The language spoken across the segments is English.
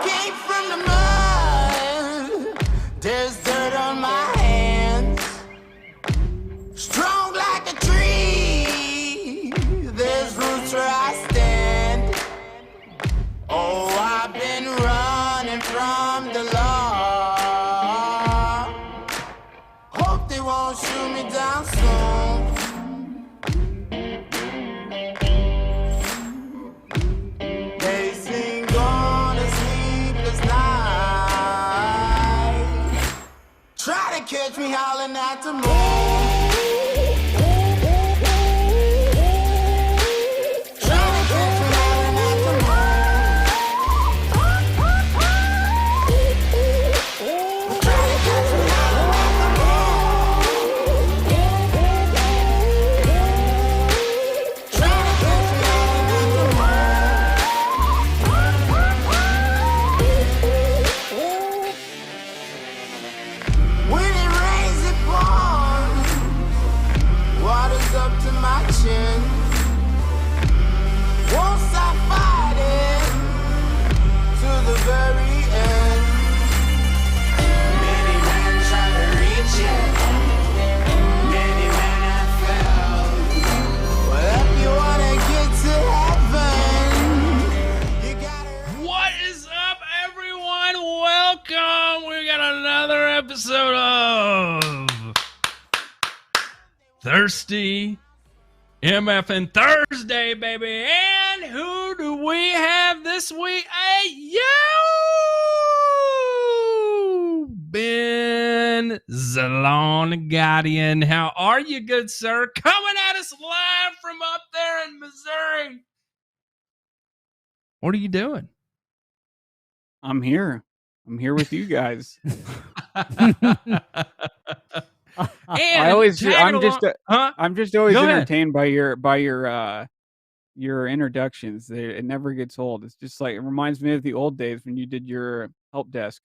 came from the mud. There's dirt on my hands. Strong like a tree. There's roots where I stand. Oh, I've been running from the law. Hope they won't shoot me down soon. They sing on a sleepless night. Try to catch me howling at the moon. Won't stop fighting to the very end. Many men try to reach it. Many men have failed. Well, if you wanna get to heaven, you gotta. What is up, everyone? Welcome. We got another episode of Thirsty MFN Thursday, baby. And who do we have this week? Hey, yo! Ben Zalon-Guardian. How are you, good sir? Coming at us live from up there in Missouri. What are you doing? I'm here. I'm here with you guys. I'm just always entertained by your introductions. It never gets old. It's just like, it reminds me of the old days when you did your help desk.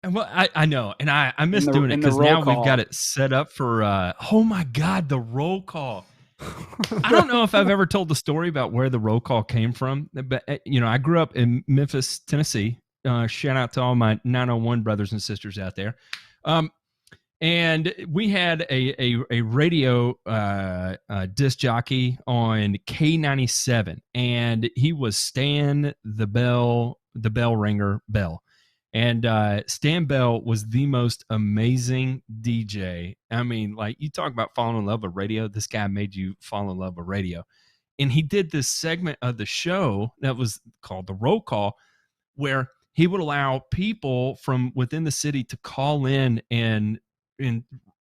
Well, I know, and I miss doing it because now we've got it set up for. Oh my God, the roll call! I don't know if I've ever told the story about where the roll call came from, but I grew up in Memphis, Tennessee. Shout out to all my 901 brothers and sisters out there. And we had a radio disc jockey on K97, and he was Stan the Bell Ringer Bell. And Stan Bell was the most amazing DJ. I mean, like, you talk about falling in love with radio. This guy made you fall in love with radio. And he did this segment of the show that was called the roll call, where he would allow people from within the city to call in and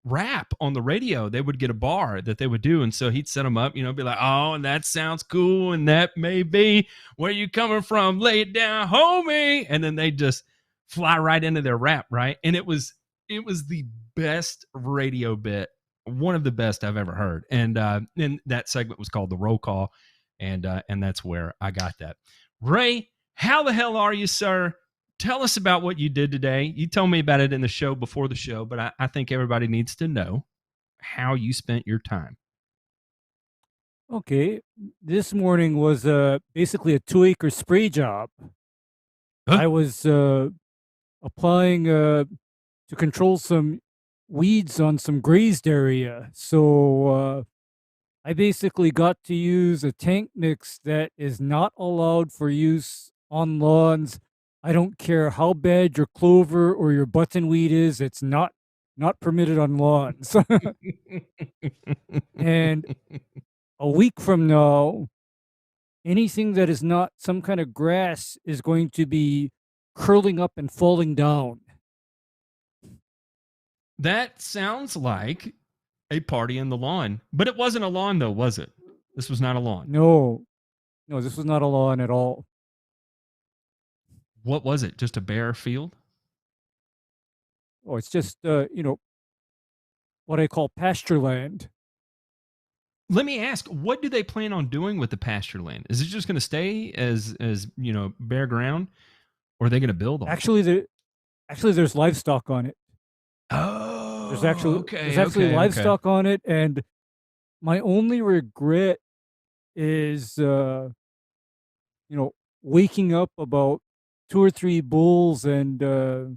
rap on the radio. They would get a bar that they would do, and so he'd set them up, be like, oh, and that sounds cool, and that may be where you coming from, lay it down, homie, and then they just fly right into their rap, right? And it was the best radio bit, one of the best I've ever heard, and that segment was called the roll call, and that's where I got that. Ray, how the hell are you, sir? Tell us about what you did today. You told me about it in the show before the show, but I think everybody needs to know how you spent your time. Okay. This morning was basically a 2-acre spray job. Huh? I was applying to control some weeds on some grazed area. So I basically got to use a tank mix that is not allowed for use on lawns. I don't care how bad your clover or your buttonweed is, it's not permitted on lawns. And a week from now, anything that is not some kind of grass is going to be curling up and falling down. That sounds like a party in the lawn. But it wasn't a lawn, though, was it? This was not a lawn. No, this was not a lawn at all. What was it? Just a bare field? Oh, it's just, what I call pasture land. Let me ask, what do they plan on doing with the pasture land? Is it just going to stay as bare ground, or are they going to build on it? Actually, there's livestock on it. Oh, there's actually livestock on it, and my only regret is, waking up about 2 or 3 bulls and a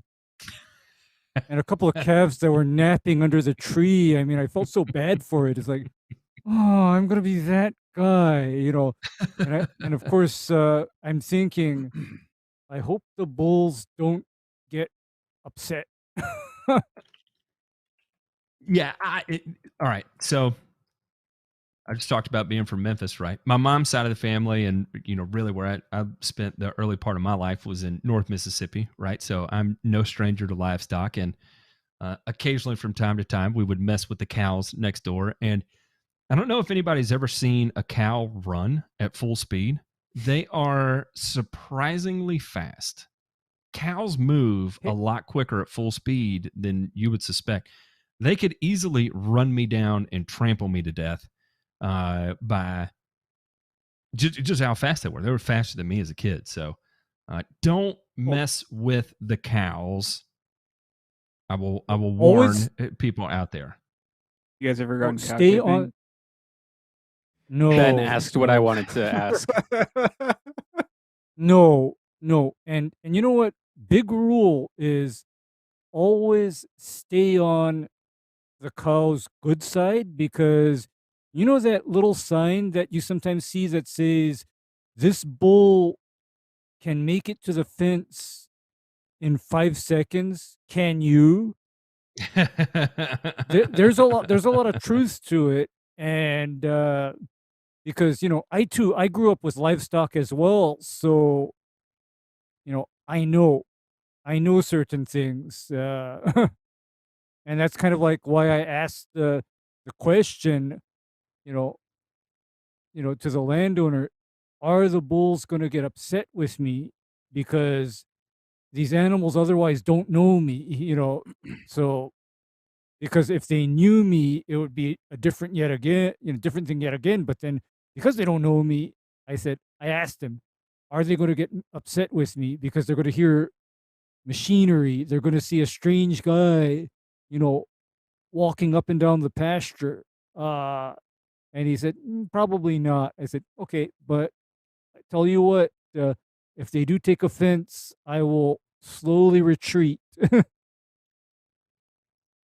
couple of calves that were napping under the tree. I mean, I felt so bad for it. It's like, oh, I'm gonna be that guy, and of course, I'm thinking, I hope the bulls don't get upset. Yeah. All right. So I just talked about being from Memphis, right? My mom's side of the family, and really where I spent the early part of my life was in North Mississippi, right? So I'm no stranger to livestock, and occasionally from time to time we would mess with the cows next door. And I don't know if anybody's ever seen a cow run at full speed. They are surprisingly fast. Cows move a lot quicker at full speed than you would suspect. They could easily run me down and trample me to death by just how fast they were. They were faster than me as a kid. So don't mess with the cows. I will warn people out there. You guys ever gone stay on? No. Ben asked what I wanted to ask. No. And you know what? Big rule is always stay on the cow's good side, because you know that little sign that you sometimes see that says, this bull can make it to the fence in 5 seconds. Can you? There's a lot of truth to it. And because I grew up with livestock as well, so I know certain things, and that's kind of like why I asked the question, to the landowner, are the bulls going to get upset with me because these animals otherwise don't know me, so because if they knew me, it would be a different thing yet again. But then because they don't know me, I asked them, are they going to get upset with me because they're going to hear machinery? They're going to see a strange guy, walking up and down the pasture. And he said, probably not. I said, okay, but I tell you what, if they do take offense, I will slowly retreat.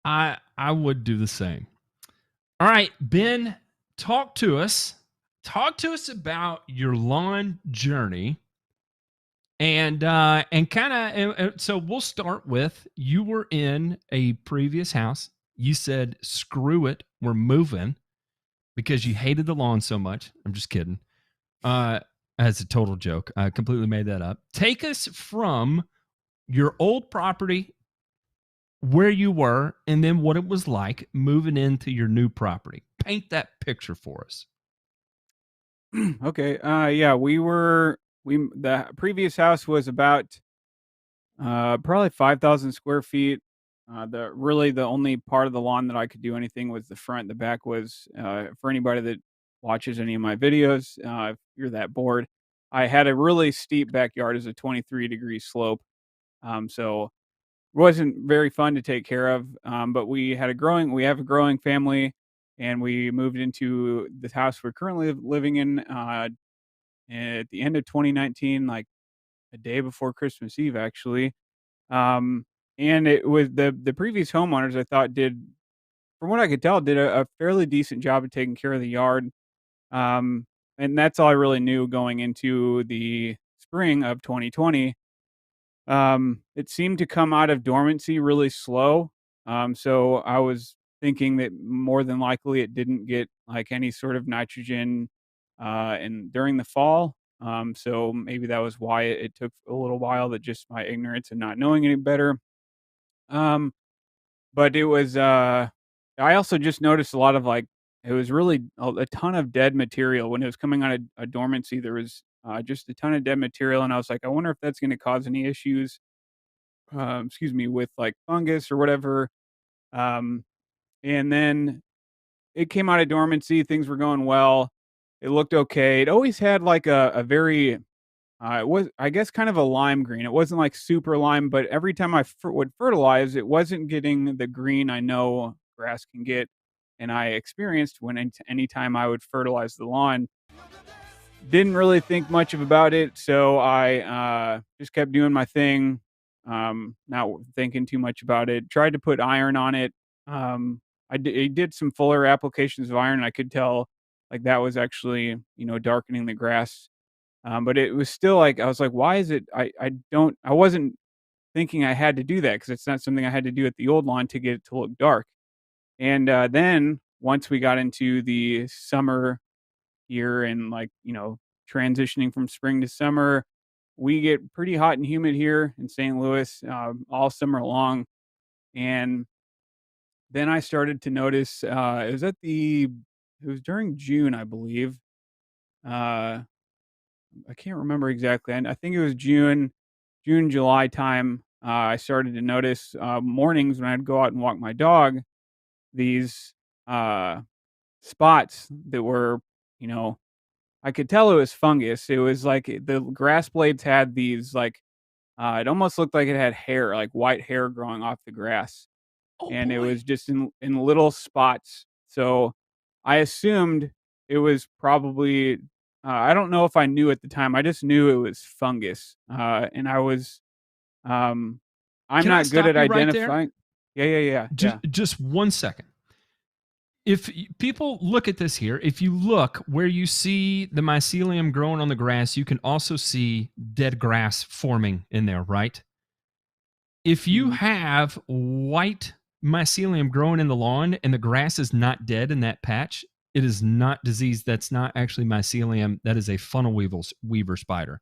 I would do the same. All right, Ben, talk to us. Talk to us about your lawn journey. And kind of, so we'll start with, you were in a previous house. You said, screw it, we're moving, because you hated the lawn so much. I'm just kidding. That's a total joke. I completely made that up. Take us from your old property, where you were, and then what it was like moving into your new property. Paint that picture for us. Okay. Yeah, the previous house was about probably 5,000 square feet. The only part of the lawn that I could do anything was the front. The back was, for anybody that watches any of my videos, if you're that bored, I had a really steep backyard as a 23-degree slope. So it wasn't very fun to take care of. But we have a growing family, and we moved into the house we're currently living in at the end of 2019, like a day before Christmas Eve, actually. And it was the previous homeowners, I thought, from what I could tell, did a fairly decent job of taking care of the yard. And that's all I really knew going into the spring of 2020. It seemed to come out of dormancy really slow. So I was thinking that more than likely it didn't get like any sort of nitrogen and during the fall. So maybe that was why it took a little while, that just my ignorance and not knowing any better. But it was I also just noticed a lot of it was really a ton of dead material when it was coming out of a dormancy. There was just a ton of dead material, and I was like, I wonder if that's going to cause any issues, with like fungus or whatever. And then it came out of dormancy. Things were going well. It looked okay. It always had like a very, it was, I guess, kind of a lime green. It wasn't like super lime, but every time I would fertilize, it wasn't getting the green I know grass can get. And I experienced anytime I would fertilize the lawn, didn't really think much about it, so I just kept doing my thing, not thinking too much about it. Tried to put iron on it. I did some fuller applications of iron. I could tell like that was actually darkening the grass, but it was still like I was like, why is it? I wasn't thinking I had to do that because it's not something I had to do at the old lawn to get it to look dark. And then once we got into the summer here and transitioning from spring to summer, we get pretty hot and humid here in St. Louis all summer long. And then I started to notice it was during June, I believe. Uh, I can't remember exactly. I think it was June, July time. I started to notice mornings when I'd go out and walk my dog, these uh, spots that were, you know, I could tell it was fungus. It was like the grass blades had these it almost looked like it had hair, like white hair growing off the grass, Oh and it boy. was just in little spots. So I assumed it was probably I don't know if I knew at the time. I just knew it was fungus, and um, I'm Can I not good stop at you right there? identifying. Yeah. Just 1 second. If people look at this here, if you look where you see the mycelium growing on the grass, you can also see dead grass forming in there, right? If you Mhm. have white mycelium growing in the lawn and the grass is not dead in that patch, it is not diseased. That's not actually mycelium. That is a funnel weaver spider.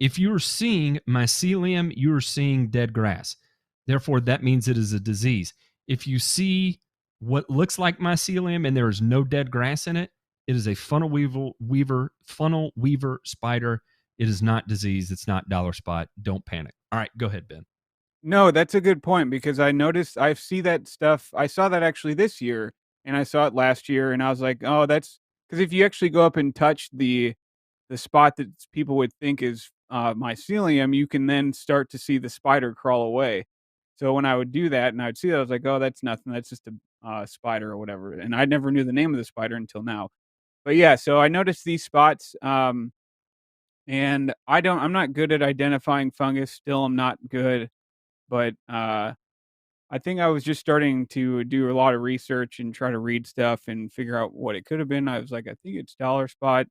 If you're seeing mycelium, you're seeing dead grass. Therefore, that means it is a disease. If you see what looks like mycelium and there is no dead grass in it, it is a funnel weaver spider. It is not disease. It's not dollar spot. Don't panic. All right, go ahead, Ben. No, that's a good point because I noticed I see that stuff. I saw that actually this year and I saw it last year and I was like, "Oh, that's because if you actually go up and touch the spot that people would think is mycelium, you can then start to see the spider crawl away." So when I would do that and I would see that, I was like, "Oh, that's nothing. That's just a spider or whatever." And I never knew the name of the spider until now. But yeah, so I noticed these spots, and I'm not good at identifying fungus. Still, I'm not good, but I think I was just starting to do a lot of research and try to read stuff and figure out what it could have been. I was like, I think it's dollar spot,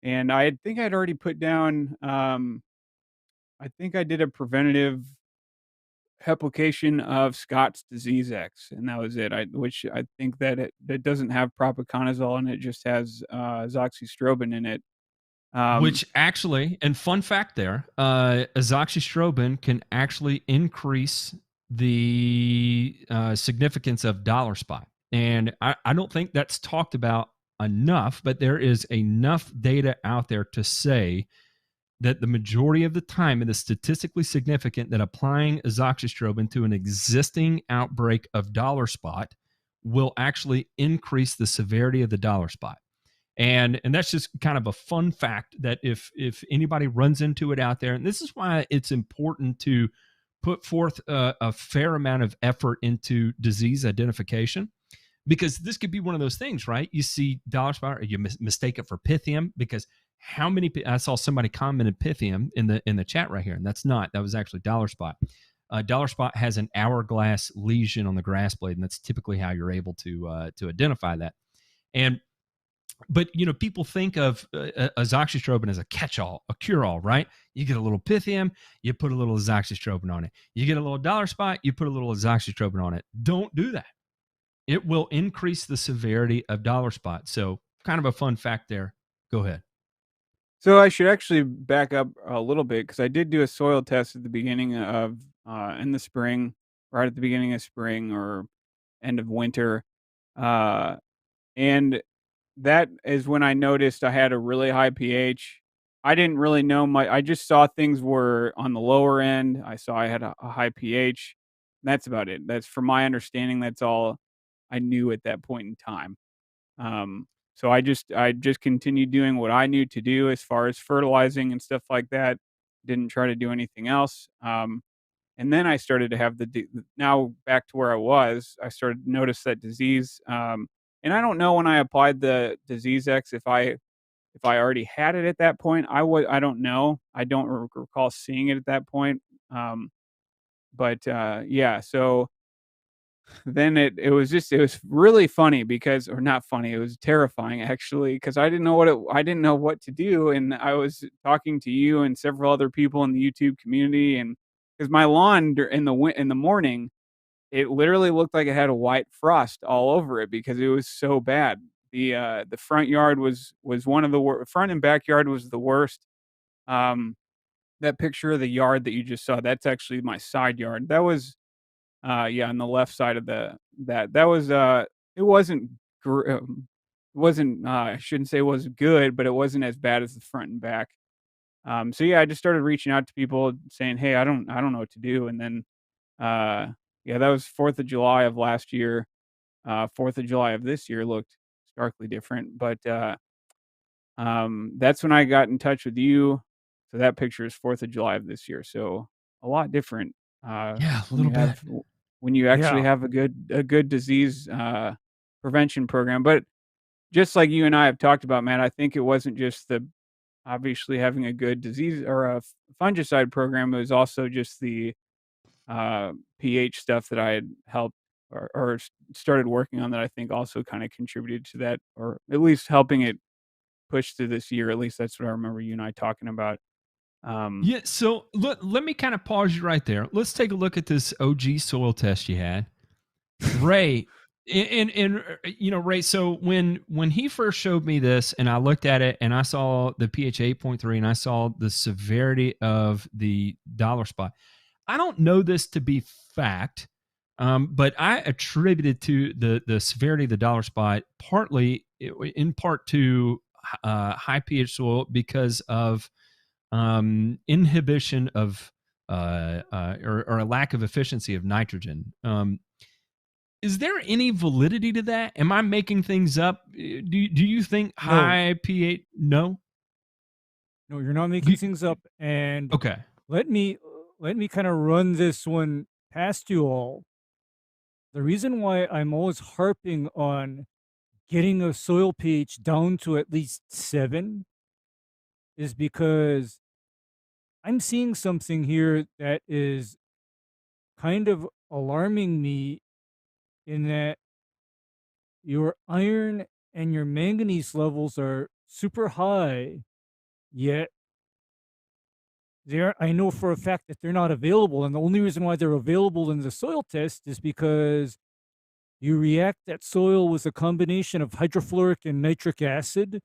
and think I'd already put down. I think I did a preventative application of Scott's disease X, and that was it. Which I think that that doesn't have propiconazole and it just has azoxystrobin in it. Um, Which actually, and fun fact there, azoxystrobin can actually increase the significance of dollar spot. And I don't think that's talked about enough, but there is enough data out there to say that the majority of the time it is statistically significant that applying azoxystrobin to an existing outbreak of dollar spot will actually increase the severity of the dollar spot. And that's just kind of a fun fact that if anybody runs into it out there, and this is why it's important to put forth a fair amount of effort into disease identification, because this could be one of those things, right? You see dollar spot, or you mistake it for pythium, because how many? I saw somebody commented pythium in the chat right here, and that was actually dollar spot. Dollar spot has an hourglass lesion on the grass blade, and that's typically how you're able to identify that. But people think of azoxystrobin as a catch-all, a cure-all, right? You get a little pythium, you put a little azoxystrobin on it. You get a little dollar spot, you put a little azoxystrobin on it. Don't do that. It will increase the severity of dollar spot. So, kind of a fun fact there. Go ahead. so I should actually back up a little bit because I did do a soil test at the beginning of in the spring, right at the beginning of spring or end of winter, uh, and that is when I noticed I had a really high pH. I didn't really know I just saw things were on the lower end. I saw I had a high pH. That's about it. That's from my understanding, that's all I knew at that point in time. So I just continued doing what I knew to do as far as fertilizing and stuff like that. Didn't try to do anything else. And then I started to have now back to where I was. I started to notice that disease. And I don't know when I applied the disease X if I already had it at that point. I don't know. I don't recall seeing it at that point. But yeah, so then it was really funny because, or not funny, it was terrifying actually, because I didn't know what to do, and I was talking to you and several other people in the YouTube community, and because my lawn in the morning, it literally looked like it had a white frost all over it because it was so bad. The front yard was one of the front and backyard was the worst. That picture of the yard that you just saw, that's actually my side yard. That was yeah, on the left side of that was it wasn't I shouldn't say it was good, but it wasn't as bad as the front and back. So yeah, I just started reaching out to people saying, "Hey, I don't know what to do." And then yeah, that was 4th of July of last year. 4th of July of this year looked starkly different, but that's when I got in touch with you. So that picture is 4th of July of this year. So a lot different Yeah, a when you little bit. when you actually have a good disease prevention program. But just like you and I have talked about, man, I think it wasn't just the obviously having a good disease or a fungicide program. It was also just the pH stuff that I had helped or started working on that I think also kind of contributed to that, or at least helping it push through this year. At least that's what I remember you and I talking about. Yeah, so let me kind of pause you right there. Let's take a look at this OG soil test you had. Ray, and you know, Ray, so when he first showed me this and I looked at it and I saw the pH 8.3 and I saw the severity of the dollar spot, I don't know this to be fact, but I attributed to the severity of the dollar spot partly in part to high pH soil because of inhibition of or a lack of efficiency of nitrogen. Is there any validity to that? Am I making things up? Do you think high pH? No, no, you're not making things up. And okay, let me kind of run this one past you all. The reason why I'm always harping on getting a soil pH down to at least 7 is because I'm seeing something here that is kind of alarming me, in that your iron and your manganese levels are super high, yet I know for a fact that they're not available. And the only reason why they're available in the soil test is because you react that soil with a combination of hydrofluoric and nitric acid.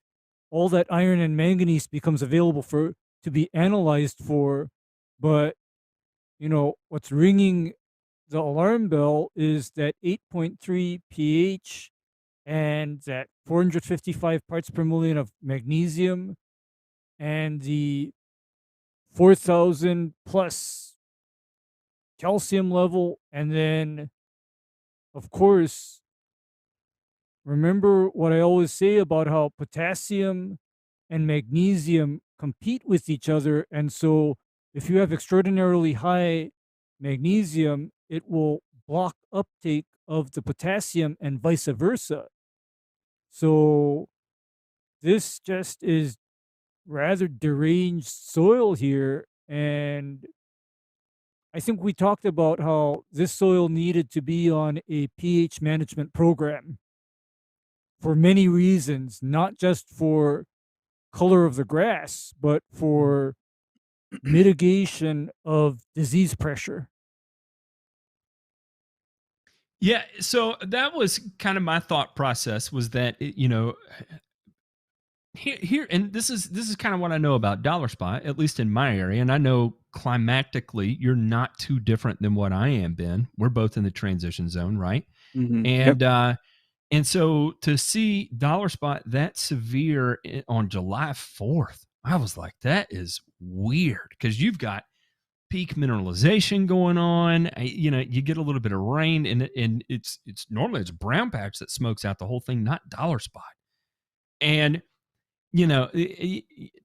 All that iron and manganese becomes available to be analyzed for. But, you know, what's ringing the alarm bell is that 8.3 pH and that 455 parts per million of magnesium and the 4,000 plus calcium level. And then, of course, remember what I always say about how potassium and magnesium compete with each other. And so if you have extraordinarily high magnesium, it will block uptake of the potassium and vice versa. So this just is rather deranged soil here. And I think we talked about how this soil needed to be on a pH management program for many reasons, not just for color of the grass, but for mitigation of disease pressure. yeah. So that was kind of my thought process, was that you know, here and this is kind of what I know about dollar spot, at least in my area, and I know climatically you're not too different than what I am, Ben. We're both in the transition zone, right? Mm-hmm. And and so to see dollar spot that severe on July 4th, I was like, that is weird, because you've got peak mineralization going on. You know, you get a little bit of rain, and it's normally it's a brown patch that smokes out the whole thing, not dollar spot. And you know,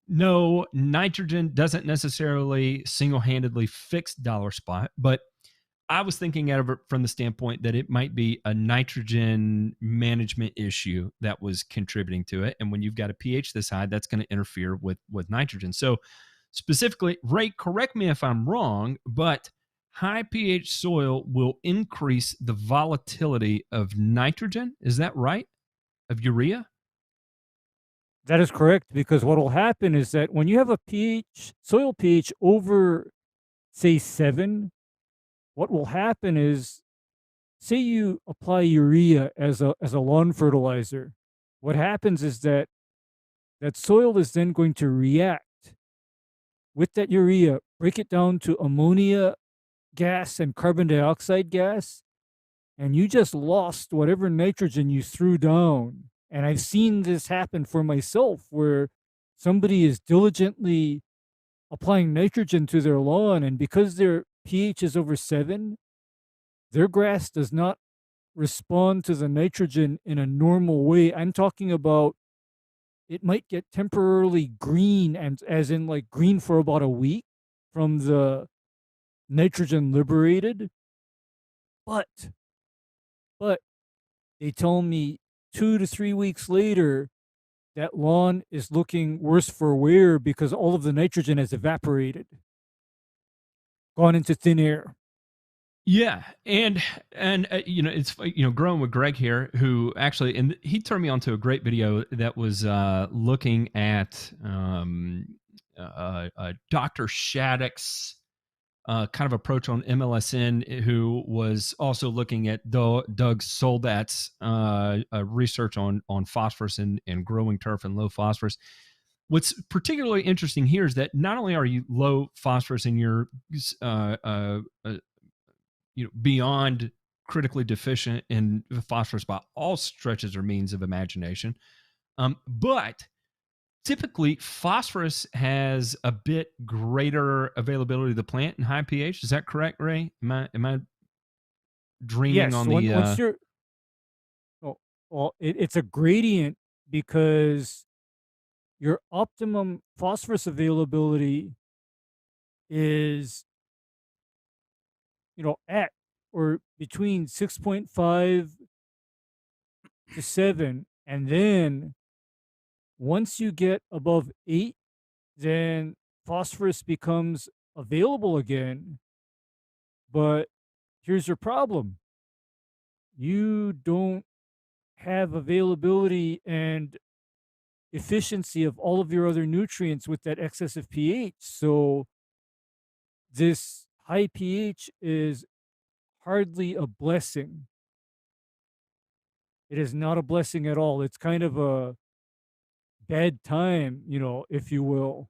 no, nitrogen doesn't necessarily single-handedly fix dollar spot, but I was thinking of it from the standpoint that it might be a nitrogen management issue that was contributing to it. And when you've got a pH this high, that's going to interfere with nitrogen. So specifically, Ray, correct me if I'm wrong, but high pH soil will increase the volatility of nitrogen. Is that right? Of urea? That is correct, because what will happen is that when you have a soil pH over, say, 7, what will happen is, say you apply urea as a lawn fertilizer. What happens is that soil is then going to react with that urea, break it down to ammonia gas and carbon dioxide gas, and you just lost whatever nitrogen you threw down. And I've seen this happen for myself, where somebody is diligently applying nitrogen to their lawn, and because their pH is over 7, their grass does not respond to the nitrogen in a normal way. I'm talking about it might get temporarily green, and as in like green for about a week from the nitrogen liberated. But they tell me 2 to 3 weeks later, that lawn is looking worse for wear because all of the nitrogen has evaporated, gone into thin air. Yeah, and it's growing with Greg here, who actually, and he turned me onto a great video that was looking at Dr. Shattuck's kind of approach on MLSN, who was also looking at Doug Soldat's research on phosphorus and growing turf and low phosphorus. What's particularly interesting here is that not only are you low phosphorus and you're beyond critically deficient in phosphorus by all stretches or means of imagination, but typically phosphorus has a bit greater availability of the plant in high pH. Is that correct, Ray? Am I dreaming on the once you're it's a gradient, because your optimum phosphorus availability is at or between 6.5 to 7, and then once you get above 8, then phosphorus becomes available again. But here's your problem: you don't have availability and efficiency of all of your other nutrients with that excessive pH. So this high pH is hardly a blessing. It is not a blessing at all. It's kind of a bad time, if you will.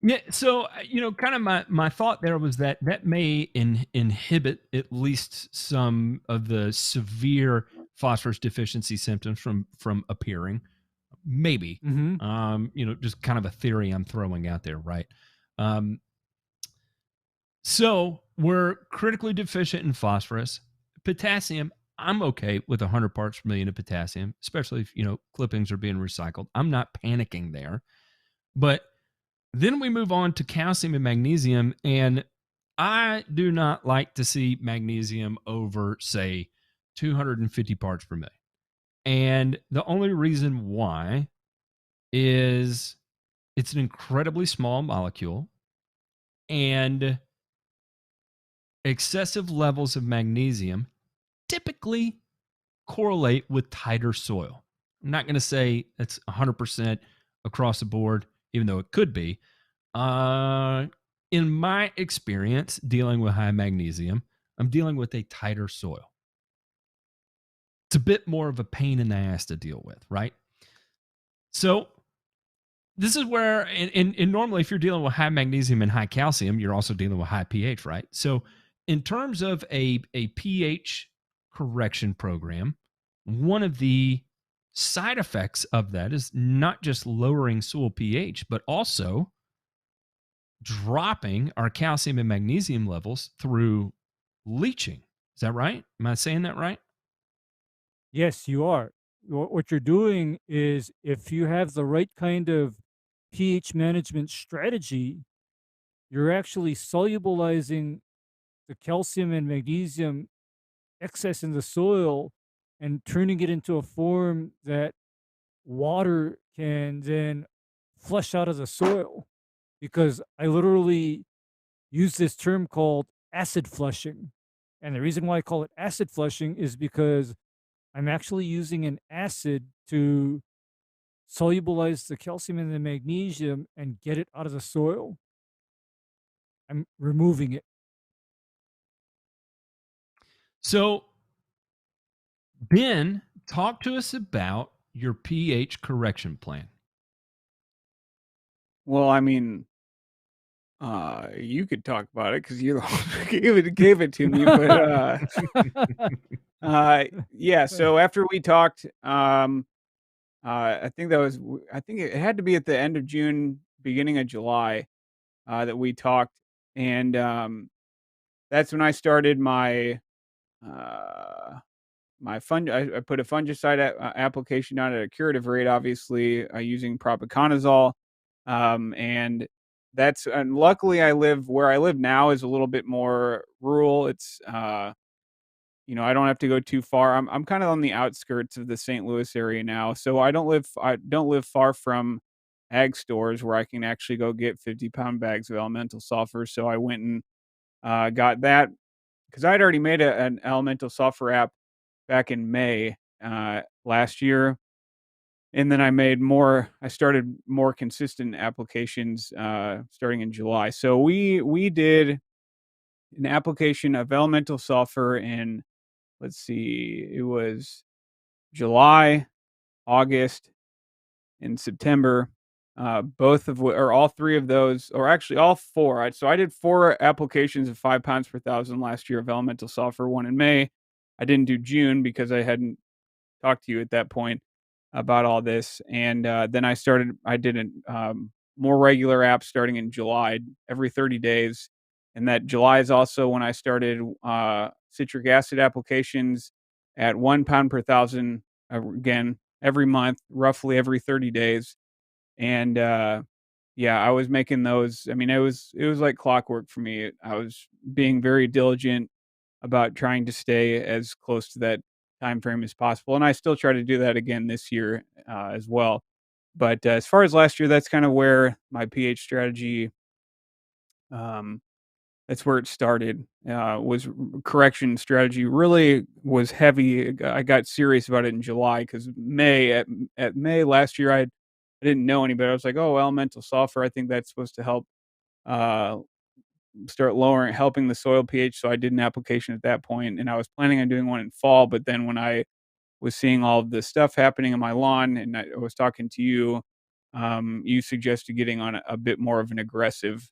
Yeah, so kind of my thought there was that may inhibit at least some of the severe phosphorus deficiency symptoms from appearing. Maybe, just kind of a theory I'm throwing out there, right? So we're critically deficient in phosphorus. Potassium, I'm okay with 100 parts per million of potassium, especially if clippings are being recycled. I'm not panicking there, but then we move on to calcium and magnesium, and I do not like to see magnesium over, say, 250 parts per million. And the only reason why is it's an incredibly small molecule, and excessive levels of magnesium typically correlate with tighter soil. I'm not going to say it's 100% across the board, even though it could be. In my experience dealing with high magnesium, I'm dealing with a tighter soil. It's a bit more of a pain in the ass to deal with, right? So this is where, and normally if you're dealing with high magnesium and high calcium, you're also dealing with high pH, right? So in terms of a pH correction program, one of the side effects of that is not just lowering soil pH, but also dropping our calcium and magnesium levels through leaching. Is that right? Am I saying that right? Yes, you are. What you're doing is, if you have the right kind of pH management strategy, you're actually solubilizing the calcium and magnesium excess in the soil and turning it into a form that water can then flush out of the soil. Because I literally use this term called acid flushing. And the reason why I call it acid flushing is because I'm actually using an acid to solubilize the calcium and the magnesium and get it out of the soil. I'm removing it. So, Ben, talk to us about your pH correction plan. Well, I mean, you could talk about it because you gave it to me, but yeah. So after we talked, I think I think it had to be at the end of June, beginning of July, that we talked, and that's when I started my my I put a fungicide application on at a curative rate, obviously using propiconazole, and and luckily where I live now is a little bit more rural. It's I don't have to go too far. I'm kind of on the outskirts of the St. Louis area now, so I don't live far from ag stores where I can actually go get 50-pound bags of elemental sulfur. So I went and got that because I'd already made an elemental sulfur app back in May last year, and then I started more consistent applications starting in July. So we did an application of elemental sulfur in, let's see, it was July, August, and September. Both of or all three of those, or actually all four. So I did 4 applications of 5 pounds per thousand last year of elemental sulfur, one in May. I didn't do June because I hadn't talked to you at that point about all this. And then I did a more regular app starting in July, every 30 days. And that July is also when I started citric acid applications at 1 pound per thousand, again, every month, roughly every 30 days. And yeah, I was making those. I mean, it was like clockwork for me. I was being very diligent about trying to stay as close to that time frame as possible, and I still try to do that again this year as well. But as far as last year, that's kind of where my pH strategy, um, that's where it started. Was correction strategy really was heavy. I got serious about it in July because at May last year, I didn't know any better. I was like, oh, elemental sulfur. I think that's supposed to help uh, start helping the soil pH. So I did an application at that point, and I was planning on doing one in fall. But then when I was seeing all of this stuff happening on my lawn, and I was talking to you, you suggested getting on a bit more of an aggressive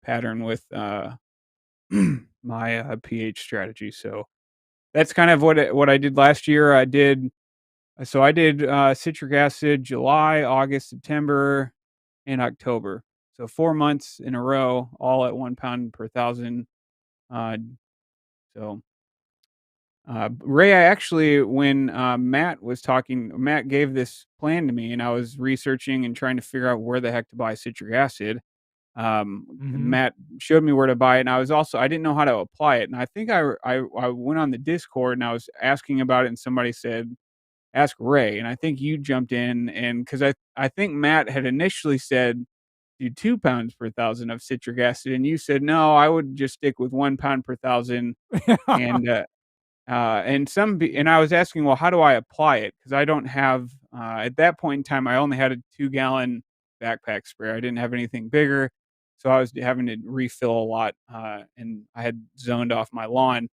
pattern with my pH strategy. So that's kind of what I did last year. I did citric acid July, August, September, and October. So 4 months in a row, all at 1 pound per thousand. Uh, so Ray, I actually, when Matt gave this plan to me, and I was researching and trying to figure out where the heck to buy citric acid. Matt showed me where to buy it, and I didn't know how to apply it, and I think I went on the Discord and I was asking about it, and somebody said, "Ask Ray," and I think you jumped in, and because I think Matt had initially said do 2 pounds per thousand of citric acid, and you said no, I would just stick with 1 pound per thousand, and and I was asking, well, how do I apply it? Because I don't have at that point in time, I only had a 2-gallon backpack sprayer. I didn't have anything bigger, so I was having to refill a lot, and I had zoned off my lawn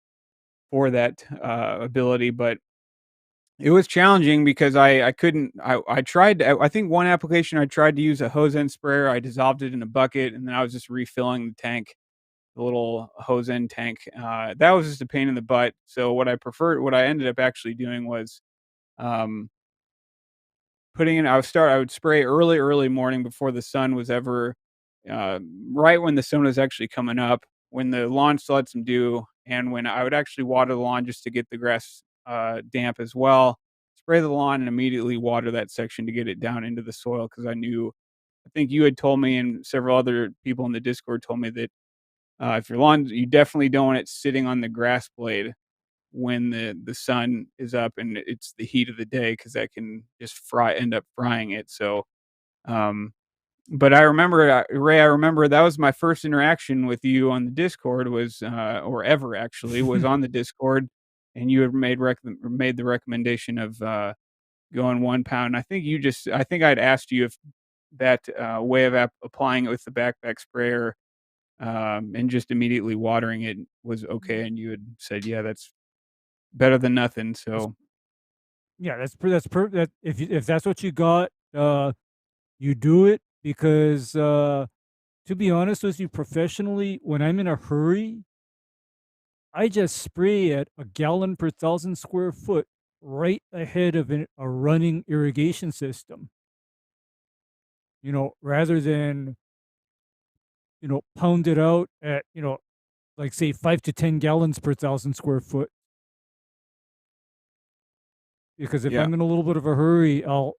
for that ability. But it was challenging because I couldn't. I tried. I think one application I tried to use a hose end sprayer. I dissolved it in a bucket, and then I was just refilling the tank, the little hose end tank. That was just a pain in the butt. So what I ended up actually doing was um, putting in. I would spray early morning before the sun was ever, uh, right when the sun was actually coming up, when the lawn still had some dew, and when I would actually water the lawn just to get the grass damp as well. Spray the lawn and immediately water that section to get it down into the soil because I knew I think you had told me, and several other people in the Discord told me that if your lawn, you definitely don't want it sitting on the grass blade when the sun is up and it's the heat of the day, because that can just end up frying it. So, um, but I remember, Ray, I remember that was my first interaction with you on the Discord, was or ever actually, was on the Discord, and you had made the recommendation of going 1 pound. I think I'd asked you if that way of applying it with the backpack sprayer, and just immediately watering it was okay, and you had said, yeah, that's better than nothing. So yeah, that if that's what you got, you do it, because to be honest with you, professionally, when I'm in a hurry, I just spray at a gallon per 1,000 square foot right ahead of a running irrigation system. Rather than pound it out at like say 5 to 10 gallons per 1,000 square foot. Because if yeah, I'm in a little bit of a hurry, I'll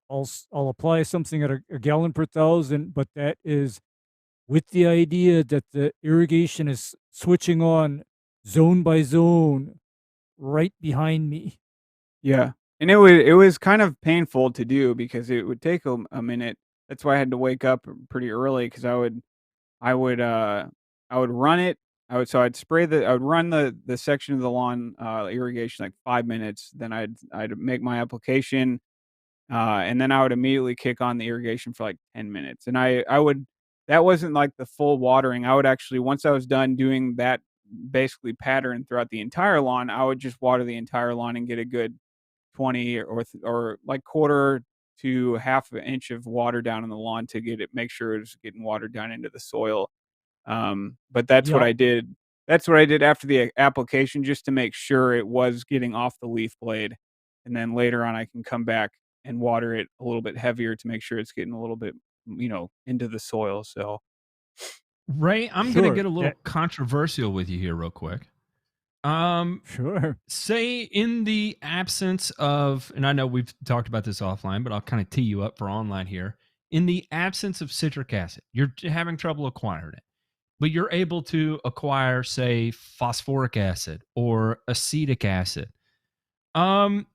apply something at a gallon per 1,000, but that is with the idea that the irrigation is switching on zone by zone right behind me. yeah, and it was kind of painful to do because it would take a minute. That's why I had to wake up pretty early, because I would I would run it. I would run the section of the lawn irrigation like 5 minutes. Then I'd make my application, and then I would immediately kick on the irrigation for like 10 minutes. And I would that wasn't like the full watering. I would actually, once I was done doing that basically pattern throughout the entire lawn, I would just water the entire lawn and get a good 20 or like quarter to half an inch of water down in the lawn to make sure it's getting watered down into the soil. But that's what Yeah. I did. That's what I did after the application, just to make sure it was getting off the leaf blade. And then later on, I can come back and water it a little bit heavier to make sure it's getting a little bit, into the soil. So, Ray, I'm going to get a little controversial with you here real quick. Sure. Say in the absence of, and I know we've talked about this offline, but I'll kind of tee you up for online here. In the absence of citric acid, you're having trouble acquiring it, but you're able to acquire, say, phosphoric acid or acetic acid. Can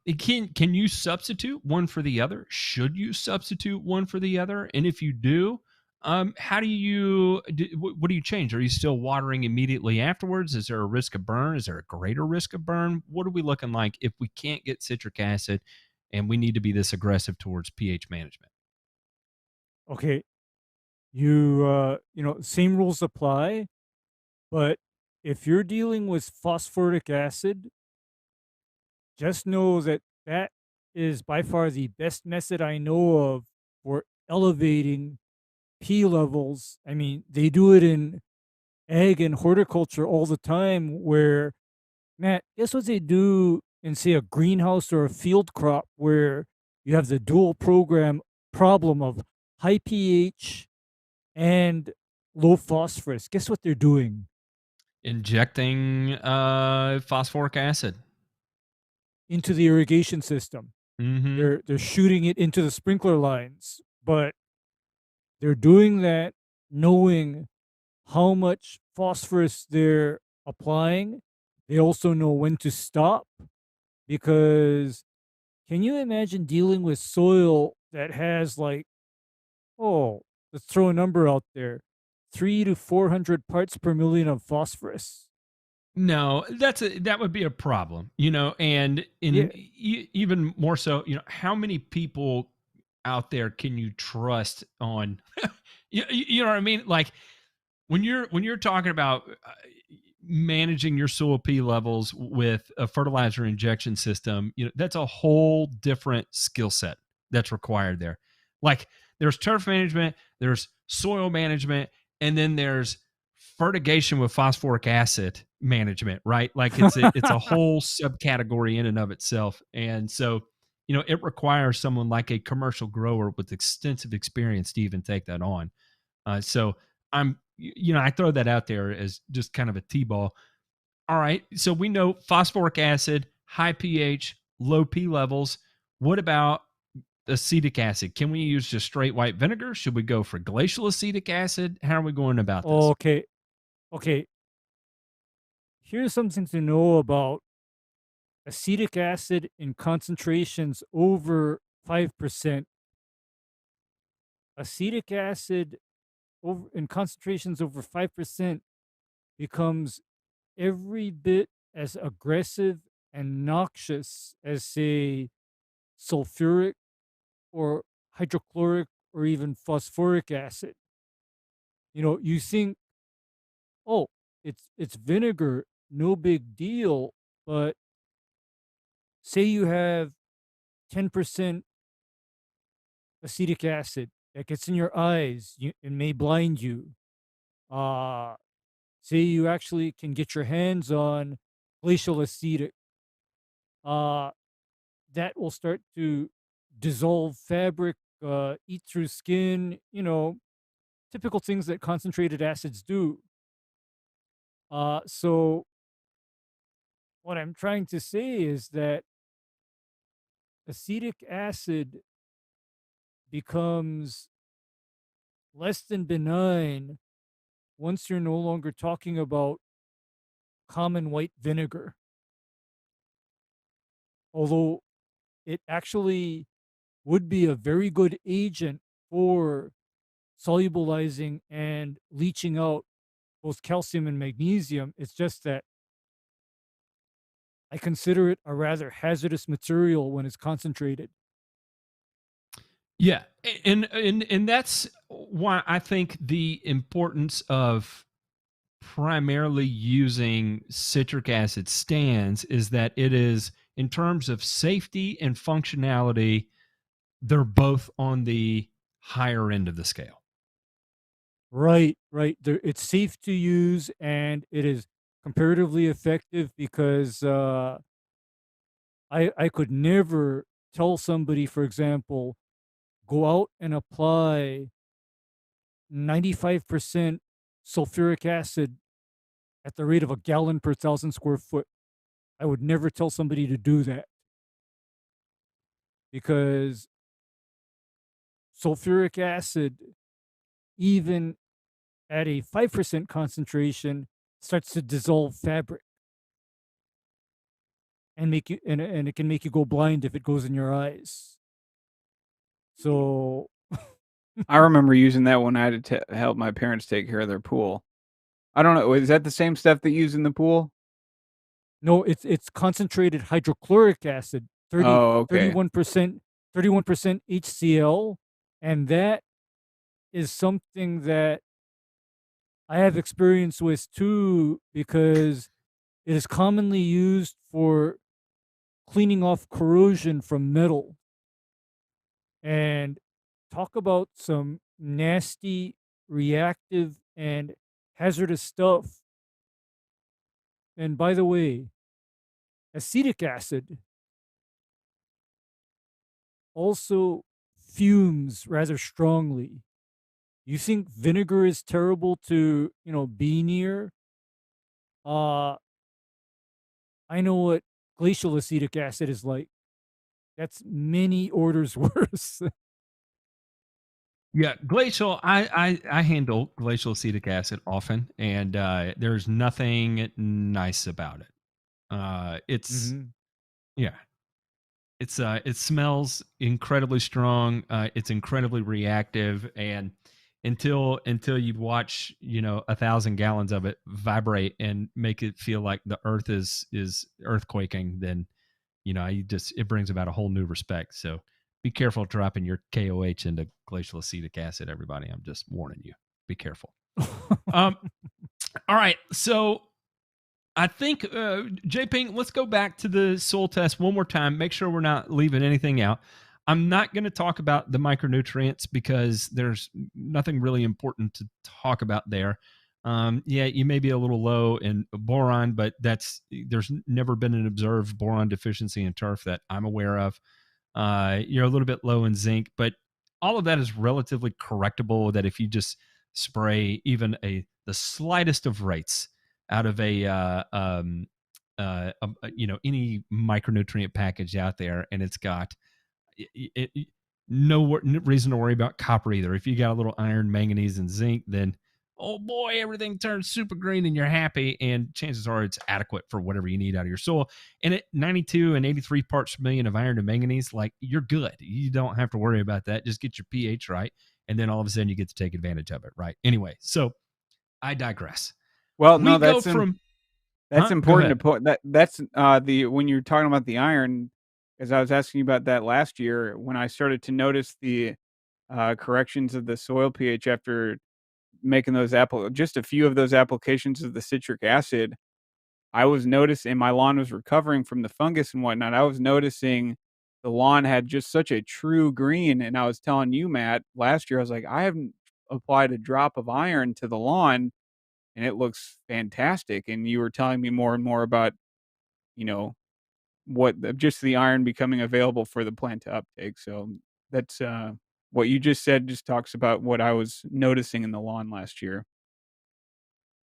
you substitute one for the other? Should you substitute one for the other? And if you do, how do you what do you change? Are you still watering immediately afterwards? Is there a risk of burn? Is there a greater risk of burn? What are we looking like if we can't get citric acid and we need to be this aggressive towards pH management? Okay. Same rules apply, but if you're dealing with phosphoric acid, just know that that is by far the best method I know of for elevating P levels. I mean, they do it in ag and horticulture all the time, where, Matt, guess what they do in, say, a greenhouse or a field crop, where you have the dual problem of high pH and low phosphorus. Guess what they're doing? Injecting phosphoric acid into the irrigation system. Mm-hmm. They're shooting it into the sprinkler lines, but they're doing that knowing how much phosphorus they're applying. They also know when to stop, because can you imagine dealing with soil that has like, let's throw a number out there, 300 to 400 parts per million of phosphorus? No, that would be a problem, and even more so, how many people out there can you trust on, you know what I mean? Like when you're talking about managing your soil P levels with a fertilizer injection system, that's a whole different skill set that's required there. Like there's turf management, there's soil management, and then there's fertigation with phosphoric acid management, right? Like it's a whole subcategory in and of itself. And so, it requires someone like a commercial grower with extensive experience to even take that on. So I throw that out there as just kind of a T-ball. All right. So we know phosphoric acid, high pH, low P levels. What about acetic acid? Can we use just straight white vinegar? Should we go for glacial acetic acid? How are we going about this? Okay. Here's something to know about acetic acid in concentrations over 5%. Acetic acid in concentrations over 5% becomes every bit as aggressive and noxious as, say, sulfuric or hydrochloric or even phosphoric acid. You think, oh, it's vinegar, no big deal, but say you have 10% acetic acid that gets in your eyes, it may blind you. Say you actually can get your hands on glacial acetic, that will start to dissolve fabric, eat through skin, typical things that concentrated acids do. So what I'm trying to say is that acetic acid becomes less than benign once you're no longer talking about common white vinegar. Although it actually would be a very good agent for solubilizing and leaching out both calcium and magnesium. It's just that I consider it a rather hazardous material when it's concentrated. Yeah, and that's why I think the importance of primarily using citric acid stands is that it is, in terms of safety and functionality, they're both on the higher end of the scale. Right. It's safe to use and it is comparatively effective because I could never tell somebody, for example, go out and apply 95% sulfuric acid at the rate of a gallon per 1,000 square foot. I would never tell somebody to do that because sulfuric acid, even at a 5% concentration, starts to dissolve fabric and make you and it can make you go blind if it goes in your eyes. So I remember using that when I had to help my parents take care of their pool. I don't know, is that the same stuff they use in the pool? No, it's concentrated hydrochloric acid, 31% HCl, and that is something that I have experience with too because it is commonly used for cleaning off corrosion from metal. And talk about some nasty, reactive, and hazardous stuff. And by the way, acetic acid also fumes rather strongly. You think vinegar is terrible to, be near? I know what glacial acetic acid is like. That's many orders worse. Yeah, glacial. I handle glacial acetic acid often, and there's nothing nice about it. It's yeah, it smells incredibly strong. It's incredibly reactive, and until you watch 1,000 gallons of it vibrate and make it feel like the earth is earthquaking, then it brings about a whole new respect. So be careful dropping your KOH into glacial acetic acid, everybody. I'm just warning you. Be careful. All right. So I think, J-Ping, let's go back to the soil test one more time. Make sure we're not leaving anything out. I'm not going to talk about the micronutrients because there's nothing really important to talk about there. Yeah, you may be a little low in boron, but there's never been an observed boron deficiency in turf that I'm aware of. You're a little bit low in zinc, but all of that is relatively correctable. That if you just spray even the slightest of rates out of any micronutrient package out there, and it's got no reason to worry about copper either. If you got a little iron, manganese, and zinc, then oh boy, everything turns super green and you're happy. And chances are it's adequate for whatever you need out of your soil. And at 92 and 83 parts per million of iron and manganese, like you're good. You don't have to worry about that. Just get your pH right. And then all of a sudden you get to take advantage of it. Right. Anyway, so I digress. Well, no, that's important to put that's when you're talking about the iron, as I was asking you about that last year, when I started to notice the corrections of the soil pH after making those just a few of those applications of the citric acid, I was noticing my lawn was recovering from the fungus and whatnot. I was noticing the lawn had just such a true green. And I was telling you, Matt, last year, I was like, I haven't applied a drop of iron to the lawn and it looks fantastic. And you were telling me more and more about, just the iron becoming available for the plant to uptake. So that's what you just said just talks about what I was noticing in the lawn last year.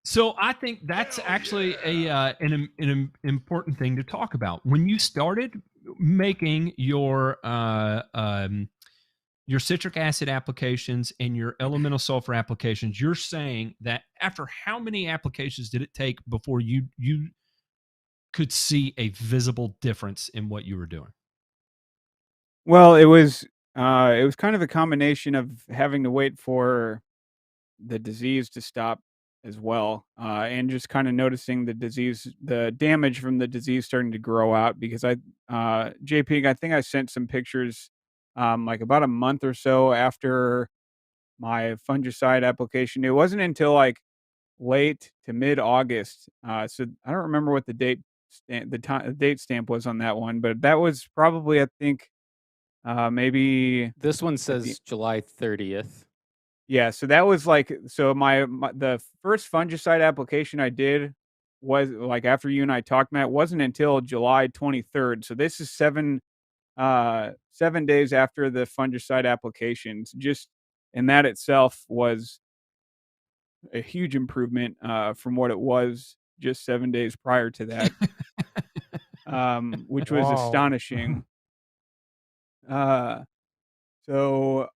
So I think that's actually an important thing to talk about. When you started making your citric acid applications and your elemental sulfur applications, you're saying that after how many applications did it take before you could see a visible difference in what you were doing? Well, it was kind of a combination of having to wait for the disease to stop as well, and just kind of noticing the damage from the disease starting to grow out because JP, I think I sent some pictures, like about a month or so after my fungicide application. It wasn't until like late to mid-August. So I don't remember what the date stamp was on that one, but that was probably, I think, maybe this one says July 30th. Yeah, so that was like the first fungicide application I did was like after you and I talked, Matt, wasn't until July 23rd. So this is 7 days after the fungicide applications. Just and that itself was a huge improvement from what it was just 7 days prior to that. Which was astonishing. So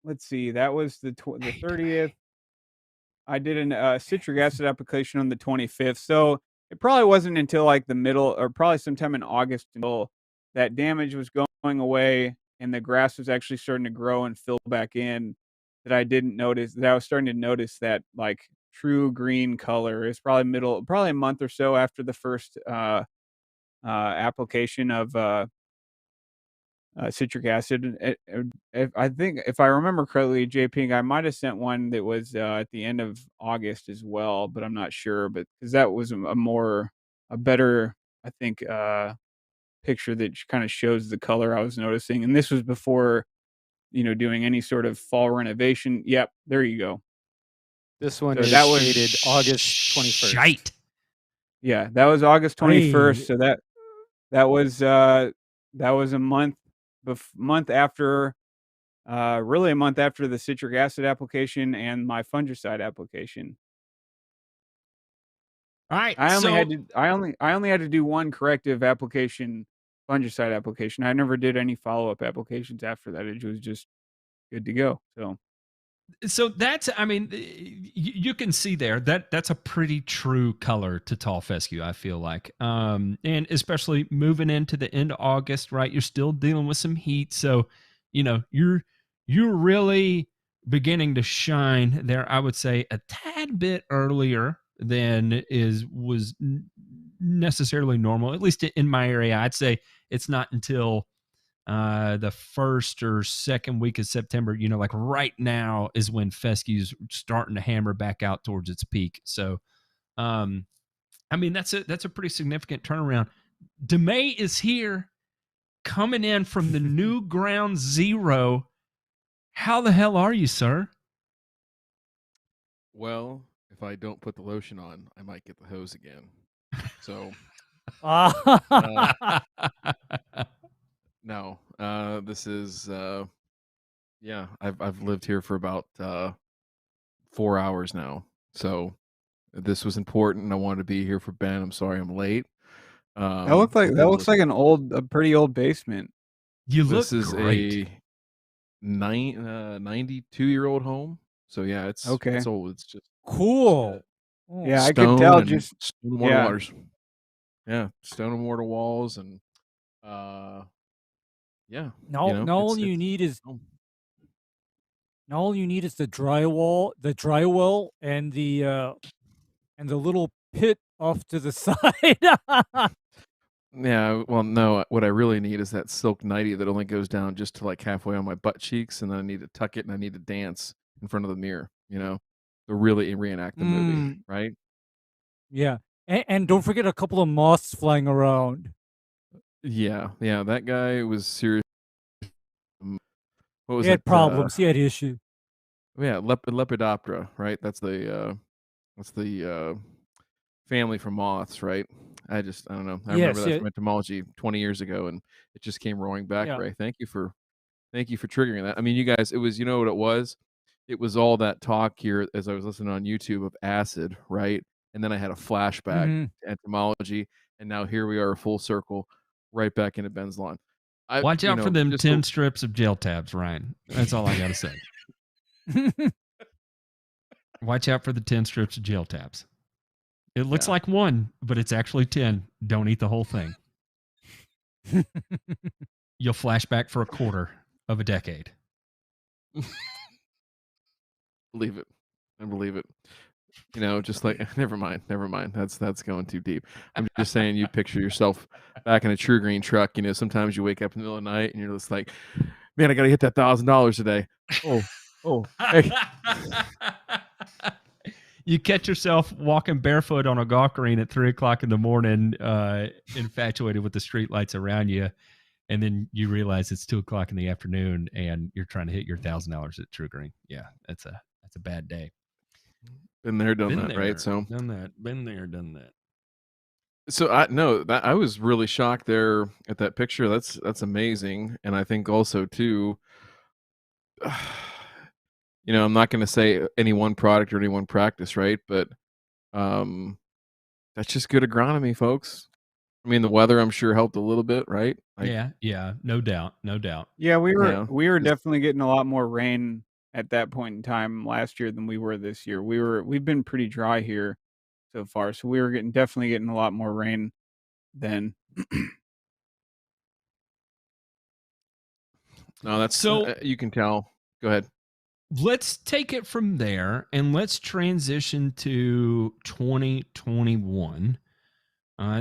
let's see, that was the 30th. I did a citric acid application on the 25th. So it probably wasn't until like the middle or probably sometime in August until that damage was going away and the grass was actually starting to grow and fill back in that I was starting to notice that like true green color. It's probably a month or so after the first application of citric acid. I think if I remember correctly, JP, I might have sent one that was at the end of August as well, but I'm not sure. But because that was a better, I think, picture that kind of shows the color I was noticing. And this was before, doing any sort of fall renovation. Yep, there you go. This one is dated August 21st. Shite. Yeah, that was August 21st. So that was a month after, really a month after the citric acid application and my fungicide application. All right. I only had to do one corrective application, fungicide application. I never did any follow-up applications after that. It was just good to go. So that's, I mean, you can see there that's a pretty true color to tall fescue, I feel like. And especially moving into the end of August, right? You're still dealing with some heat. So, you're really beginning to shine there, I would say, a tad bit earlier than was necessarily normal, at least in my area. I'd say it's not until the first or second week of September, like right now is when fescue's starting to hammer back out towards its peak. So, I mean, that's a pretty significant turnaround. DeMay is here coming in from the new ground zero. How the hell are you, sir? Well, if I don't put the lotion on, I might get the hose again. So, no, this is, I've lived here for about 4 hours now. So this was important. I wanted to be here for Ben. I'm sorry I'm late. That looks like a pretty old basement. You look great. 92-year-old home. So yeah, it's old. It's just cool. Yeah, I could tell. Just stone and mortar waters. Yeah, stone and mortar walls, and yeah. Now all you need is the drywall, and the little pit off to the side. Yeah, well, no, what I really need is that silk nightie that only goes down just to like halfway on my butt cheeks, and then I need to tuck it and I need to dance in front of the mirror, to really reenact the movie, right? Yeah. And don't forget a couple of moths flying around. Yeah, that guy was serious. What was he had problems. He had issues. Yeah, Lepidoptera, right? That's the family from moths, right? I don't know. I remember that from entomology 20 years ago, and it just came roaring back. Yeah. Ray, thank you for triggering that. I mean, you guys, it was, what it was? It was all that talk here as I was listening on YouTube of acid, right? And then I had a flashback to entomology, and now here we are, full circle, right back into Ben's lawn. Watch out for them 10 strips of gel tabs, Ryan. That's all I got to say. Watch out for the 10 strips of gel tabs. It looks like one, but it's actually 10. Don't eat the whole thing. You'll flash back for a quarter of a decade. Believe it. I believe it. Just like, never mind. That's going too deep. I'm just saying, you picture yourself back in a True Green truck. Sometimes you wake up in the middle of the night and you're just like, man, I got to hit that $1,000 today. Oh, hey. You catch yourself walking barefoot on a golf green at 3:00 in the morning, infatuated with the street lights around you. And then you realize it's 2:00 in the afternoon and you're trying to hit your $1,000 at True Green. Yeah, that's a bad day. Been there, done that, right? So done that. Been there, done that. So I was really shocked there at that picture. That's amazing. And I think also too, I'm not going to say any one product or any one practice, right? But that's just good agronomy, folks. I mean, the weather, I'm sure, helped a little bit, right? Yeah, no doubt. Yeah, we were definitely getting a lot more rain at that point in time last year than we were this year. We've been pretty dry here so far, so we were definitely getting a lot more rain then. No, that's so you can tell. Go ahead. Let's take it from there and let's transition to 2021.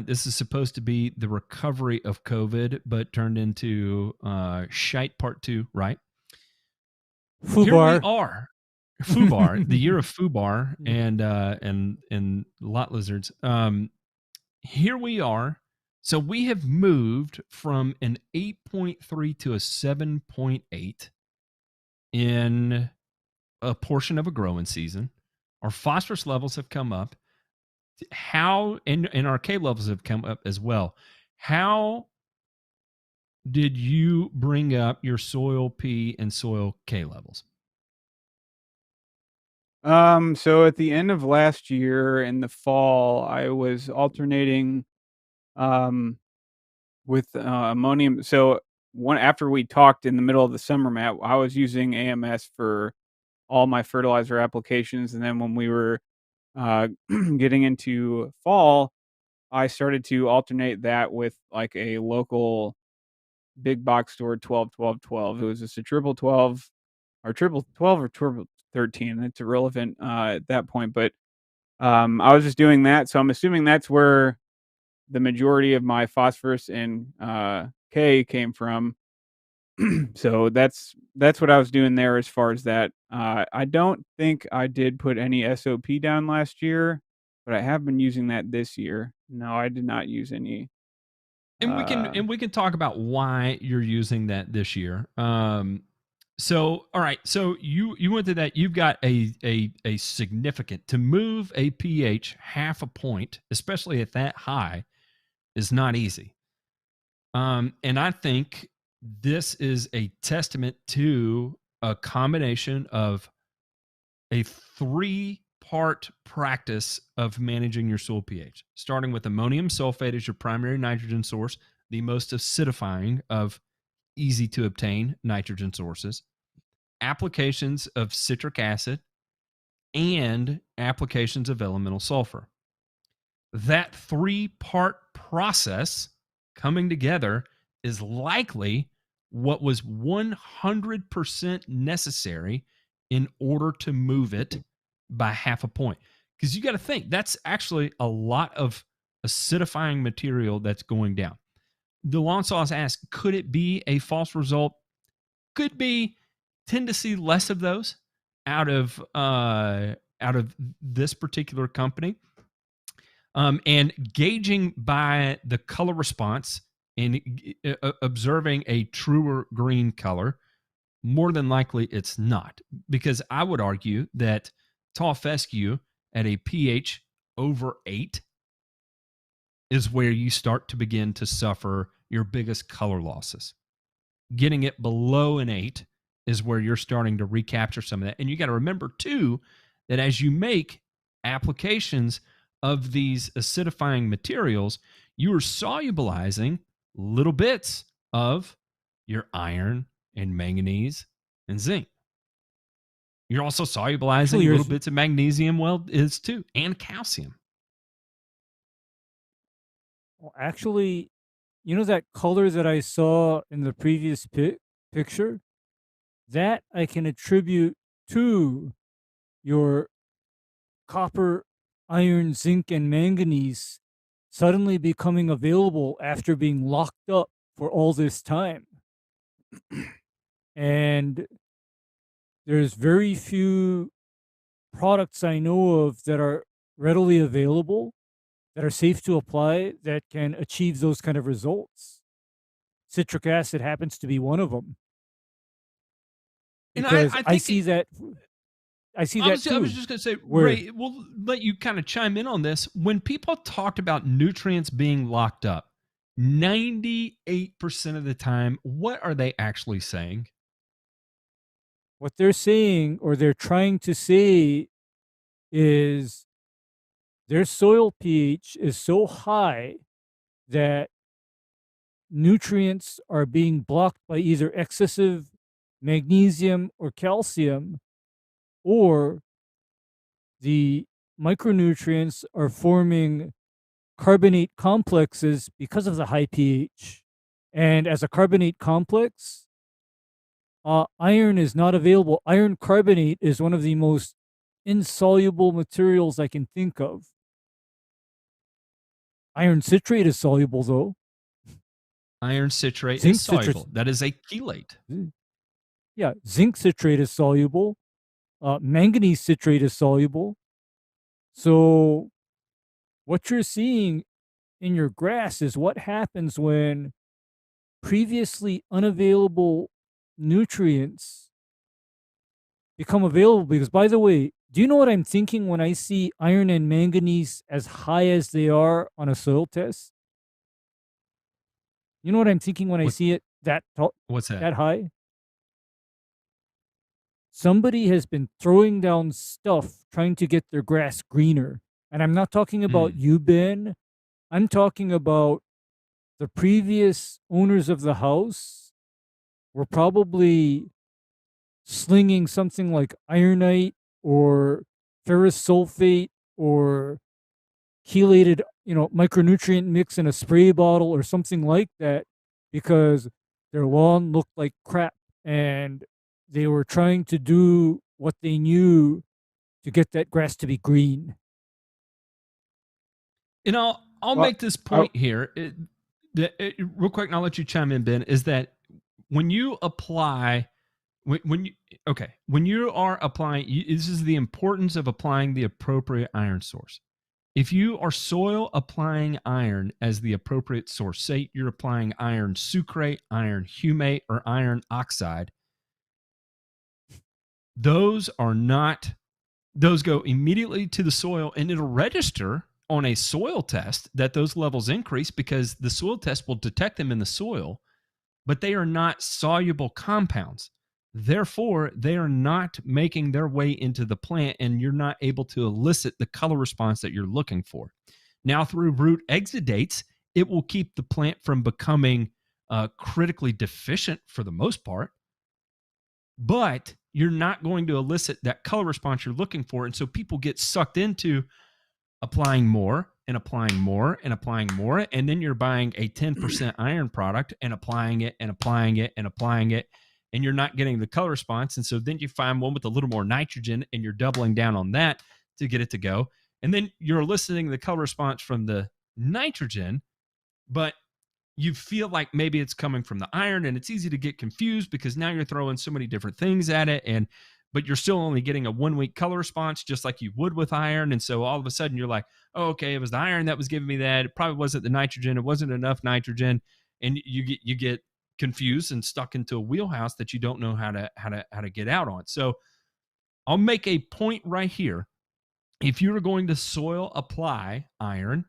This is supposed to be the recovery of COVID, but turned into shite part 2, right? Foobar. Here we are. Foobar, the year of Foobar and lot lizards. Here we are. So we have moved from an 8.3 to a 7.8 in a portion of a growing season. Our phosphorus levels have come up. How and our K levels have come up as well. How did you bring up your soil P and soil K levels? So at the end of last year in the fall, I was alternating with ammonium. So after we talked in the middle of the summer, Matt, I was using AMS for all my fertilizer applications, and then when we were getting into fall, I started to alternate that with like a local big box store 12-12-12. It was just a triple 12 or triple 12 or triple 13. It's irrelevant at that point, but I was just doing that. So I'm assuming that's where the majority of my phosphorus and K came from. So that's what I was doing there as far as that. I don't think I did put any SOP down last year, but I have been using that this year. No, I did not use any. And we can talk about why you're using that this year. So all right, so you went to that. You've got a significant, to move a pH half a point, especially at that high, is not easy. And I think this is a testament to a combination of a 3-part practice of managing your soil pH, starting with ammonium sulfate as your primary nitrogen source, the most acidifying of easy to obtain nitrogen sources. applications of citric acid and applications of elemental sulfur. That 3-part process coming together is likely what was 100% necessary in order to move it by half a point. Because you got to think, that's actually a lot of acidifying material that's going down. The Lawn Sauce asked, could it be a false result? Could be. Tend to see less of those out of this particular company. And gauging by the color response and observing a truer green color, more than likely it's not. Because I would argue that tall fescue at a pH over 8 is where you start to begin to suffer your biggest color losses. Getting it below an 8 is where you're starting to recapture some of that. And you got to remember, too, that as you make applications of these acidifying materials, you are solubilizing little bits of your iron and manganese and zinc. You're also solubilizing little bits of magnesium, too, and calcium. Well, actually, you know that color that I saw in the previous picture? That I can attribute to your copper, iron, zinc, and manganese suddenly becoming available after being locked up for all this time. And there's very few products I know of that are readily available, that are safe to apply, that can achieve those kind of results. Citric acid happens to be one of them. Because I see that. I see that too. I was just going to say, Ray, we'll let you kind of chime in on this. When people talked about nutrients being locked up, 98% of the time, what are they actually saying? What they're saying, or they're trying to say, is their soil pH is so high that nutrients are being blocked by either excessive magnesium or calcium, or the micronutrients are forming carbonate complexes because of the high pH. And as a carbonate complex, iron is not available. Iron carbonate is one of the most insoluble materials I can think of. Iron citrate is soluble, though. Iron citrate is soluble. That is a chelate. Yeah, zinc citrate is soluble. Manganese citrate is soluble. So what you're seeing in your grass is what happens when previously unavailable nutrients become available. Because, by the way, do you know what I'm thinking when I see iron and manganese as high as they are on a soil test? You know what I'm thinking when I see it what's that? That high? Somebody has been throwing down stuff trying to get their grass greener. And I'm not talking about you, Ben. I'm talking about the previous owners of the house were probably slinging something like ironite or ferrous sulfate or chelated, micronutrient mix in a spray bottle or something like that, because their lawn looked like crap and they were trying to do what they knew to get that grass to be green. And I'll make this point here, real quick, and I'll let you chime in, Ben, is that when you apply, when you are applying, this is the importance of applying the appropriate iron source. If you are soil applying iron as the appropriate source, say you're applying iron sucrate, iron humate, or iron oxide, those go immediately to the soil, and it'll register on a soil test that those levels increase because the soil test will detect them in the soil, but they are not soluble compounds. Therefore, they are not making their way into the plant, and you're not able to elicit the color response that you're looking for. Now, through root exudates, it will keep the plant from becoming critically deficient for the most part, but you're not going to elicit that color response you're looking for. And so people get sucked into applying more and applying more and applying more. And then you're buying a 10% iron product and applying it and applying it and applying it. And you're not getting the color response. And so then you find one with a little more nitrogen and you're doubling down on that to get it to go. And then you're eliciting the color response from the nitrogen, but you feel like maybe it's coming from the iron, and it's easy to get confused because now you're throwing so many different things at it, but you're still only getting a 1 week color response just like you would with iron. And so all of a sudden you're like, oh, okay, it was the iron that was giving me that. It probably wasn't the nitrogen. It wasn't enough nitrogen. And you get confused and stuck into a wheelhouse that you don't know how to get out on. So I'll make a point right here. If you're going to soil apply iron,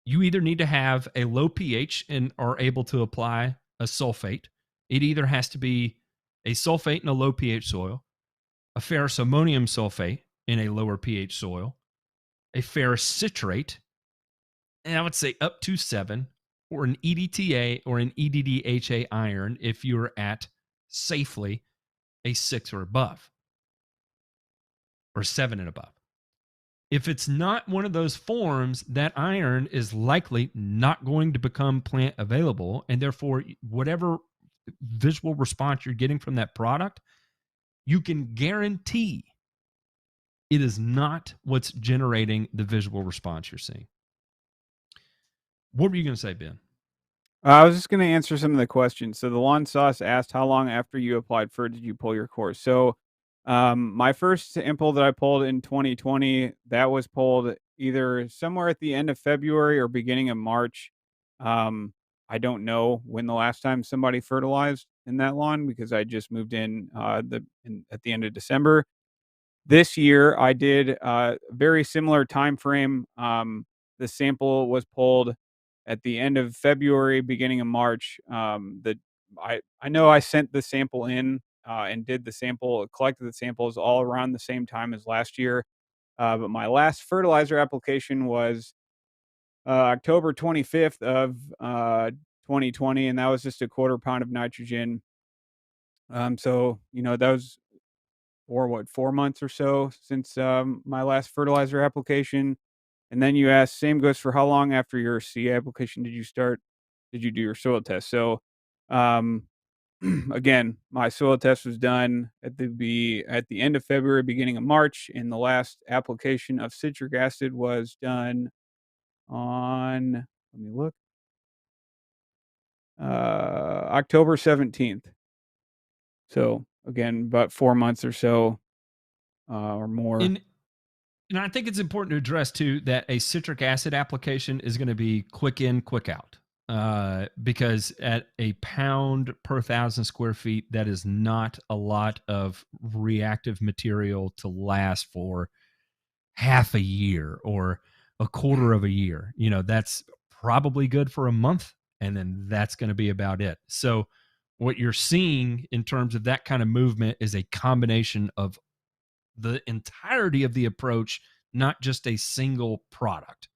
you either need to have a low pH and are able to apply a sulfate. It either has to be a sulfate in a low pH soil, a ferrous ammonium sulfate in a lower pH soil, a ferrous citrate, and I would say up to 7, or an EDTA or an EDDHA iron if you're at safely a 6 or above, or 7 and above. If it's not one of those forms, that iron is likely not going to become plant available, and therefore whatever visual response you're getting from that product, you can guarantee it is not what's generating the visual response you're seeing. What were you going to say, Ben? I was just going to answer some of the questions. So the Lawn Sauce asked, how long after you applied for it did you pull your course? So my first sample that I pulled in 2020, that was pulled either somewhere at the end of February or beginning of March. I don't know when the last time somebody fertilized in that lawn because I just moved in at the end of December. This year, I did a very similar time frame. The sample was pulled at the end of February, beginning of March. I know I sent the sample in and collected the samples all around the same time as last year. But my last fertilizer application was October 25th of 2020, and that was just a 1/4 pound of nitrogen. So that was 4 months or so since my last fertilizer application. And then you asked, same goes for how long after your C application did you do your soil test? So again, my soil test was done at the end of February, beginning of March, and the last application of citric acid was done on, let me look, October 17th. So again, about 4 months or so, or more. And I think it's important to address too that a citric acid application is going to be quick in, quick out. Because at a pound per 1,000 square feet, that is not a lot of reactive material to last for half a year or a 1/4 of a year. That's probably good for a month, and then that's going to be about it. So what you're seeing in terms of that kind of movement is a combination of the entirety of the approach, not just a single product.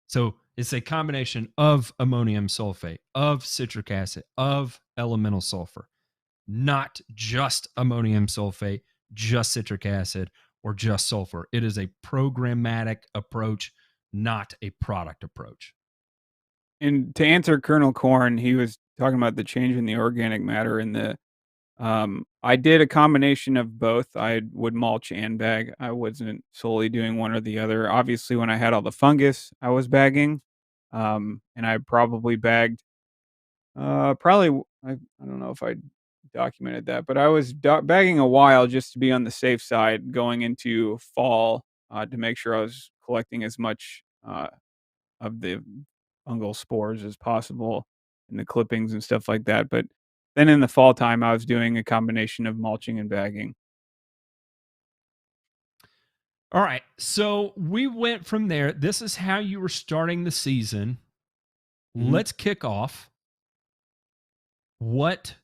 So it's a combination of ammonium sulfate, of citric acid, of elemental sulfur, not just ammonium sulfate, just citric acid, or just sulfur. It is a programmatic approach, not a product approach. And to answer Colonel Corn, he was talking about the change in the organic matter in the I did a combination of both. I would mulch and bag. I wasn't solely doing one or the other. Obviously, when I had all the fungus, I was bagging. And I probably bagged, I don't know if I documented that, but I was bagging a while just to be on the safe side going into fall, to make sure I was collecting as much of the fungal spores as possible and the clippings and stuff like that. But then in the fall time, I was doing a combination of mulching and bagging. All right. So we went from there. This is how you were starting the season. Mm-hmm. Let's kick off what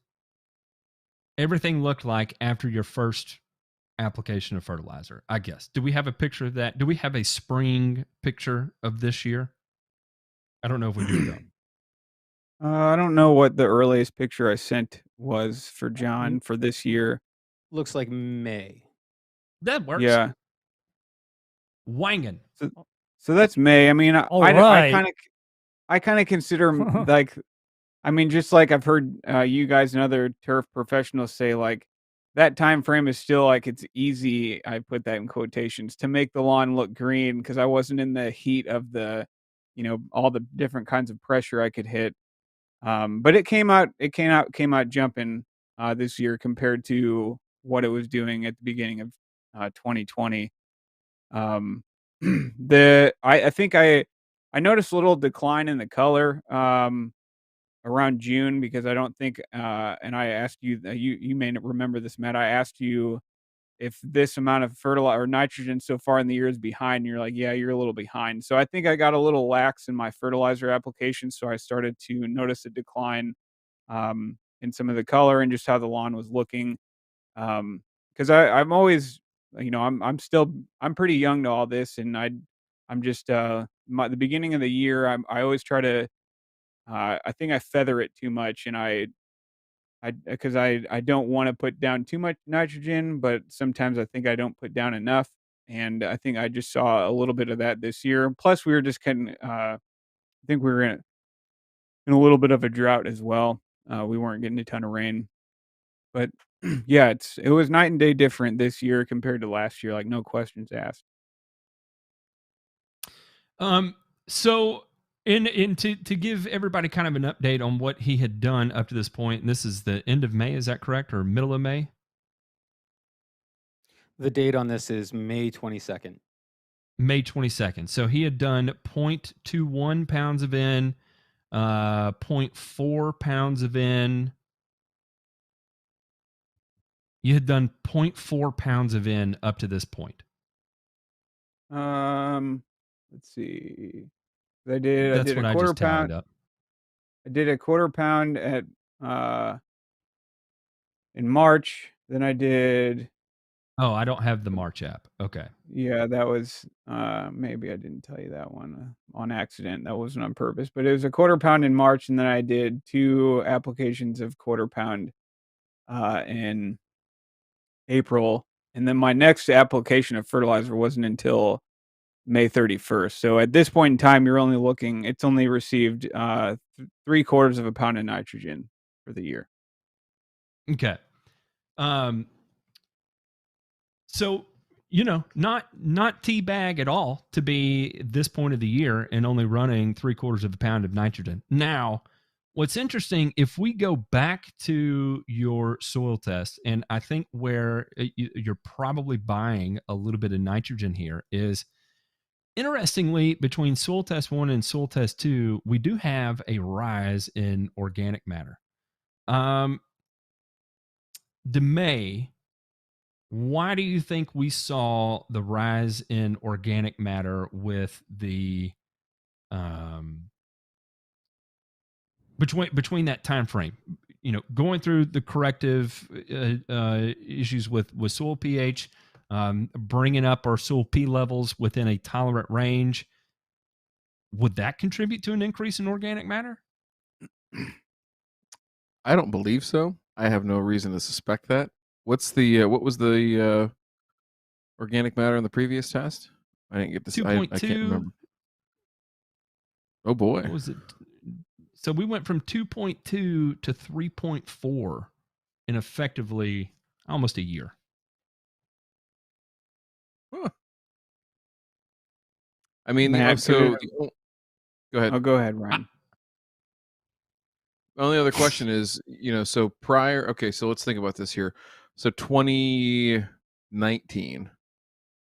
everything looked like after your first application of fertilizer, I guess. Do we have a picture of that? Do we have a spring picture of this year? I don't know if we do though. I don't know what the earliest picture I sent was for John for this year. looks like May. That works. Yeah. Wangin. So that's May. I mean, I kind of consider like, I mean, just like I've heard you guys and other turf professionals say, like that time frame is still like it's easy. I put that in quotations to make the lawn look green because I wasn't in the heat of the, all the different kinds of pressure I could hit. But it came out jumping this year compared to what it was doing at the beginning of 2020. I think I noticed a little decline in the color around June because I don't think and I asked you you may not remember this, Matt. I asked you if this amount of fertilizer or nitrogen so far in the year is behind, and you're like, yeah, you're a little behind. So I think I got a little lax in my fertilizer application, so I started to notice a decline in some of the color and just how the lawn was looking. Because I'm always, I'm pretty young to all this, and I'm just the beginning of the year. I always try to. I think I feather it too much, and because I don't want to put down too much nitrogen, but sometimes I think I don't put down enough, and I think I just saw a little bit of that this year. Plus, we were just kind of, I think we were in a little bit of a drought as well. We weren't getting a ton of rain, but yeah, it was night and day different this year compared to last year. Like no questions asked. So to give everybody kind of an update on what he had done up to this point, and this is the end of May, is that correct, or middle of May? The date on this is May 22nd. May 22nd. So he had done 0.21 pounds of N, 0.4 pounds of N. You had done 0.4 pounds of N up to this point. Let's see. I did a quarter pound. I did a quarter pound at in March. Then I did. Oh, I don't have the March app. Okay. Yeah, that was maybe I didn't tell you that one on accident. That wasn't on purpose, but it was a quarter pound in March, and then I did 2 applications of quarter pound in April, and then my next application of fertilizer wasn't until May 31st. So at this point in time, it's only received 3/4 of a pound of nitrogen for the year. Okay. So, not teabag at all to be this point of the year and only running 3/4 of a pound of nitrogen. Now, what's interesting, if we go back to your soil test, and I think where you're probably buying a little bit of nitrogen here is, interestingly, between soil test 1 and soil test 2, we do have a rise in organic matter. DeMay, why do you think we saw the rise in organic matter with the between that time frame? Going through the corrective issues with soil pH, bringing up our soil P levels within a tolerant range. Would that contribute to an increase in organic matter? I don't believe so. I have no reason to suspect that. What was the organic matter in the previous test? I didn't get this. 2.2. I can't remember. Oh boy. What was it? So we went from 2.2 to 3.4 in effectively almost a year. Huh. I mean, go ahead. Oh, go ahead, Ryan. The only other question is, so prior. Okay, so let's think about this here. So 2019,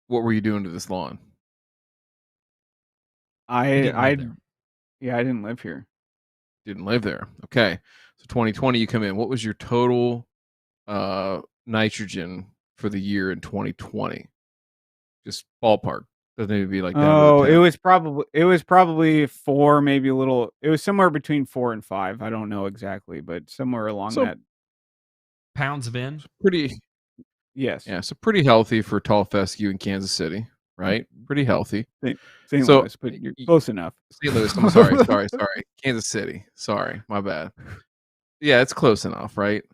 what were you doing to this lawn? I didn't live here. Didn't live there. Okay. So 2020, you come in. What was your total nitrogen for the year in 2020? Just ballpark. Doesn't need to be like that. Oh, it was probably 4, maybe a little. It was somewhere between 4 and 5. I don't know exactly, but somewhere along that. Pounds of N? Pretty. Yes. Yeah, so pretty healthy for tall fescue in Kansas City, right? Pretty healthy. St. Louis, but you're close enough. St. Louis. I'm sorry. Kansas City. Sorry, my bad. Yeah, it's close enough, right?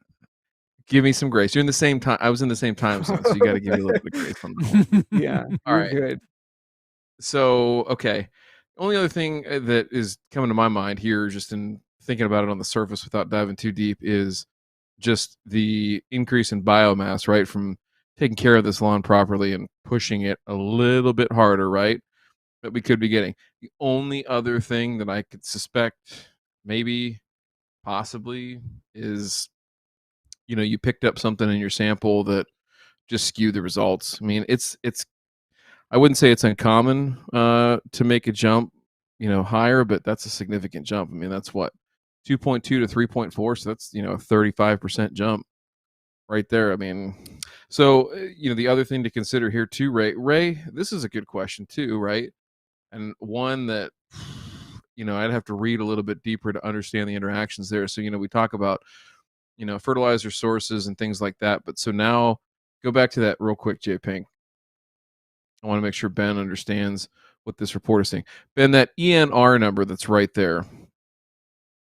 Give me some grace. You're in the same time. I was in the same time zone, so you got to give me a little bit of grace on that one. Yeah, you're good. So, okay. Only other thing that is coming to my mind here, just in thinking about it on the surface without diving too deep, is just the increase in biomass, right? From taking care of this lawn properly and pushing it a little bit harder, right? That we could be getting. The only other thing that I could suspect, maybe, possibly, is you picked up something in your sample that just skewed the results. I mean, it's I wouldn't say it's uncommon to make a jump, higher, but that's a significant jump. I mean, that's what 2.2 to 3.4, so that's a 35% jump right there. I mean, so the other thing to consider here too, Ray, this is a good question too, right? And one that I'd have to read a little bit deeper to understand the interactions there. So we talk about fertilizer sources and things like that, but so now go back to that real quick, J Pink. I want to make sure Ben understands what this report is saying. Ben, that ENR number that's right there, do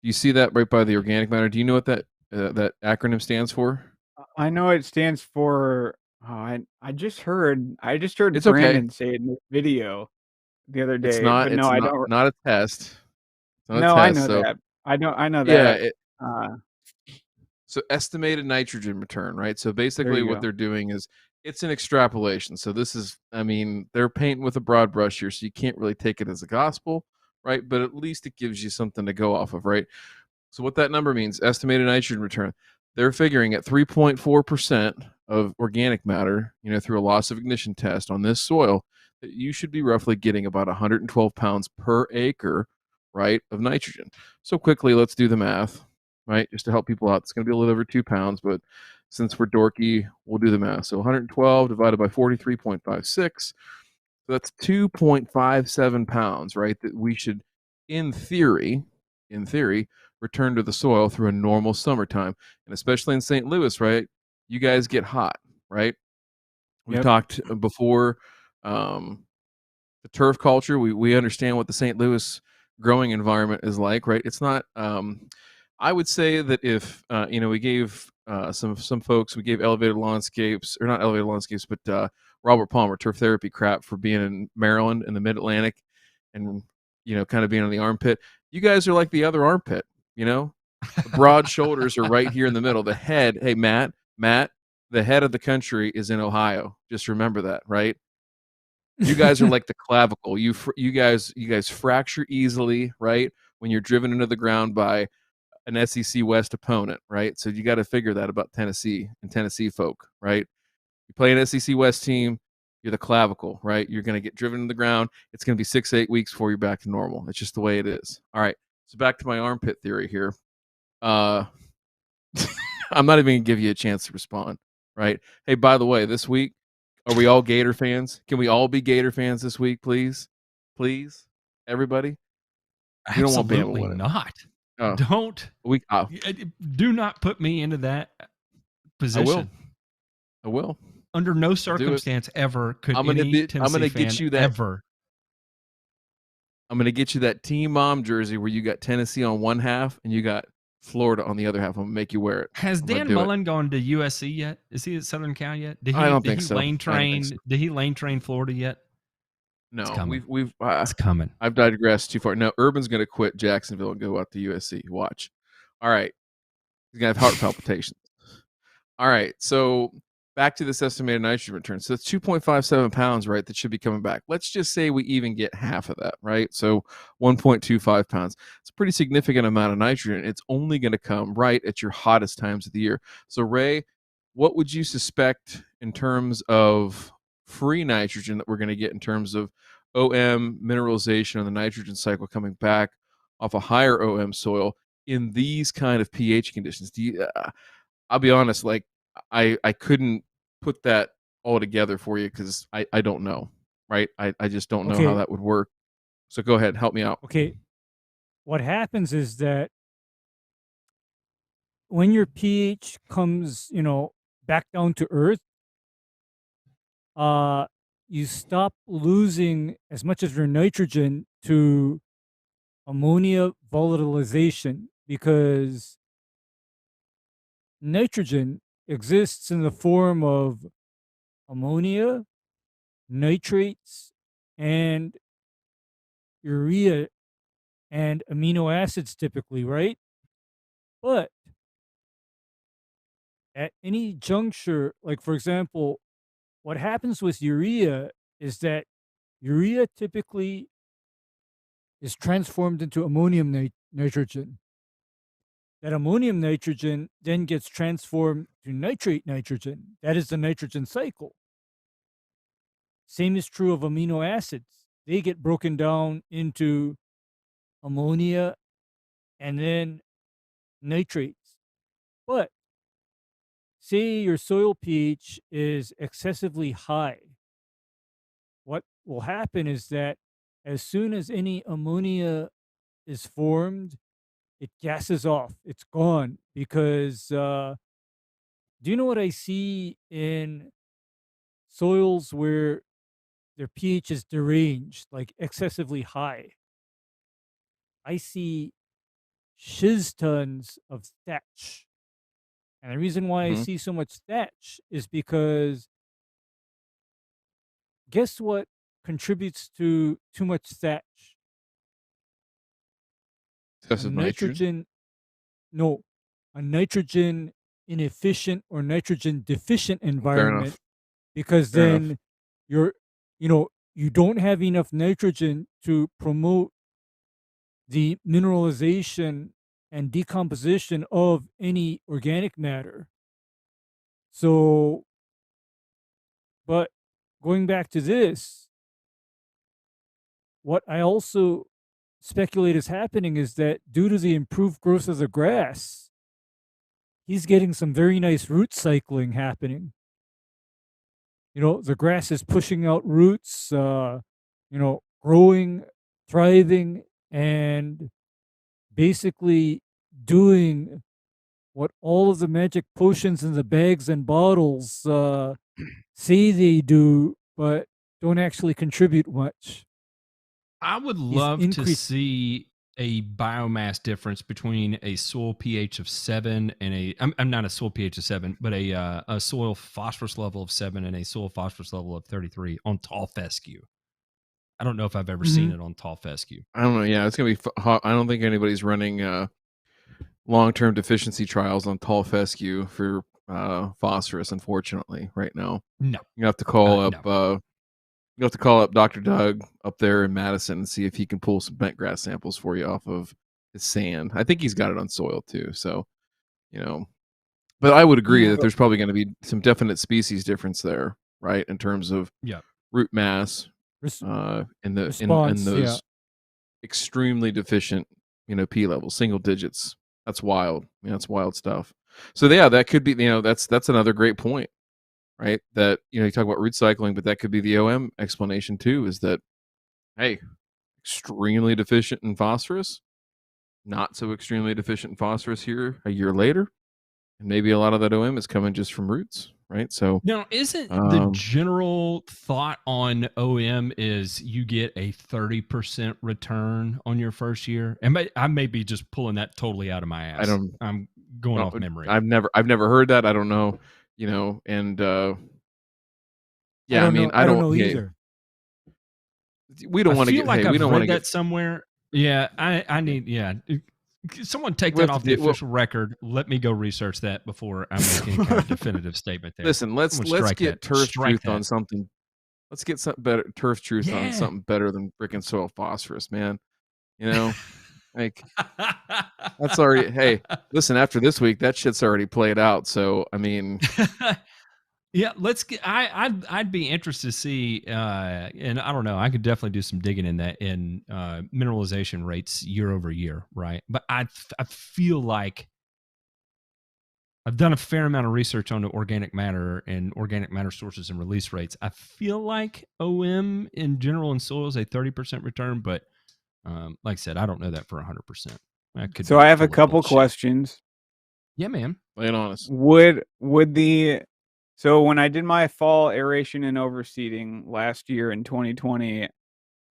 you see that right by the organic matter? Do you know what that acronym stands for? I know it stands for. I just heard It's Brandon okay. say it in this video the other day. It's not. But It's no, I not, don't. not a test. No, I know that. I know yeah, that. So estimated nitrogen return, right? So basically what they're doing is it's an extrapolation. So this is, I mean, they're painting with a broad brush here, so you can't really take it as a gospel, right? But at least it gives you something to go off of, right? So what that number means, estimated nitrogen return, they're figuring at 3.4% of organic matter, through a loss of ignition test on this soil, that you should be roughly getting about 112 pounds per acre, right, of nitrogen. So quickly, let's do the math, right, just to help people out. It's going to be a little over 2 pounds, but since we're dorky, we'll do the math. So 112 divided by 43.56, so that's 2.57 pounds, right, that we should, in theory, return to the soil through a normal summertime. And especially in St. Louis, right, you guys get hot, right? We've talked before, the turf culture. We understand what the St. Louis growing environment is like, right? It's not, I would say that if we gave some folks, we gave elevated landscapes, or not elevated landscapes, but Robert Palmer turf therapy crap for being in Maryland in the Mid-Atlantic, and kind of being on the armpit. You guys are like the other armpit. The broad shoulders are right here in the middle. The head, hey Matt, the head of the country is in Ohio. Just remember that, right? You guys are like the clavicle. You guys fracture easily, right? When you're driven into the ground by an SEC West opponent, right? So you got to figure that about Tennessee and Tennessee folk, right? You play an SEC West team, you're the clavicle, right? You're going to get driven to the ground. It's going to be 6 to 8 weeks before you're back to normal. It's just the way it is. All right. So back to my armpit theory here. I'm not even going to give you a chance to respond, right? Hey, by the way, this week, are we all Gator fans? Can we all be Gator fans this week, please? Please, everybody? You don't want Bama winning. Not. Oh. Don't. Do not put me into that position. I will. Under no circumstance ever could any Tennessee fan ever. I'm going to get you that Team Mom jersey where you got Tennessee on one half and you got Florida on the other half. I'm going to make you wear it. Has Dan Mullen gone to USC yet? Is he at Southern Cal yet? I don't think so. Did he lane train Florida yet? No, it's coming. I've digressed too far. No, Urban's going to quit Jacksonville and go out to USC. Watch. All right. He's going to have heart palpitations. All right. So back to this estimated nitrogen return. So it's 2.57 pounds, right, that should be coming back. Let's just say we even get half of that, right? So 1.25 pounds. It's a pretty significant amount of nitrogen. It's only going to come right at your hottest times of the year. So, Ray, what would you suspect in terms of free nitrogen that we're going to get in terms of OM mineralization and the nitrogen cycle coming back off a higher OM soil in these kind of pH conditions? I'll be honest, like I couldn't put that all together for you because I don't know, right? I just don't know how that would work. So go ahead, help me out. Okay. What happens is that when your pH comes, back down to earth, you stop losing as much of your nitrogen to ammonia volatilization, because nitrogen exists in the form of ammonia, nitrates, and urea and amino acids typically, right? But at any juncture, like for example, what happens with urea is that urea typically is transformed into ammonium nitrogen. That ammonium nitrogen then gets transformed to nitrate nitrogen. That is the nitrogen cycle. Same is true of amino acids. They get broken down into ammonia and then nitrates. But say your soil pH is excessively high. What will happen is that as soon as any ammonia is formed, it gases off. It's gone because do you know what I see in soils where their pH is deranged, like excessively high? I see shiz tons of thatch. And the reason why I see so much thatch is because guess what contributes to too much thatch? Excessive nitrogen? No, a nitrogen inefficient or nitrogen deficient environment, because then you're, you don't have enough nitrogen to promote the mineralization and decomposition of any organic matter. So, but going back to this, what I also speculate is happening is that due to the improved growth of the grass, he's getting some very nice root cycling happening. The grass is pushing out roots, growing, thriving, and basically doing what all of the magic potions in the bags and bottles say they do, but don't actually contribute much. I would love to see a biomass difference between a soil pH of 7 and I'm not a soil pH of 7, but a soil phosphorus level of 7 and a soil phosphorus level of 33 on tall fescue. I don't know if I've ever seen it on tall fescue. I don't know. Yeah, it's gonna be. I don't think anybody's running long-term deficiency trials on tall fescue for phosphorus. Unfortunately, right now. No, you have to call up. No. You have to call up Dr. Doug up there in Madison and see if he can pull some bent grass samples for you off of his sand. I think he's got it on soil too. So, but I would agree that there's probably going to be some definite species difference there, right? In terms of root mass, in those extremely deficient, P levels, single digits. That's wild. That's wild stuff. So yeah, that could be, that's another great point. Right, that you talk about root cycling, but that could be the OM explanation too. Is that, hey, extremely deficient in phosphorus, not so extremely deficient in phosphorus here a year later, and maybe a lot of that OM is coming just from roots, right? So now, isn't the general thought on OM is you get a 30% return on your first year? And I may be just pulling that totally out of my ass. I'm going off memory. I've never heard that. I don't know. And yeah, I don't know either. We don't want to get. Like we don't want to get somewhere. Yeah, I need. Yeah, someone take that off the official record. Let me go research that before I make any kind of definitive statement there. Listen, let's get turf truth on something. Let's get something better. Turf truth on something better than freaking soil phosphorus, man. Like that's already. Hey, listen. After this week, that shit's already played out. So yeah, let's get. I'd be interested to see, and I don't know. I could definitely do some digging in that in mineralization rates year over year, right? But I feel like I've done a fair amount of research on the organic matter and organic matter sources and release rates. I feel like OM in general in soil is a 30% return, but like I said, I don't know that for 100%. So I have a couple questions. Yeah, man. Lay it on us. So when I did my fall aeration and overseeding last year in 2020,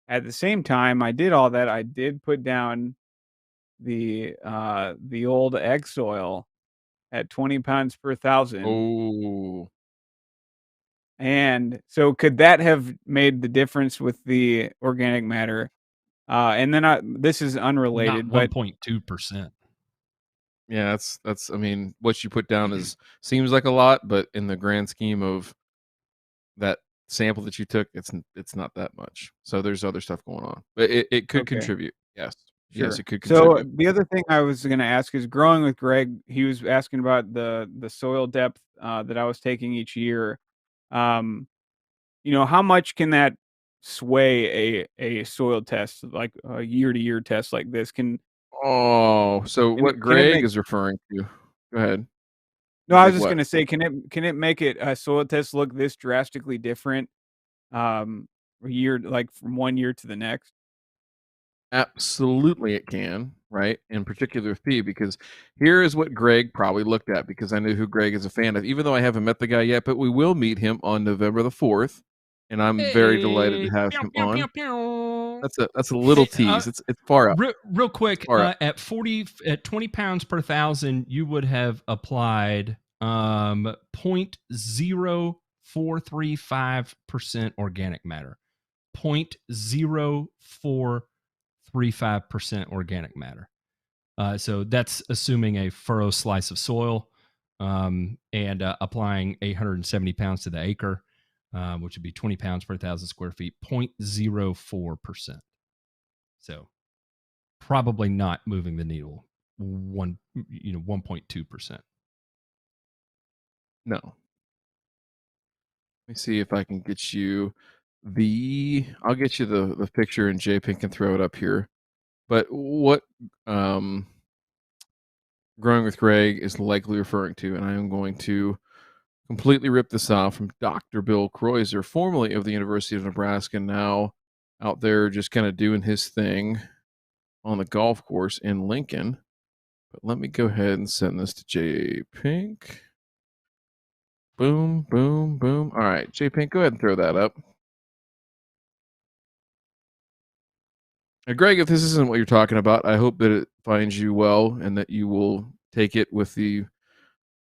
at the same time I did all that, I did put down the old egg soil at 20 pounds per thousand. Oh. And so could that have made the difference with the organic matter? And then this is unrelated, not 1.2%. Yeah, that's. I mean, what you put down seems like a lot, but in the grand scheme of that sample that you took, it's not that much. So there's other stuff going on, but it could contribute. Yes, sure. Yes, it could contribute. So the other thing I was going to ask is, growing with Greg, he was asking about the soil depth that I was taking each year. How much can that sway a soil test, like a year to year test like this? Oh, so what Greg is referring to? Go ahead. No, I was just gonna say, can it make a soil test look this drastically different, year, like from one year to the next? Absolutely, it can, right? In particular with P, because here is what Greg probably looked at, because I know who Greg is a fan of, even though I haven't met the guy yet, but we will meet him on November the 4th, and I'm very delighted to have him on. That's a little tease. It's far up. Real quick, at 20 pounds per thousand, you would have applied 0.0435% organic matter. 0.0435% organic matter. So that's assuming a furrow slice of soil and applying 870 pounds to the acre, which would be 20 pounds per 1,000 square feet, 0.04%. So probably not moving the needle 1.2%. No. Let me see if I can get you I'll get you the picture, and JPink can throw it up here. But what Growing with Greg is likely referring to, and I am going to completely rip this off from Dr. Bill Kreuzer, formerly of the University of Nebraska, now out there just kind of doing his thing on the golf course in Lincoln. But let me go ahead and send this to JPink. Boom, boom, boom. All right, JPink, go ahead and throw that up. Greg, if this isn't what you're talking about, I hope that it finds you well and that you will take it with the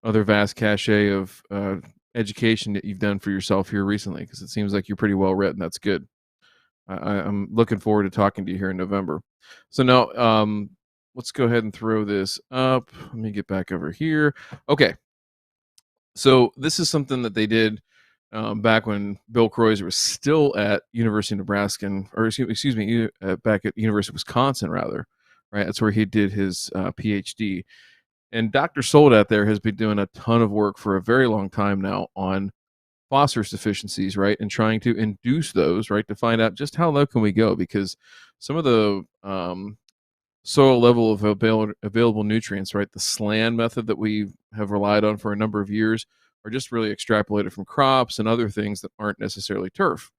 other vast cachet of education that you've done for yourself here recently, because it seems like you're pretty well read, and that's good. I'm looking forward to talking to you here in November. So now, let's go ahead and throw this up. Let me get back over here. Okay. So this is something that they did back when Bill Kreuzer was still at University of Nebraska, or excuse me, back at University of Wisconsin, rather. Right, that's where he did his PhD. And Dr. Soldat there has been doing a ton of work for a very long time now on phosphorus deficiencies, right, and trying to induce those, right, to find out just how low can we go, because some of the soil level of available nutrients, right, the SLAN method that we have relied on for a number of years, are just really extrapolated from crops and other things that aren't necessarily turf.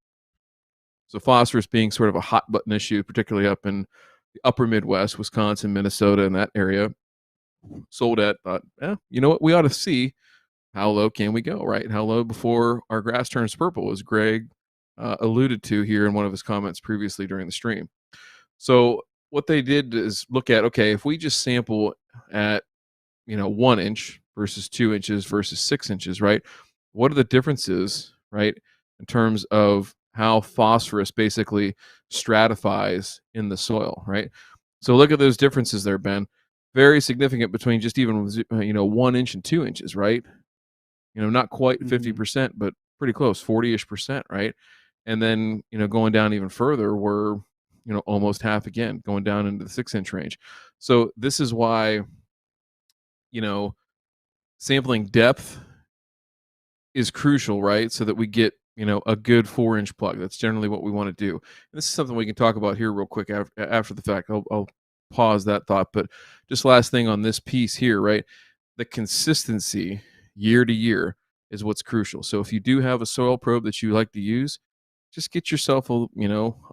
So phosphorus being sort of a hot button issue, particularly up in the upper Midwest, Wisconsin, Minnesota, and that area. Soldat thought, you know what, we ought to see how low can we go, right? How low before our grass turns purple, as Greg alluded to here in one of his comments previously during the stream. So what they did is look at, okay, if we just sample at 1 inch versus 2 inches versus 6 inches, right? What are the differences, right, in terms of how phosphorus basically stratifies in the soil, right? So look at those differences there, Ben. Very significant between just even 1 inch and 2 inches, right? Not quite 50%, but pretty close, 40-ish%, right? And then going down even further, we're almost half again, going down into the 6-inch range. So this is why sampling depth is crucial, right? So that we get a good 4-inch plug. That's generally what we want to do. And this is something we can talk about here real quick after the fact. I'll pause that thought, but just last thing on this piece here, right? The consistency year to year is what's crucial. So if you do have a soil probe that you like to use, just get yourself a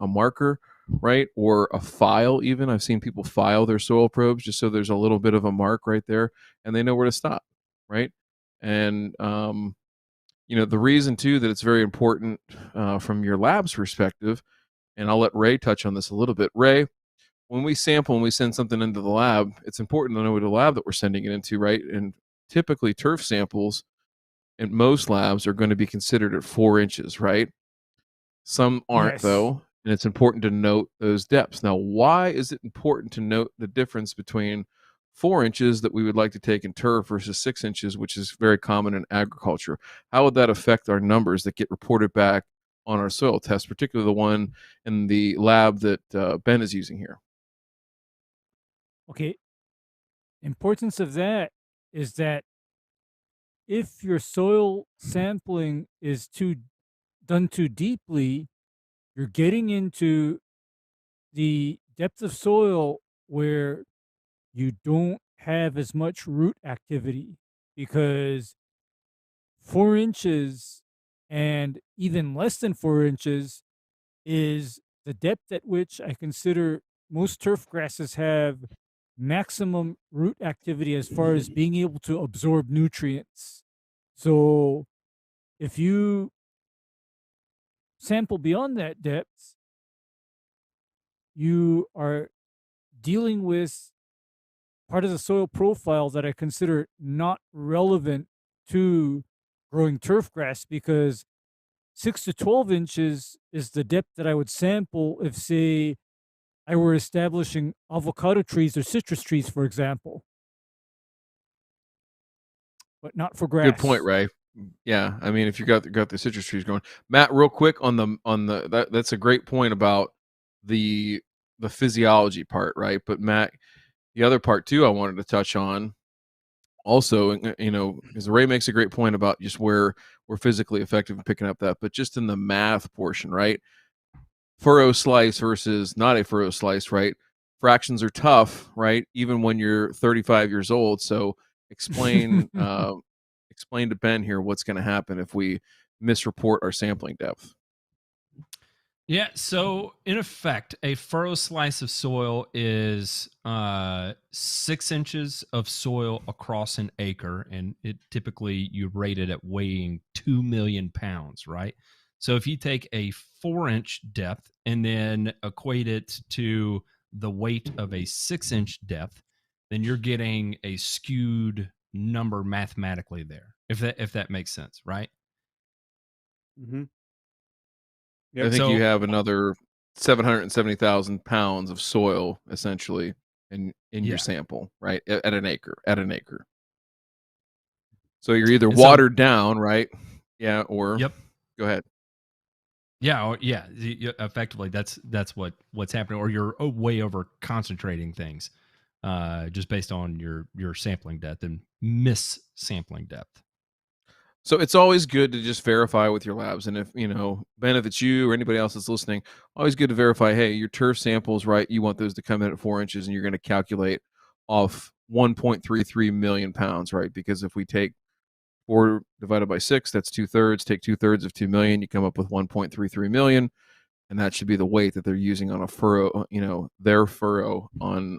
marker, right? Or a file even. I've seen people file their soil probes just so there's a little bit of a mark right there and they know where to stop, right? And the reason too that it's very important from your lab's perspective, and I'll let Ray touch on this a little bit. Ray, when we sample and we send something into the lab, it's important to know what lab that we're sending it into, right? And typically turf samples in most labs are going to be considered at 4 inches, right? Some aren't, though, and it's important to note those depths. Now, why is it important to note the difference between 4 inches that we would like to take in turf versus 6 inches, which is very common in agriculture? How would that affect our numbers that get reported back on our soil test, particularly the one in the lab that Ben is using here? Okay. Importance of that is that if your soil sampling is done too deeply, you're getting into the depth of soil where you don't have as much root activity, because 4 inches and even less than 4 inches is the depth at which I consider most turf grasses have maximum root activity as far as being able to absorb nutrients. So if you sample beyond that depth, you are dealing with part of the soil profile that I consider not relevant to growing turf grass, because 6 to 12 inches is the depth that I would sample if, say, I were establishing avocado trees or citrus trees, for example, but not for grass. Good point, Ray. Yeah, I mean, if you got the citrus trees going, Matt, real quick on that's a great point about the physiology part, right? But Matt, the other part too, I wanted to touch on also, because Ray makes a great point about just where we're physically effective in picking up that, but just in the math portion, right? Furrow slice versus not a furrow slice, right? Fractions are tough, right? Even when you're 35 years old. So explain to Ben here what's going to happen if we misreport our sampling depth. Yeah, so in effect, a furrow slice of soil is 6 inches of soil across an acre, and it typically you rate it at weighing 2 million pounds, right? So if you take a 4-inch depth and then equate it to the weight of a 6-inch depth, then you're getting a skewed number mathematically there, if that makes sense, right? Mm-hmm. Yep. I think you have another 770,000 pounds of soil essentially in your sample, right? At an acre. So you're either watered down, right? Yeah, or go ahead. Yeah, effectively that's what's happening, or you're way over concentrating things just based on your sampling depth and sampling depth. So it's always good to just verify with your labs. And if, Ben, if it's you or anybody else that's listening, always good to verify, hey, your turf samples, right? You want those to come in at 4 inches, and you're going to calculate off 1.33 million pounds, right? Because if we take 4 divided by 6, that's 2/3. Take 2/3 of 2 million, you come up with 1.33 million. And that should be the weight that they're using on a furrow, their furrow on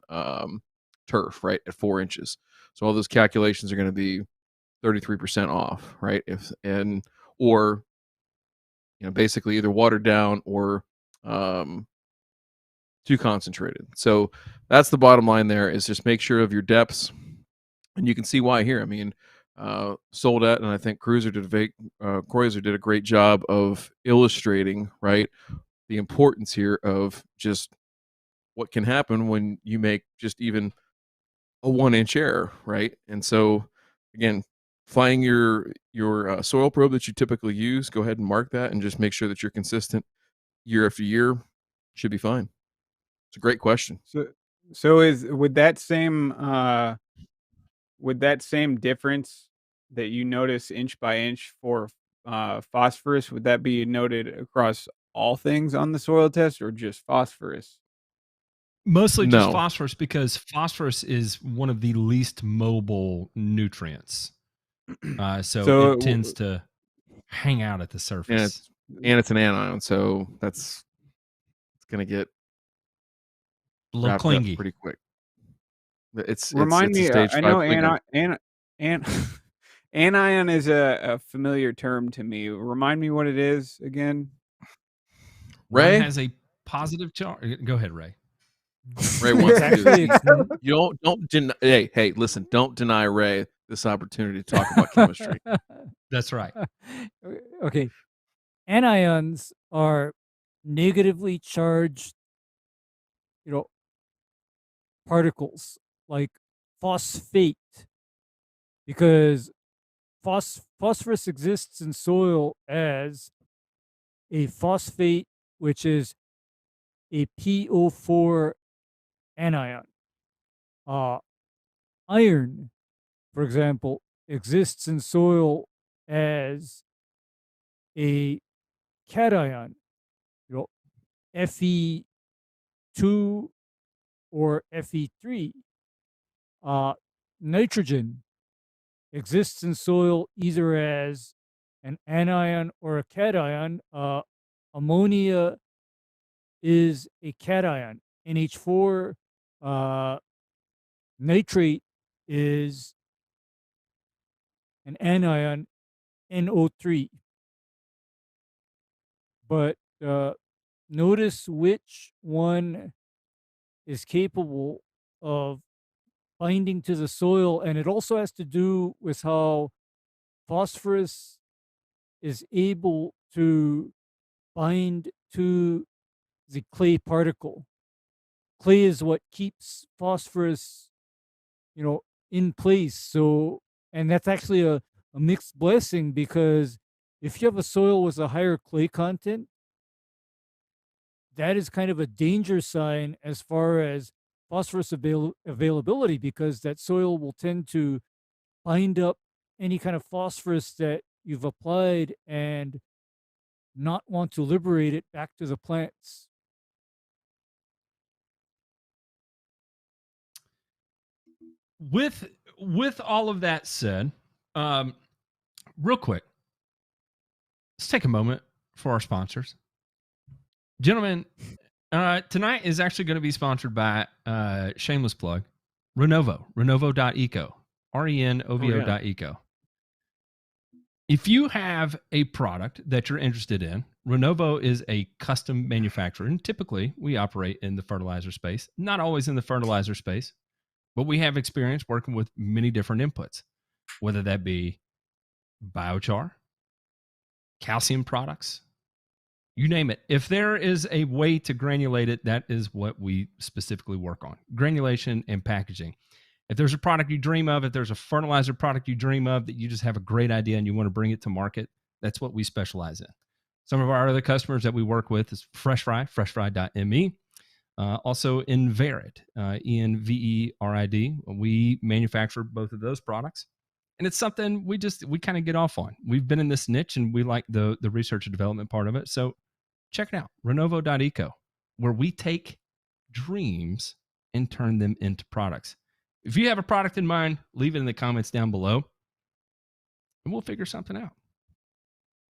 turf, right? At 4 inches. So all those calculations are going to be 33% off, right? Or basically either watered down or too concentrated. So that's the bottom line there, is just make sure of your depths. And you can see why here. I mean, Soldat and I think Kreuzer did a great job of illustrating, right, the importance here of just what can happen when you make just even a 1-inch error, right? And so again, flying your soil probe that you typically use, go ahead and mark that and just make sure that you're consistent year after year. Should be fine. It's a great question. So would that same difference that you notice inch by inch for phosphorus, would that be noted across all things on the soil test, or just phosphorus? Mostly just phosphorus, because phosphorus is one of the least mobile nutrients. So it tends to hang out at the surface. And it's an anion, so it's going to get a little clingy pretty quick. Remind me, I know anion is a familiar term to me. Remind me what it is again. Ray One has a positive charge. Go ahead, Ray. Ray wants to do this. You don't deny. Hey, listen, don't deny Ray this opportunity to talk about chemistry. That's right. Okay. Anions are negatively charged, particles like phosphate, because phosphorus exists in soil as a phosphate, which is a PO4 anion. Iron, for example, exists in soil as a cation, Fe2 or Fe3. Nitrogen exists in soil either as an anion or a cation. Ammonia is a cation. NH4. Nitrate is an anion, NO3. But notice which one is capable of binding to the soil, and it also has to do with how phosphorus is able to bind to the clay particle. Clay is what keeps phosphorus, in place. So, and that's actually a mixed blessing, because if you have a soil with a higher clay content, that is kind of a danger sign as far as phosphorus availability, because that soil will tend to bind up any kind of phosphorus that you've applied and not want to liberate it back to the plants. With all of that said, real quick, let's take a moment for our sponsors. Gentlemen, tonight is actually going to be sponsored by shameless plug, Renovo.eco, Renovo.eco. If you have a product that you're interested in, Renovo is a custom manufacturer, and typically we operate in the fertilizer space, not always in the fertilizer space, but we have experience working with many different inputs, whether that be biochar, calcium products, you name it. If there is a way to granulate it, that is what we specifically work on. Granulation and packaging. If there's a product you dream of, if there's a fertilizer product you dream of that you just have a great idea and you want to bring it to market, that's what we specialize in. Some of our other customers that we work with is FreshFry, freshfry.me. Also Enverid, Enverid. We manufacture both of those products. And it's something we kind of get off on. We've been in this niche and we like the research and development part of it. So check it out, Renovo.eco, where we take dreams and turn them into products. If you have a product in mind, leave it in the comments down below and we'll figure something out.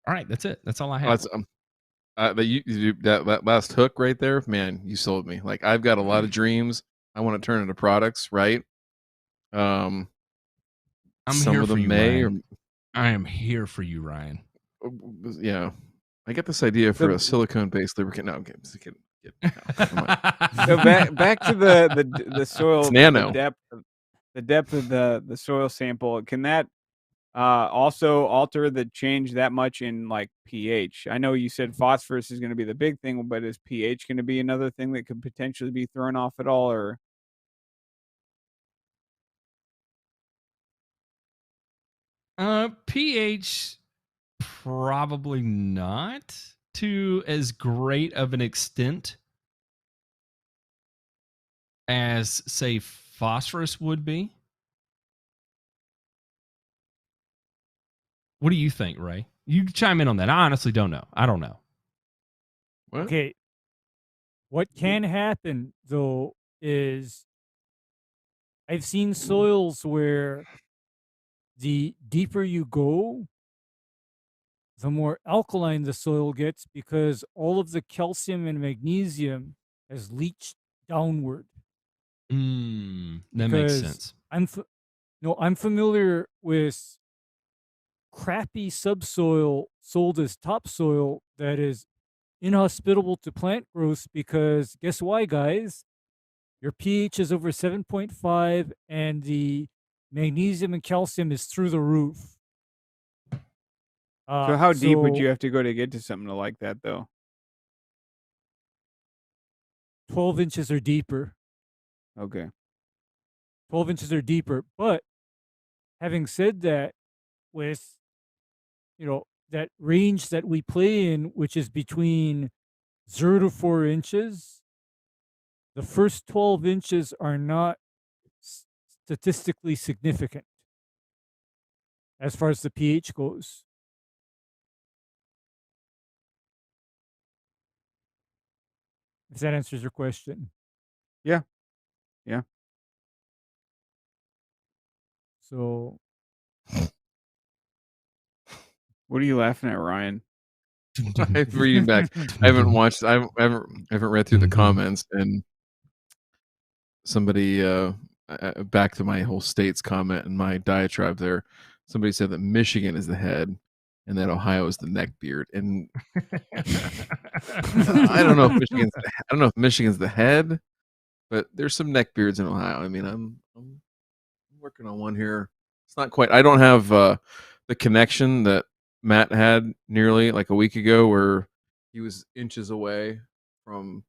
All right, that's it. That's all I have. That last hook right there, man, you sold me. Like, I've got a lot of dreams I want to turn into products, right? I'm here for you, Ryan. I am here for you, Ryan. Yeah. I get this idea for a silicone-based lubricant. No, I'm kidding. So back to the soil, nano. The depth of the soil sample. Can that also alter the change that much in like pH? I know you said phosphorus is going to be the big thing, but is pH going to be another thing that could potentially be thrown off at all, or? pH, probably not to as great of an extent as, say, phosphorus would be. What do you think, Ray? You chime in on that. I honestly don't know. I don't know. What? Okay. What can happen, though, is I've seen soils where the deeper you go, the more alkaline the soil gets, because all of the calcium and magnesium has leached downward. That makes sense. I'm familiar with crappy subsoil sold as topsoil that is inhospitable to plant growth, because guess why, guys? Your pH is over 7.5 and the magnesium and calcium is through the roof. So how deep would you have to go to get to something like that, though? 12 inches or deeper. Okay. 12 inches or deeper. But having said that, with, that range that we play in, which is between 0 to 4 inches, the first 12 inches are not statistically significant as far as the pH goes. If that answers your question. Yeah. Yeah. So, what are you laughing at, Ryan? I'm reading back. I haven't watched. I haven't read through the comments, and somebody back to my whole states comment and my diatribe there. Somebody said that Michigan is the head, and that Ohio is the neckbeard. And I don't know if Michigan's the head, but there's some neckbeards in Ohio. I mean, I'm working on one here. It's not quite. I don't have the connection that Matt had nearly like a week ago, where he was inches away from,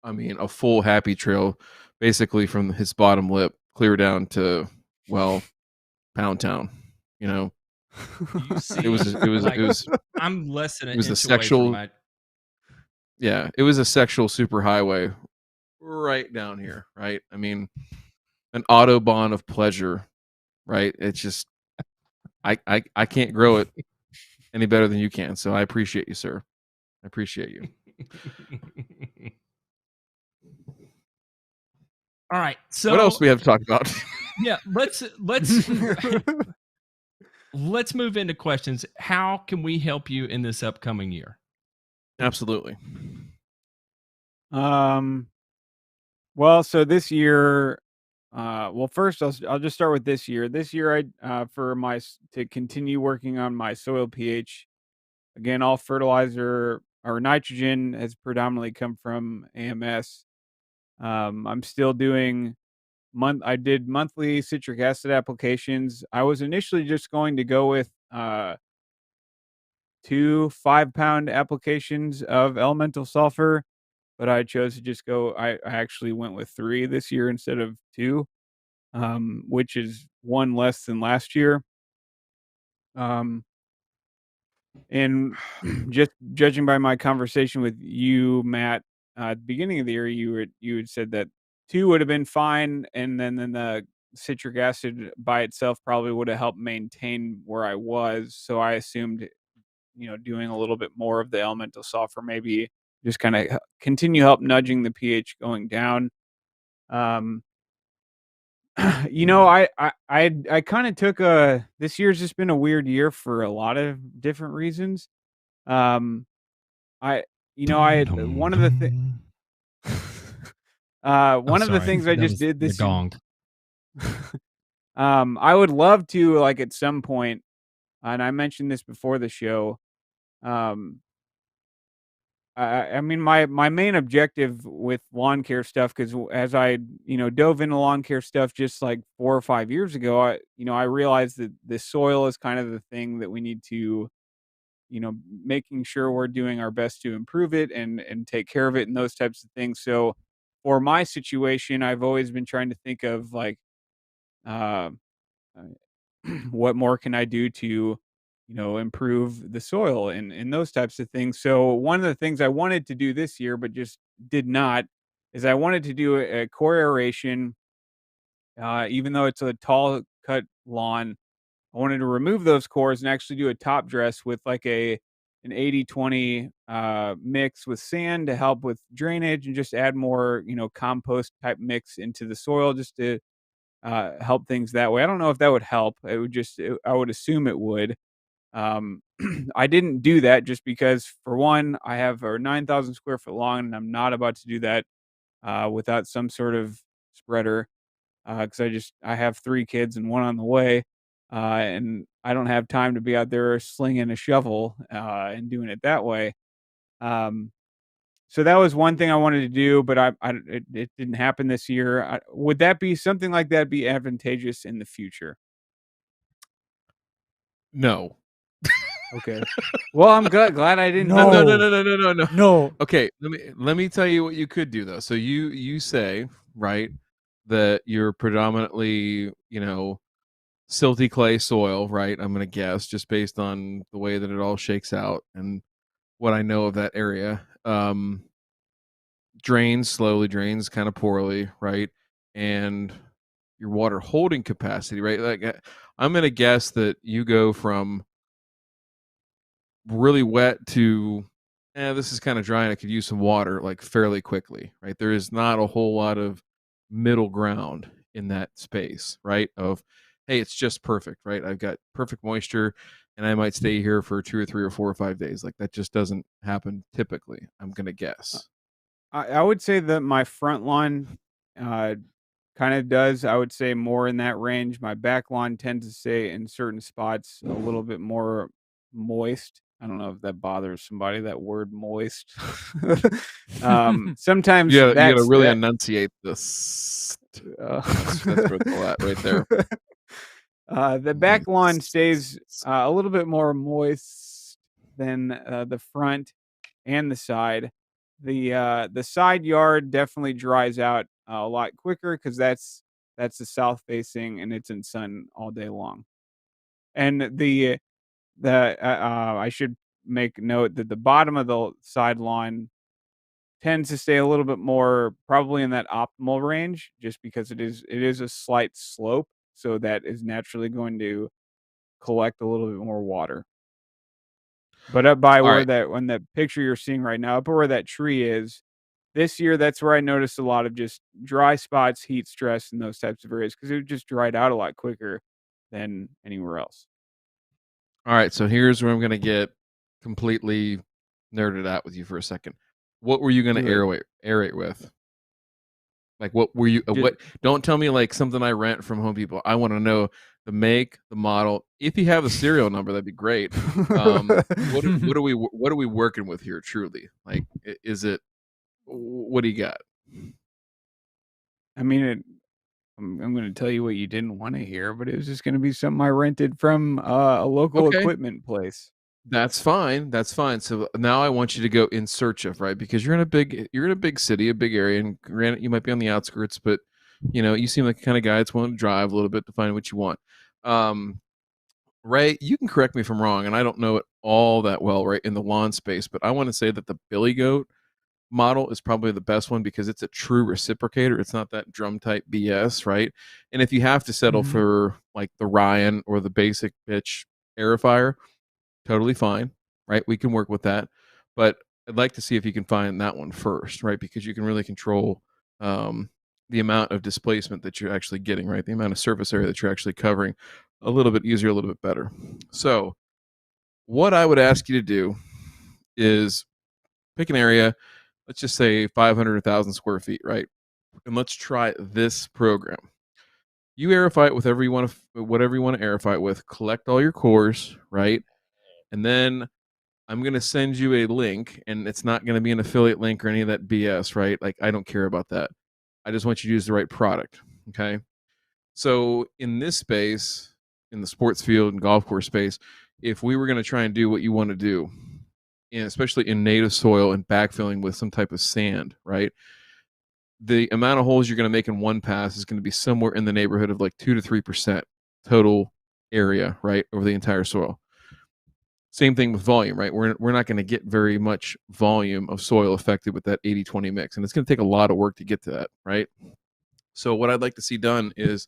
I mean, a full happy trail, basically from his bottom lip clear down to, well, Pound Town. You know, you see, it was. I'm less than an inch away from my. Yeah, it was a sexual superhighway right down here, right? I mean, an autobahn of pleasure, right? It's just, I can't grow it any better than you can. So I appreciate you, sir. I appreciate you. All right. So what else do we have to talk about? Yeah, let's let's move into questions. How can we help you in this upcoming year? Absolutely. Well, so this year, well, first I'll just start with this year. This year, to continue working on my soil pH. Again, all fertilizer or nitrogen has predominantly come from AMS. I'm still doing I did monthly citric acid applications. I was initially just going to go with 2 5-pound applications of elemental sulfur, but I chose to just go. I actually went with 3 this year instead of 2, which is 1 less than last year. And just judging by my conversation with you, Matt, at the beginning of the year, you had said that 2 would have been fine, and then the citric acid by itself probably would have helped maintain where I was. So I assumed, doing a little bit more of the elemental sulfur, maybe just kind of help nudging the pH going down. I kind of took this year's just been a weird year for a lot of different reasons. One of the things I just did this gong. I would love to, like, at some point, and I mentioned this before the show. I mean, my main objective with lawn care stuff, because as I dove into lawn care stuff just like 4 or 5 years ago, I realized that the soil is kind of the thing that we need to, making sure we're doing our best to improve it and take care of it and those types of things. So for my situation, I've always been trying to think of, like, uh, what more can I do to, improve the soil and those types of things. So one of the things I wanted to do this year, but just did not, is I wanted to do a core aeration. Even though it's a tall cut lawn, I wanted to remove those cores and actually do a top dress with like an 80-20 mix with sand to help with drainage, and just add more, compost type mix into the soil just to help things that way. I don't know if that would help. I would assume it would. I didn't do that just because, for one, I have a 9,000 square foot lawn, and I'm not about to do that without some sort of spreader, because I have 3 kids and 1 on the way, and I don't have time to be out there slinging a shovel and doing it that way. Um, So that was one thing I wanted to do, but it didn't happen this year. Would that be something like that be advantageous in the future? No. Okay. Well, I'm glad I didn't. No. Okay, let me tell you what you could do though. So you say, right, that you're predominantly, silty clay soil, right? I'm going to guess just based on the way that it all shakes out and what I know of that area. Slowly drains kind of poorly, right? And your water holding capacity, right? Like I'm going to guess that you go from really wet to this is kind of dry and I could use some water like fairly quickly, right? There is not a whole lot of middle ground in that space, right? Of hey, it's just perfect, right? I've got perfect moisture and I might stay here for 2 or 3 or 4 or 5 days. Like that just doesn't happen typically, I'm going to guess. I would say that my front lawn kind of does. I would say more in that range. My back lawn tends to stay in certain spots a little bit more moist. I don't know if that bothers somebody, that word moist. Sometimes you gotta really enunciate this. That's what's a lot right there. The back lawn stays a little bit more moist than the front and the side. The side yard definitely dries out a lot quicker because that's the south facing and it's in sun all day long. And I should make note that the bottom of the side lawn tends to stay a little bit more probably in that optimal range just because it is a slight slope, so that is naturally going to collect a little bit more water. But up by where that when that picture you're seeing right now, up where that tree is, this year, that's where I noticed a lot of just dry spots, heat stress, and those types of areas because it just dried out a lot quicker than anywhere else. All right, so here's where I'm going to get completely nerded out with you for a second. What were you going to aerate with? Like, what were you? What? Don't tell me like something I rent from Home Depot. I want to know the make, the model. If you have the serial number, that'd be great. What are we working with here? Truly, like, is it? What do you got? I mean, I'm going to tell you what you didn't want to hear, but it was just going to be something I rented from a local equipment place. That's fine. That's fine. So now I want you to go in search of, right? Because you're in a big city, a big area, and granted you might be on the outskirts, but you seem like the kind of guy that's willing to drive a little bit to find what you want. Ray, you can correct me if I'm wrong, and I don't know it all that well, right, in the lawn space, but I want to say that the Billy Goat model is probably the best one because it's a true reciprocator. It's not that drum type BS, right? And if you have to settle for like the Ryan or the basic bitch aerifier, totally fine, right? We can work with that, but I'd like to see if you can find that one first, right? Because you can really control the amount of displacement that you're actually getting, right? The amount of surface area that you're actually covering a little bit easier, a little bit better. So what I would ask you to do is pick an area, let's just say 500 or 1,000 square feet, right? And let's try this program. You aerify it with whatever you want to aerify it with, collect all your cores, right? And then I'm going to send you a link, and it's not going to be an affiliate link or any of that BS, right? Like, I don't care about that. I just want you to use the right product, okay? So in this space, in the sports field and golf course space, if we were going to try and do what you want to do, and especially in native soil and backfilling with some type of sand, right? The amount of holes you're going to make in one pass is going to be somewhere in the neighborhood of like 2 to 3% total area, right, over the entire soil. Same thing with volume, right? We're not going to get very much volume of soil affected with that 80-20 mix, and it's going to take a lot of work to get to that, right? So what I'd like to see done is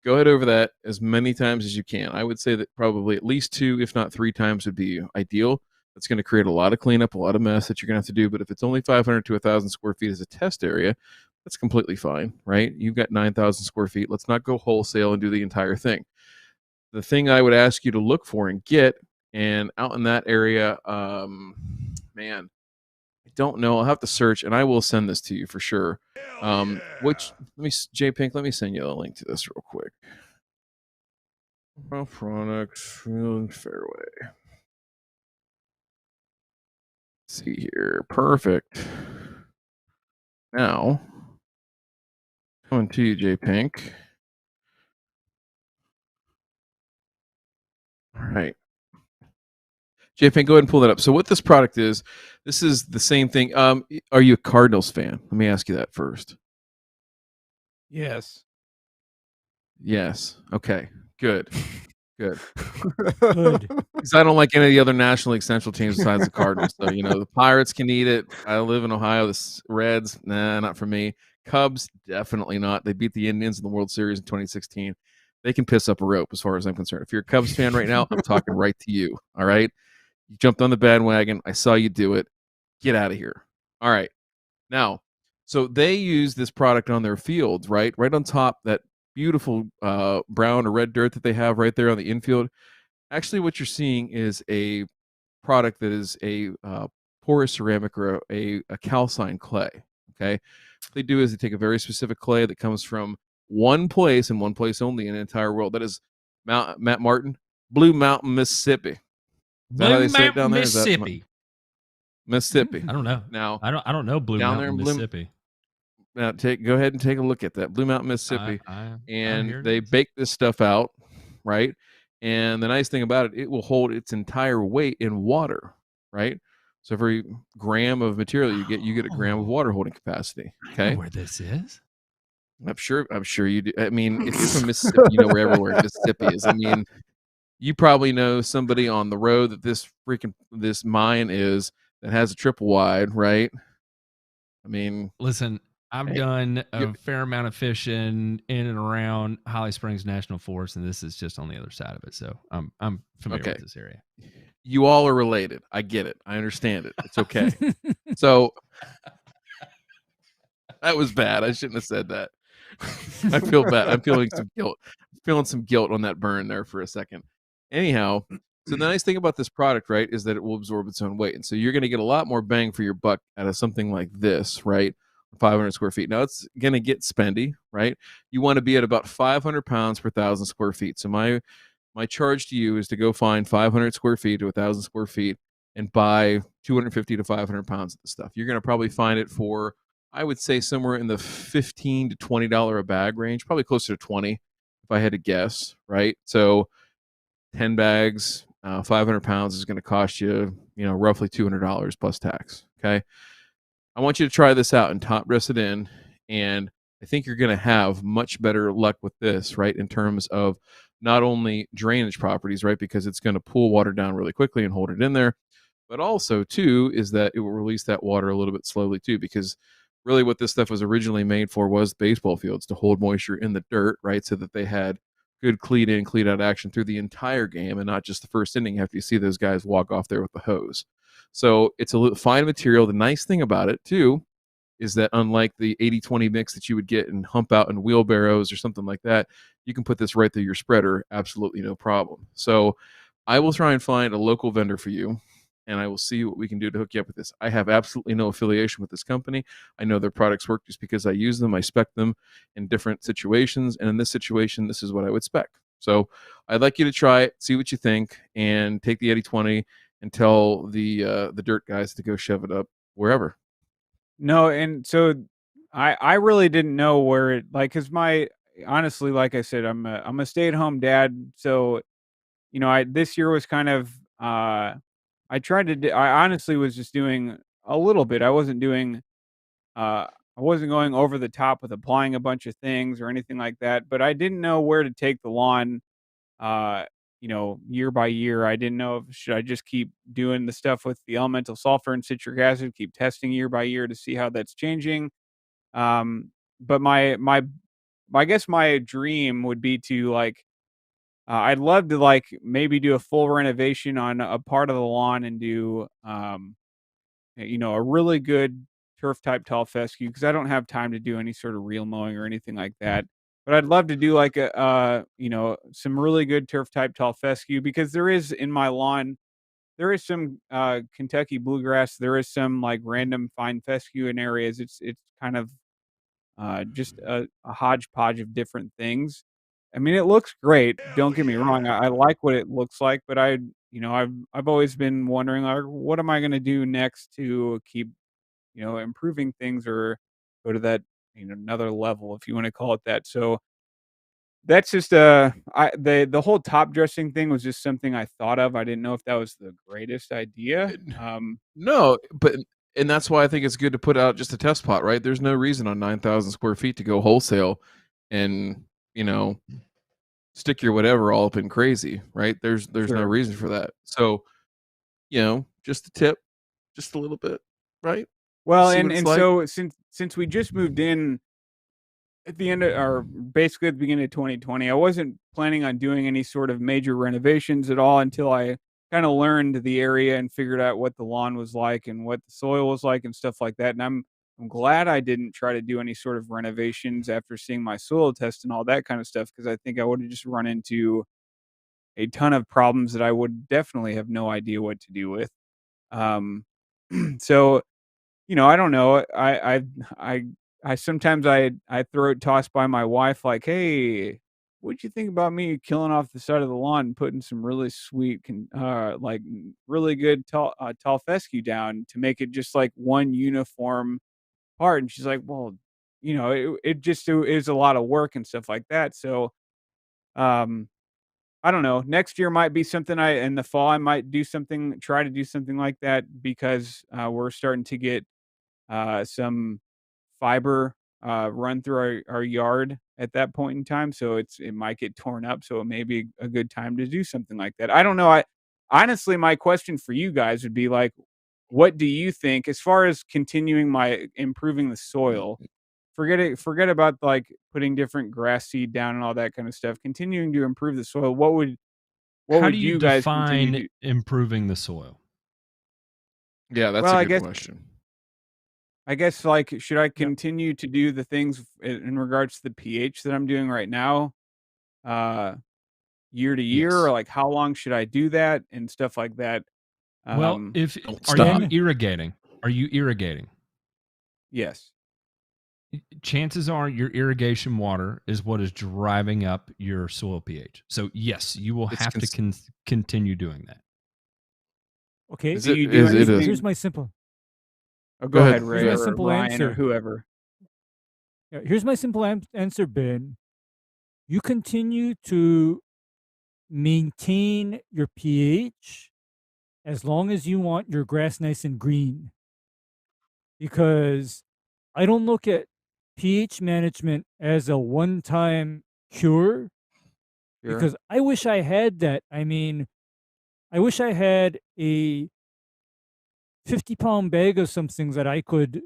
go ahead over that as many times as you can. I would say that probably at least 2, if not 3 times would be ideal. That's going to create a lot of cleanup, a lot of mess that you're going to have to do. But if it's only 500 to 1,000 square feet as a test area, that's completely fine, right? You've got 9,000 square feet. Let's not go wholesale and do the entire thing. The thing I would ask you to look for and get, and out in that area, man, I don't know. I'll have to search, and I will send this to you for sure. J Pink, let me send you a link to this real quick. Product fairway. see here. Perfect. Now, coming to you, J Pink. All right. J Pink, go ahead and pull that up. So what this product is, this is the same thing. Are you a Cardinals fan? Let me ask you that first. Yes. Yes. Okay. Good. Good. Good. Because I don't like any of the other National League Central teams besides the Cardinals. So, the Pirates can eat it. I live in Ohio. The Reds, nah, not for me. Cubs, definitely not. They beat the Indians in the World Series in 2016. They can piss up a rope as far as I'm concerned. If you're a Cubs fan right now, I'm talking right to you. All right? You jumped on the bandwagon. I saw you do it. Get out of here. All right. Now, so they use this product on their fields, right? Right on top, that beautiful brown or red dirt that they have right there on the infield. Actually, what you're seeing is a product that is a porous ceramic or a calcine clay. Okay. What they do is they take a very specific clay that comes from one place and one place only in the entire world. That is Matt Martin, Blue Mountain, Mississippi. Is that how they say it down there? Mississippi. Mississippi. I don't know. Now, I don't know Blue Mountain, Mississippi. Now, go ahead and take a look at that Blue Mountain, Mississippi, and they bake this stuff out, right? And the nice thing about it, it will hold its entire weight in water, right? So every gram of material you get a gram of water holding capacity. Okay, I know where this is. I'm sure you do. I mean, if you're from Mississippi, you know where everywhere Mississippi is. I mean, you probably know somebody on the road that this mine is that has a triple wide, right? I mean, listen, I've done a fair amount of fishing in and around Holly Springs National Forest, and this is just on the other side of it. So I'm familiar with this area. You all are related. I get it. I understand it. It's okay. So that was bad. I shouldn't have said that. I feel bad. I'm feeling some guilt. Feeling some guilt on that burn there for a second. Anyhow, so the nice thing about this product, right, is that it will absorb its own weight. And so you're going to get a lot more bang for your buck out of something like this, right? 500 square feet. Now it's going to get spendy, right? You want to be at about 500 pounds per 1,000 square feet. So my charge to you is to go find 500 square feet to 1,000 square feet and buy 250 to 500 pounds of the stuff. You're going to probably find it for, I would say, somewhere in the $15 to $20 a bag range, probably closer to 20 if I had to guess, right? So 10 bags, 500 pounds is going to cost you, roughly $200 plus tax. Okay. I want you to try this out and top dress it in. And I think you're going to have much better luck with this, right? In terms of not only drainage properties, right? Because it's going to pull water down really quickly and hold it in there. But also, too, is that it will release that water a little bit slowly, too, because really what this stuff was originally made for was baseball fields to hold moisture in the dirt, right? So that they had good cleat in, cleat out action through the entire game and not just the first inning after you see those guys walk off there with the hose. So it's a fine material. The nice thing about it, too, is that unlike the 80-20 mix that you would get and hump out in wheelbarrows or something like that, you can put this right through your spreader, absolutely no problem. So I will try and find a local vendor for you, and I will see what we can do to hook you up with this. I have absolutely no affiliation with this company. I know their products work just because I use them. I spec them in different situations, and in this situation, this is what I would spec. So I'd like you to try it, see what you think, and take the 80-20 and tell the dirt guys to go shove it up wherever. No, and so I really didn't know where it because honestly, like I said, I'm a stay-at-home dad, so this year was kind of I honestly was just doing a little bit. I wasn't going over the top with applying a bunch of things or anything like that, but I didn't know where to take the lawn year by year. I didn't know should I just keep doing the stuff with the elemental sulfur and citric acid, keep testing year by year to see how that's changing. But I guess my dream would be to I'd love to maybe do a full renovation on a part of the lawn and do a really good turf type tall fescue because I don't have time to do any sort of real mowing or anything like that. But I'd love to do some really good turf type tall fescue because there is in my lawn, there is some Kentucky bluegrass, there is some random fine fescue in areas. It's kind of just a hodgepodge of different things. I mean, it looks great. Don't get me wrong. I like what it looks like, but I've always been wondering, like, what am I going to do next to keep, improving things or go to that, another level, if you want to call it that. So that's just the whole top dressing thing was just something I thought of. I didn't know if that was the greatest idea. No, and that's why I think it's good to put out just a test pot, right? There's no reason on 9,000 square feet to go wholesale and, stick your whatever all up in crazy, right? There's no reason for that. So, just a tip, just a little bit, right? Well, so since we just moved in at the end of, or basically at the beginning of 2020, I wasn't planning on doing any sort of major renovations at all until I kind of learned the area and figured out what the lawn was like and what the soil was like and stuff like that. And I'm glad I didn't try to do any sort of renovations after seeing my soil test and all that kind of stuff, because I think I would have just run into a ton of problems that I would definitely have no idea what to do with. Um, so I don't know. I sometimes I throw it tossed by my wife like, "Hey, what'd you think about me killing off the side of the lawn and putting some really sweet, like really good tall fescue down to make it just like one uniform part?" And she's like, "Well, it just is a lot of work and stuff like that." So, um, I don't know. Next year might be something in the fall I might try to do something like that, because we're starting to get some fiber run through our yard at that point in time, so it might get torn up, so it may be a good time to do something like that. I don't know. I honestly, my question for you guys would be like, what do you think as far as continuing my improving the soil? Forget about like putting different grass seed down and all that kind of stuff. Continuing to improve the soil, how would do you guys continue define improving the soil? Yeah, that's a good question. I guess, like, should I continue to do the things in regards to the pH that I'm doing right now, uh, year to year, or Yes. like how long should I do that and stuff like that? Well, are you irrigating? Are you irrigating? Yes. Chances are your irrigation water is what is driving up your soil pH. So yes, you will have to continue doing that. Okay. Here's my simple. Oh, go ahead, Ray, or simple Ryan, answer. Or whoever. Yeah, here's my simple answer, Ben. You continue to maintain your pH as long as you want your grass nice and green. Because I don't look at pH management as a one-time cure. Sure. Because I wish I had that. I mean, I wish I had a 50-pound bag of something that I could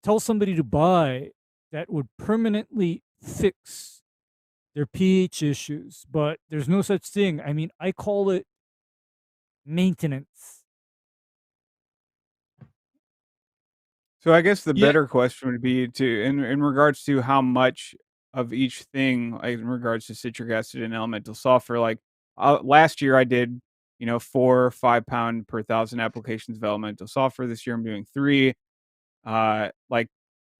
tell somebody to buy that would permanently fix their pH issues, but there's no such thing. I mean, I call it maintenance. So I guess the better question would be in regards to how much of each thing, like in regards to citric acid and elemental sulfur. Like last year I did, 4 or 5 pound per 1,000 applications of elemental sulfur. This year I'm doing 3. Like,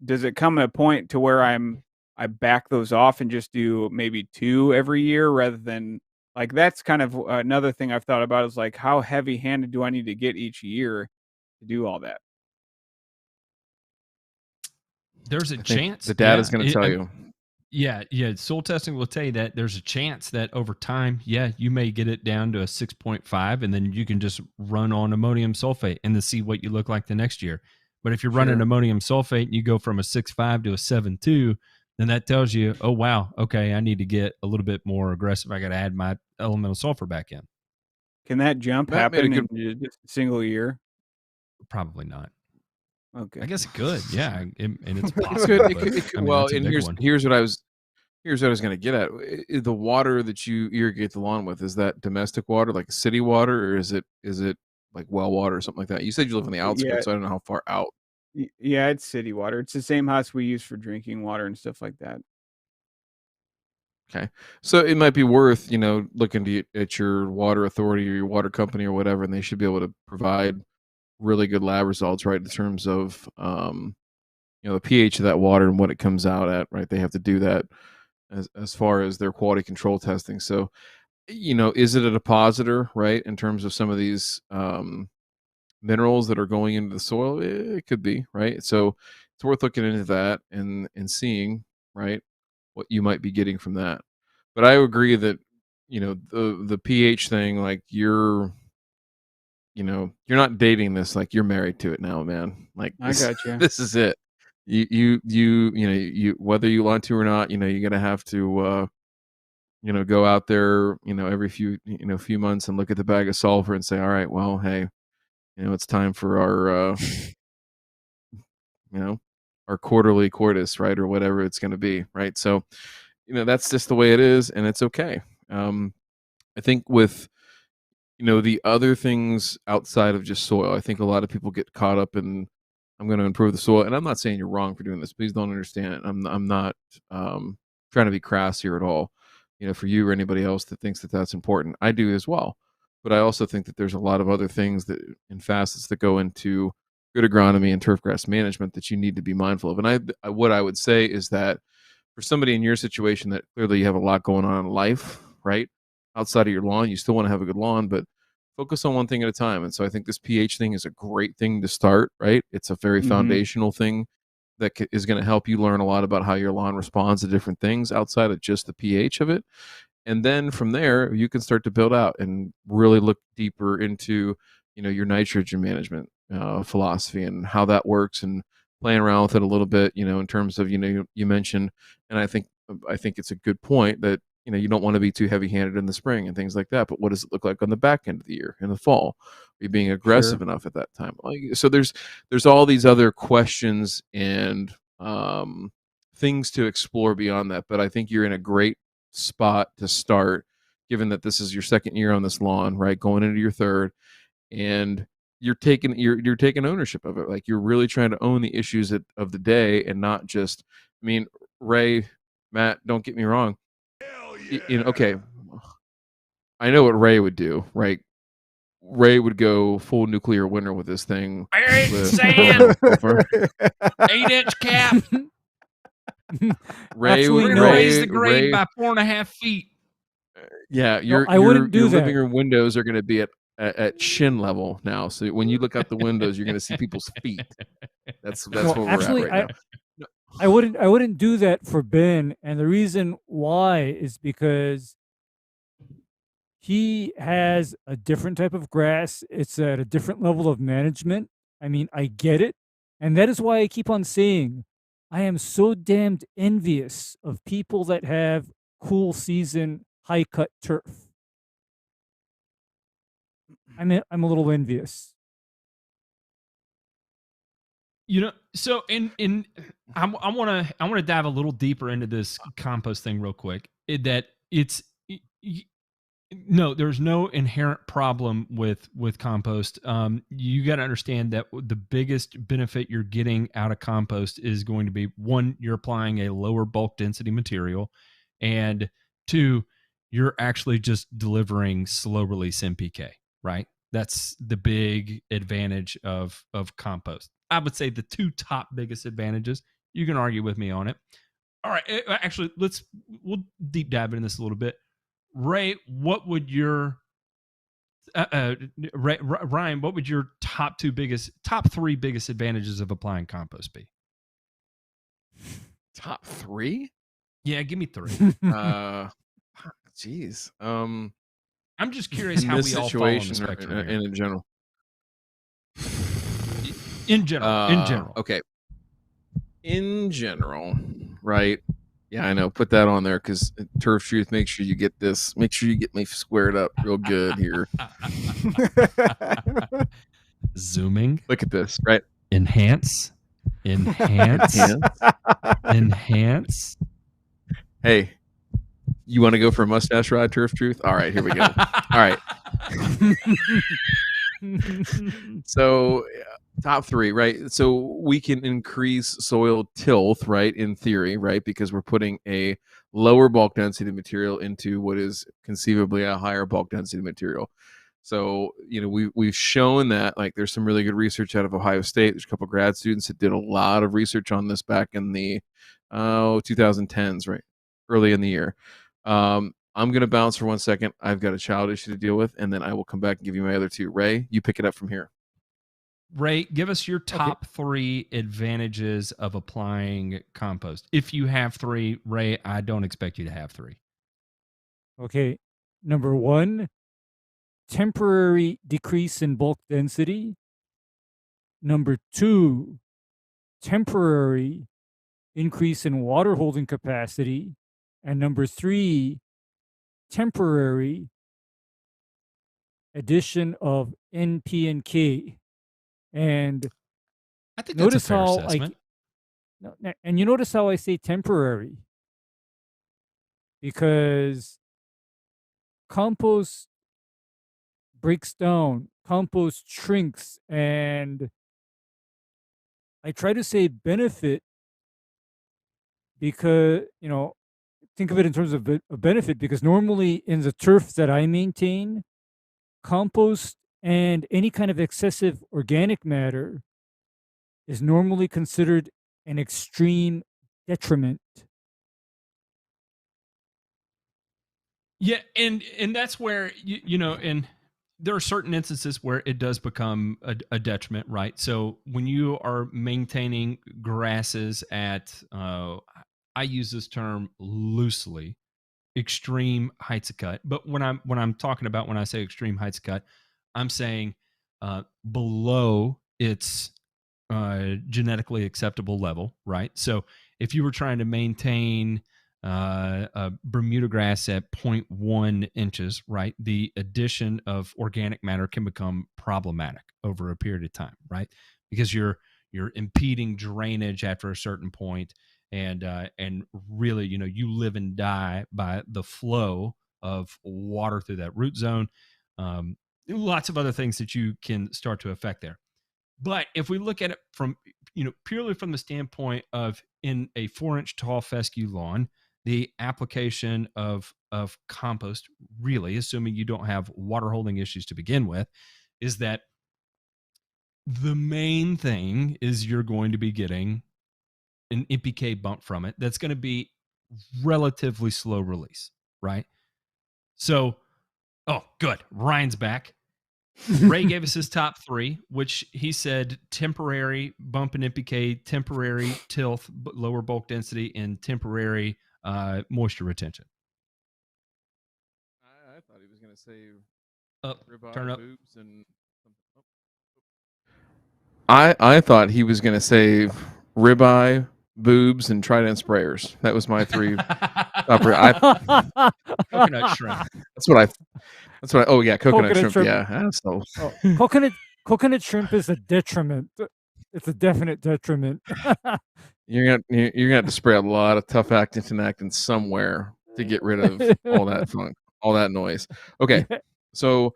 does it come at a point to where I back those off and just do maybe 2 every year rather than, like, that's kind of another thing I've thought about, is like, how heavy handed do I need to get each year to do all that? There's a chance. The data's going to tell you. Yeah. Soil testing will tell you that there's a chance that over time, you may get it down to a 6.5, and then you can just run on ammonium sulfate and then see what you look like the next year. But if you're running ammonium sulfate and you go from a 6.5 to a 7.2, then that tells you, oh, wow, okay, I need to get a little bit more aggressive. I got to add my elemental sulfur back in. Can that jump happen in just a single year? Probably not. Okay. I guess it could, yeah, and it's possible. Well, and here's what I was going to get at. The water that you irrigate the lawn with, is that domestic water, like city water, or is it like well water or something like that? You said you live on the outskirts, so I don't know how far out. Yeah, it's city water. It's the same house we use for drinking water and stuff like that. Okay, so it might be worth looking at your water authority or your water company or whatever, and they should be able to provide really good lab results, right, in terms of the pH of that water and what it comes out at, right? They have to do that as far as their quality control testing. So is it a depositor, right? In terms of some of these minerals that are going into the soil, it could be, right? So it's worth looking into that and seeing, right, what you might be getting from that. But I agree that the pH thing, like you're not dating this, like you're married to it now, man. Like I got you. This is it. You whether you want to or not, you're gonna have to go out there, every few months and look at the bag of sulfur and say, all right, well, hey, it's time for our our quarterly coitus, right, or whatever it's going to be, right? So that's just the way it is, and it's okay. I think with the other things outside of just soil, I think a lot of people get caught up in, I'm going to improve the soil, and I'm not saying you're wrong for doing this. Please don't understand it. I'm not trying to be crass here at all. For you or anybody else that thinks that that's important, I do as well. But I also think that there's a lot of other things that and facets that go into good agronomy and turfgrass management that you need to be mindful of. And what I would say is that for somebody in your situation that clearly you have a lot going on in life, right? Outside of your lawn, you still want to have a good lawn, but focus on one thing at a time. And so I think this pH thing is a great thing to start, right? It's a very foundational thing that is going to help you learn a lot about how your lawn responds to different things outside of just the pH of it. And then from there, you can start to build out and really look deeper into, your nitrogen management philosophy and how that works, and playing around with it a little bit, in terms of, you mentioned, and I think it's a good point that, you don't want to be too heavy-handed in the spring and things like that. But what does it look like on the back end of the year, in the fall? Are you being aggressive enough at that time? So there's all these other questions and things to explore beyond that. But I think you're in a great spot to start, given that this is your second year on this lawn, right? Going into your third, and you're taking ownership of it. Like, you're really trying to own the issues of the day, and not just, I mean, Ray, Matt, don't get me wrong. Okay, I know what Ray would do, right? Ray would go full nuclear winter with this thing. Sand, 8-inch cap. Ray would raise the grade by 4.5 feet. Yeah, your living room windows are going to be at shin level now. So when you look out the windows, you're going to see people's feet. That's where we're at right now. I wouldn't do that for Ben, and the reason why is because he has a different type of grass. It's at a different level of management. I mean, I get it, and that is why I keep on saying I am so damned envious of people that have cool season high cut turf. I'm a little envious. So I want to dive a little deeper into this compost thing real quick. There's no inherent problem with compost. You got to understand that the biggest benefit you're getting out of compost is going to be, one, you're applying a lower bulk density material, and two, you're actually just delivering slow release NPK, right? That's the big advantage of compost. I would say the two top biggest advantages. You can argue with me on it. All right, actually, we'll deep dive into this a little bit. Ray, what would your Ryan? What would your top three biggest advantages of applying compost be? Top three? Yeah, give me three. Jeez. I'm just curious how we all fall on the spectrum and in general. In general. Okay. In general, right? Yeah, I know. Put that on there, because Turf Truth, make sure you get this. Make sure you get me squared up real good here. Zooming. Look at this, right? Enhance. Hey, you want to go for a mustache ride, Turf Truth? All right, here we go. All right. So, top three, right? So we can increase soil tilth, right? In theory, right? Because we're putting a lower bulk density material into what is conceivably a higher bulk density material. So, we've shown that, like, there's some really good research out of Ohio State. There's a couple of grad students that did a lot of research on this back in the 2010s, right? Early in the year. I'm going to bounce for 1 second. I've got a child issue to deal with, and then I will come back and give you my other two. Ray, you pick it up from here. Ray, give us your top 3 advantages of applying compost. If you have 3, Ray, I don't expect you to have 3. Okay. Number 1, temporary decrease in bulk density. Number 2, temporary increase in water holding capacity. And number 3, temporary addition of NP and K. And I think that's a fair assessment. And you notice how I say temporary, because compost breaks down, compost shrinks, and I try to say benefit because, think of it in terms of a benefit, because normally in the turf that I maintain, compost and any kind of excessive organic matter is normally considered an extreme detriment. Yeah, and that's where and there are certain instances where it does become a detriment, right? So when you are maintaining grasses at I use this term loosely, extreme heights of cut, but when I'm talking about, when I say extreme heights of cut, I'm saying below its genetically acceptable level, right? So if you were trying to maintain a Bermuda grass at 0.1 inches, right, the addition of organic matter can become problematic over a period of time, right? Because you're impeding drainage after a certain point, and really, you live and die by the flow of water through that root zone. Lots of other things that you can start to affect there. But if we look at it from, purely from the standpoint of in a 4-inch tall fescue lawn, the application of compost, really, assuming you don't have water holding issues to begin with, is that the main thing is you're going to be getting an NPK bump from it that's going to be relatively slow release, right? So, oh, good. Ryan's back. Ray gave us his top 3, which he said temporary bump in NPK, temporary tilth, lower bulk density, and temporary moisture retention. I thought he was going to say ribeye, turn up. Boobs, and I thought he was going to say ribeye, boobs, and Trident sprayers. That was my 3. Coconut shrimp. That's what I. Oh yeah, coconut shrimp. Yeah. So coconut shrimp is a detriment. It's a definite detriment. You're gonna have to spray a lot of tough actin tinactin somewhere to get rid of all that funk, all that noise. Okay, so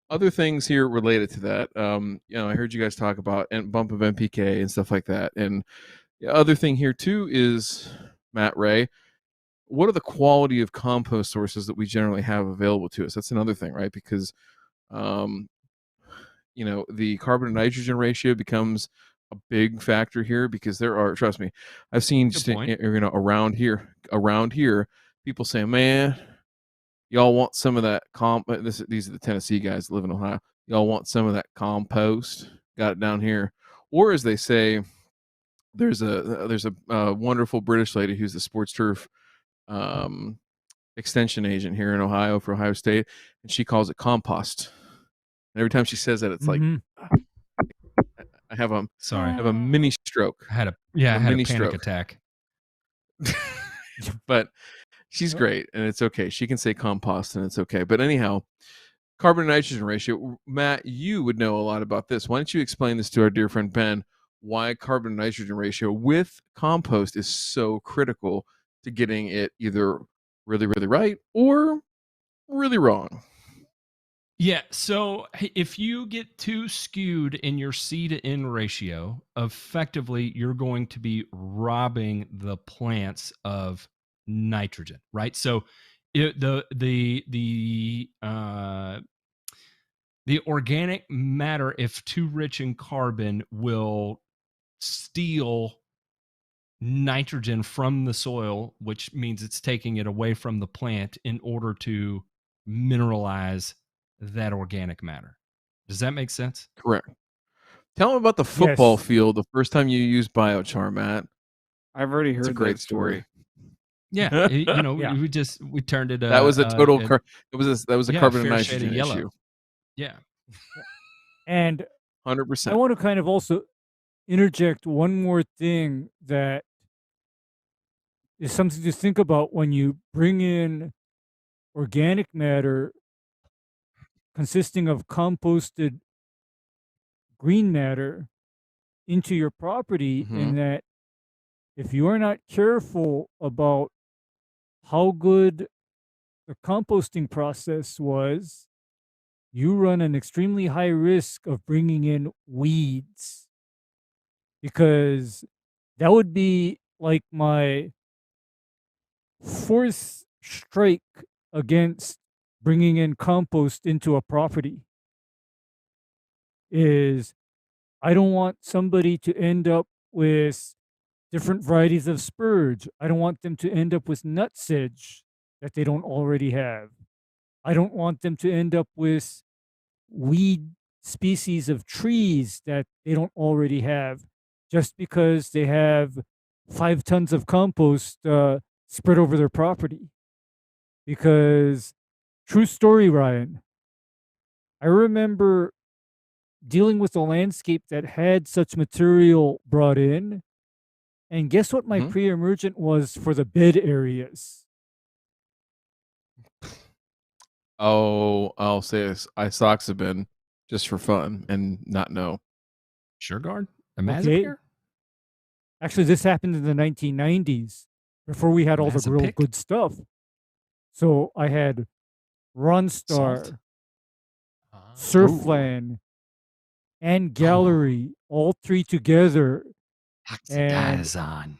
other things here related to that. I heard you guys talk about bump of NPK and stuff like that, and the other thing here too is, Matt, Ray, what are the quality of compost sources that we generally have available to us? That's another thing, right? Because the carbon to nitrogen ratio becomes a big factor here, because there are, trust me, I've seen just around here people saying, man, y'all want some of that these are the Tennessee guys that live in Ohio, y'all want some of that compost, got it down here. Or as they say, there's a wonderful British lady who's the sports turf extension agent here in Ohio for Ohio State, and she calls it compost. And every time she says that, it's like I have a mini stroke. I had a panic attack. But she's great, and it's okay. She can say compost, and it's okay. But anyhow, carbon to nitrogen ratio. Matt, you would know a lot about this. Why don't you explain this to our dear friend Ben? Why carbon to nitrogen ratio with compost is so critical to getting it either really, really right or really wrong. Yeah, so if you get too skewed in your C to N ratio, effectively you're going to be robbing the plants of nitrogen, right? So the organic matter, if too rich in carbon, will steal nitrogen from the soil, which means it's taking it away from the plant in order to mineralize that organic matter. Does that make sense? Correct. Tell them about the football field the first time you used biochar, Matt. I've already heard a great that story. Yeah, we turned it. That was a total. That was a carbon and nitrogen issue. Yeah, and 100%. I want to kind of also interject one more thing that is something to think about when you bring in organic matter consisting of composted green matter into your property, in that if you are not careful about how good the composting process was, you run an extremely high risk of bringing in weeds, because that would be like my fourth strike against bringing in compost into a property. Is I don't want somebody to end up with different varieties of spurge. I don't want them to end up with nutsedge that they don't already have. I don't want them to end up with weed species of trees that they don't already have, just because they have 5 tons of compost spread over their property. Because, true story, Ryan, I remember dealing with a landscape that had such material brought in, and guess what my pre-emergent was for the bed areas? Oh, I'll say this. Isoxaben, just for fun and not know. SureGuard? Imazapyr? Actually, this happened in the 1990s, before we had all the real good stuff. So I had Ronstar, Surfland, and Gallery, all three together. Oxidizon.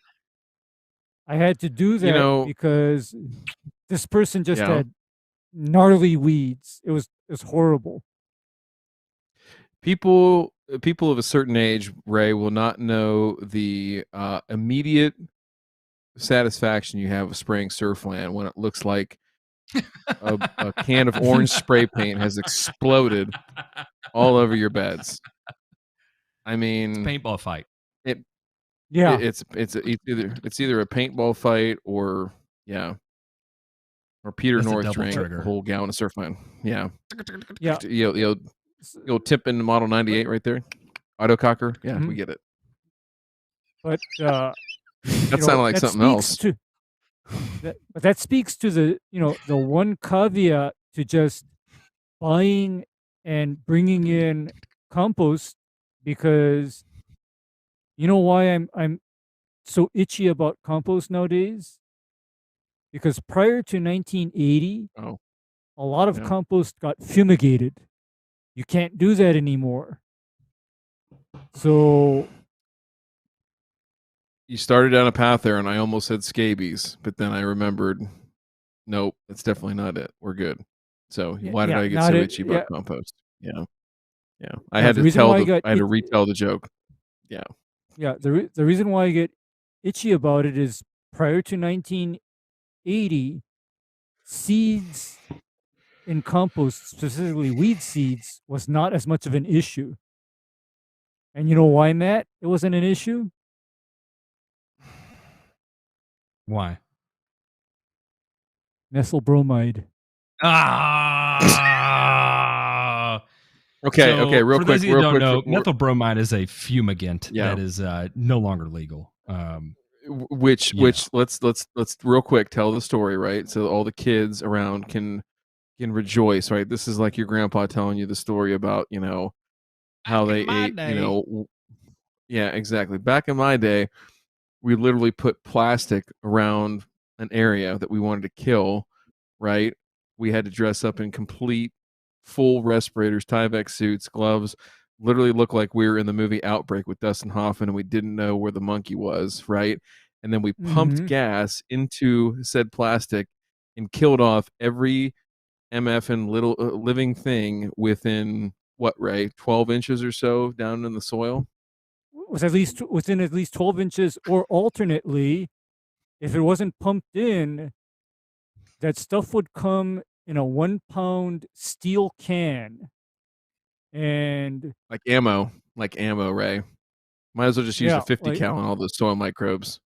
I had to do that because this person just had gnarly weeds. It was horrible. People of a certain age, Ray, will not know the immediate satisfaction you have of spraying Surfland when it looks like a can of orange spray paint has exploded all over your beds. I mean, it's a paintball fight. It's either a paintball fight or Peter North drank a whole gallon of Surfland. Yeah. You'll tip in the Model 98 right there. Autococker. Yeah, we get it. But that sounded like something else. But that speaks to the one caveat to just buying and bringing in compost, because you know why I'm so itchy about compost nowadays? Because prior to 1980, a lot of compost got fumigated. You can't do that anymore. So you started down a path there, and I almost said scabies, but then I remembered, nope, that's definitely not it. We're good. So why did I get so itchy about compost? Yeah. I had to retell the joke. Yeah. Yeah. The reason why I get itchy about it is prior to 1980, seeds in compost, specifically weed seeds, was not as much of an issue. And you know why, Matt? It wasn't an issue? Why? Methyl bromide. Okay, real quick. Methyl bromide is a fumigant that is no longer legal. Which let's real quick tell the story, right? So all the kids around can rejoice, right? This is like your grandpa telling you the story about, how they ate, yeah, exactly. Back in my day, we literally put plastic around an area that we wanted to kill, right? We had to dress up in complete full respirators, Tyvek suits, gloves, literally look like we were in the movie Outbreak with Dustin Hoffman, and we didn't know where the monkey was, right? And then we pumped gas into said plastic and killed off every MF and little living thing within what, Ray, 12 inches or so down in the soil? was at least within at least 12 inches, or alternately, if it wasn't pumped in, that stuff would come in a 1-pound steel can. And like ammo, Ray. Might as well just use a 50 cal on all those soil microbes.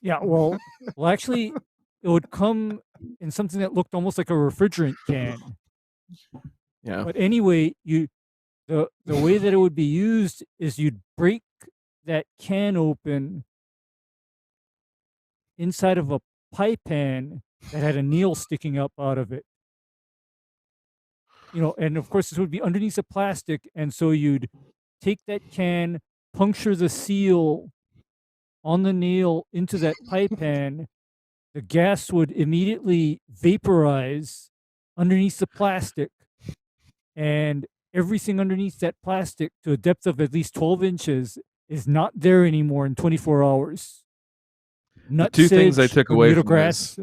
Yeah, well, actually, it would come in something that looked almost like a refrigerant can. Yeah. But anyway, the way that it would be used is you'd break that can open inside of a pie pan that had a needle sticking up out of it. And of course this would be underneath the plastic, and so you'd take that can, puncture the seal on the nail into that pie pan. The gas would immediately vaporize underneath the plastic, and everything underneath that plastic to a depth of at least 12 inches is not there anymore in 24 hours. The two things I took away from this.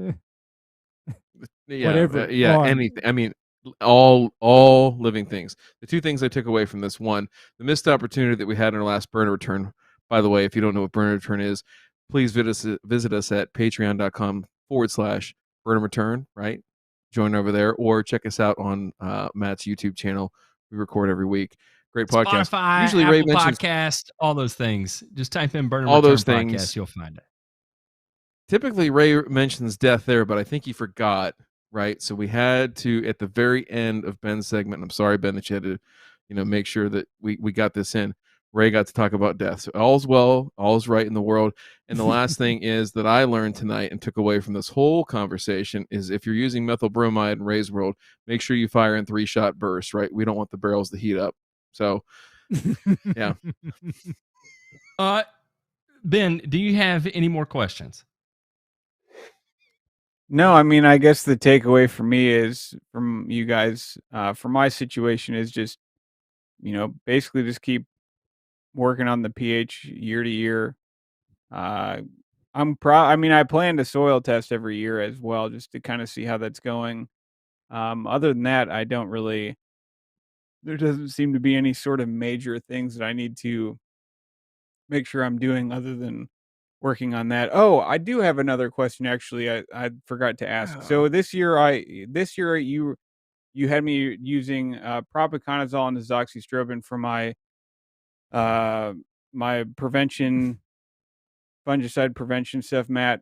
Whatever. Anything. I mean, all living things. The two things I took away from this: one, the missed opportunity that we had in our last burn and return. By the way, if you don't know what burn and return is, please visit us at patreon.com/burn and return, right? Join over there, or check us out on Matt's YouTube channel. We record every week. Great podcast. Spotify, usually Apple Ray mentions podcast, all those things. Just type in burn and all return those things. Podcast, you'll find it. Typically, Ray mentions death there, but I think he forgot, right? So we had to, at the very end of Ben's segment, I'm sorry, Ben, that you had to, make sure that we got this in. Ray got to talk about death. So all's well, all's right in the world. And the last thing is that I learned tonight and took away from this whole conversation is if you're using methyl bromide in Ray's world, make sure you fire in 3-shot bursts, right? We don't want the barrels to heat up. So, yeah. Ben, do you have any more questions? No, I mean, I guess the takeaway for me is from you guys, for my situation is just, basically just keep working on the pH year to year. I plan to soil test every year as well, just to kind of see how that's going. Other than that, there doesn't seem to be any sort of major things that I need to make sure I'm doing other than working on that. Oh, I do have another question. Actually, I forgot to ask. So this year you had me using propiconazole and azoxystrobin for my my prevention, fungicide prevention stuff, Matt.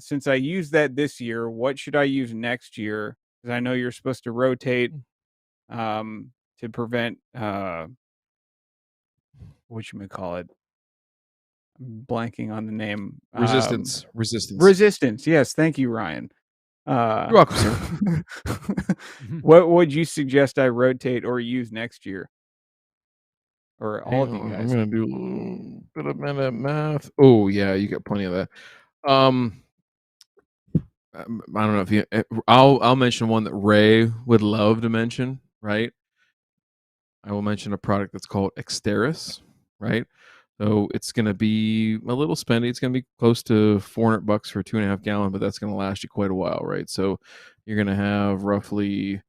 Since I used that this year, what should I use next year? Because I know you're supposed to rotate to prevent whatchamacallit. I'm blanking on the name. Resistance. Yes, thank you, Ryan. You're welcome, sir. What would you suggest I rotate or use next year? Or all of you guys? I'm gonna do a little bit of math. Oh yeah, you got plenty of that. I don't know if you. I'll mention one that Ray would love to mention. Right. I will mention a product that's called Exteris. Right. So it's going to be a little spendy. It's going to be close to $400 for a 2.5 gallon, but that's going to last you quite a while, right? So you're going to have roughly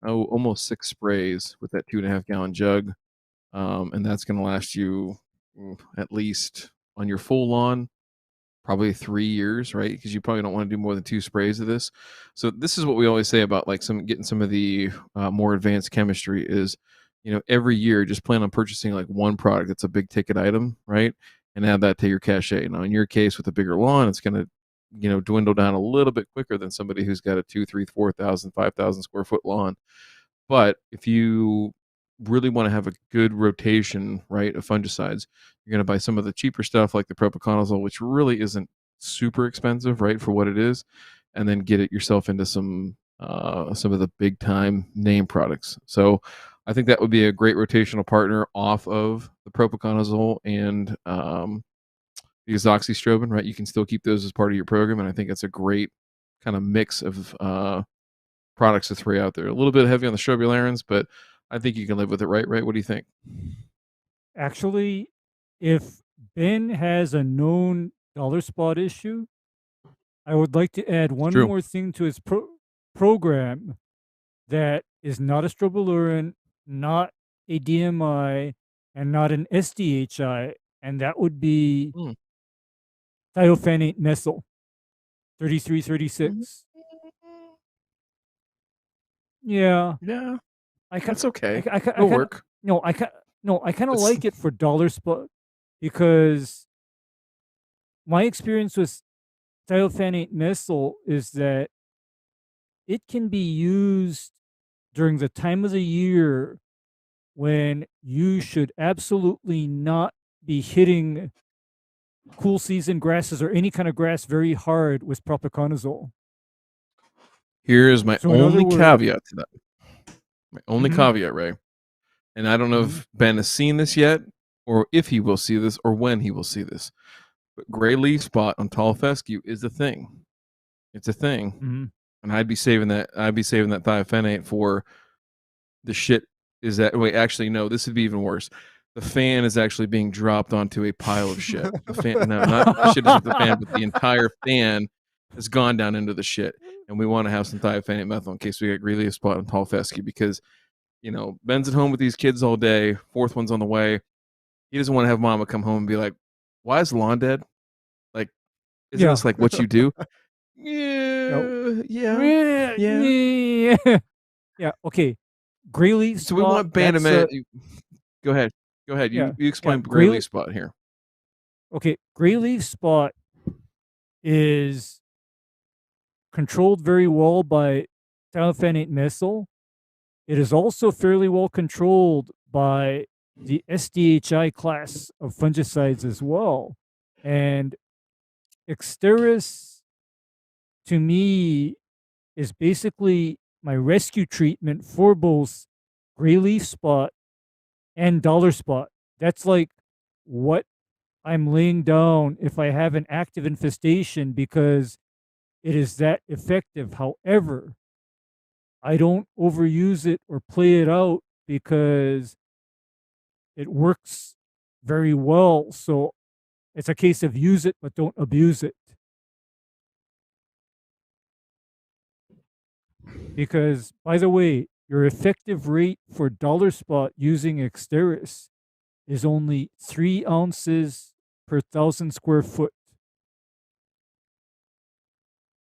almost 6 sprays with that 2.5 gallon jug, and that's going to last you at least on your full lawn probably 3 years, right? Because you probably don't want to do more than 2 sprays of this. So this is what we always say about like getting some of the more advanced chemistry is. Every year, just plan on purchasing like one product that's a big ticket item, right? And add that to your cachet. Now, in your case, with a bigger lawn, it's going to, dwindle down a little bit quicker than somebody who's got a 2, 3, 4,000, 5,000 square foot lawn. But if you really want to have a good rotation, right, of fungicides, you're going to buy some of the cheaper stuff like the propiconazole, which really isn't super expensive, right, for what it is, and then get it yourself into some of the big time name products. So I think that would be a great rotational partner off of the propiconazole and the azoxystrobin, right? You can still keep those as part of your program, and I think it's a great kind of mix of products to throw out there. A little bit heavy on the strobilurins, but I think you can live with it, right? Right? What do you think? Actually, if Ben has a known dollar spot issue, I would like to add one more thing to his program that is not a strobilurin, not a DMI, and not an SDHI, and that would be thiophanate methyl 3336. Yeah. Yeah. That's okay. It'll work. No, I kind of like it for dollar spot because my experience with thiophanate methyl is that it can be used during the time of the year when you should absolutely not be hitting cool season grasses or any kind of grass very hard with propiconazole. Here is my only caveat to that. My only caveat, Ray. And I don't know if Ben has seen this yet, or if he will see this, or when he will see this. But gray leaf spot on tall fescue is a thing. It's a thing. And I'd be saving that thiophanate for the shit. Is that wait? Actually, no. This would be even worse. The fan is actually being dropped onto a pile of shit. The fan, no, not the shit isn't the fan, but the entire fan has gone down into the shit. And we want to have some thiophanate methyl in case we get gray leaf spot on tall fescue because, you know, Ben's at home with these kids all day. Fourth one's on the way. He doesn't want to have mama come home and be like, "Why is the lawn dead? Like, isn't this like what you do?" Yeah. Okay. Gray leaf spot. So we want Ben to Go ahead. You explain gray leaf spot here. Okay. Gray leaf spot is controlled very well by thiophanate methyl. It is also fairly well controlled by the SDHI class of fungicides as well. And Exteris, to me, is basically my rescue treatment for both gray leaf spot and dollar spot. That's like what I'm laying down if I have an active infestation because it is that effective. However, I don't overuse it or play it out because it works very well. So it's a case of use it, but don't abuse it. Because, by the way, your effective rate for dollar spot using Exteris is only 3 ounces per 1,000 square foot.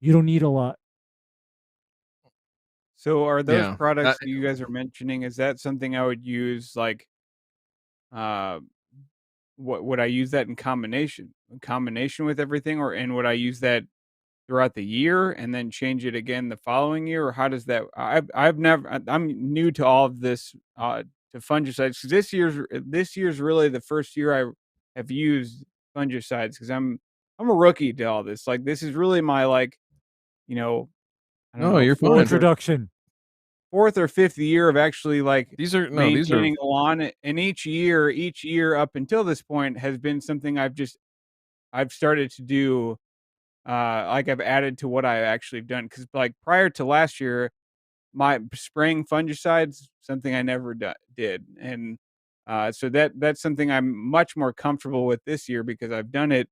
You don't need a lot. So are those products that you guys are mentioning, is that something I would use like what would I use that in combination with everything, and would I use that throughout the year and then change it again the following year, or how does that? I'm new to all of this to fungicides because this year's really the first year I have used fungicides because I'm a rookie to all this. Like this is really my you're fine. Introduction. 4th or 5th year of actually like maintaining a lawn, and each year up until this point has been something I've started to do. Like I've added to what I actually have done because like prior to last year, my spraying fungicides something I never did, and so that's something I'm much more comfortable with this year because I've done it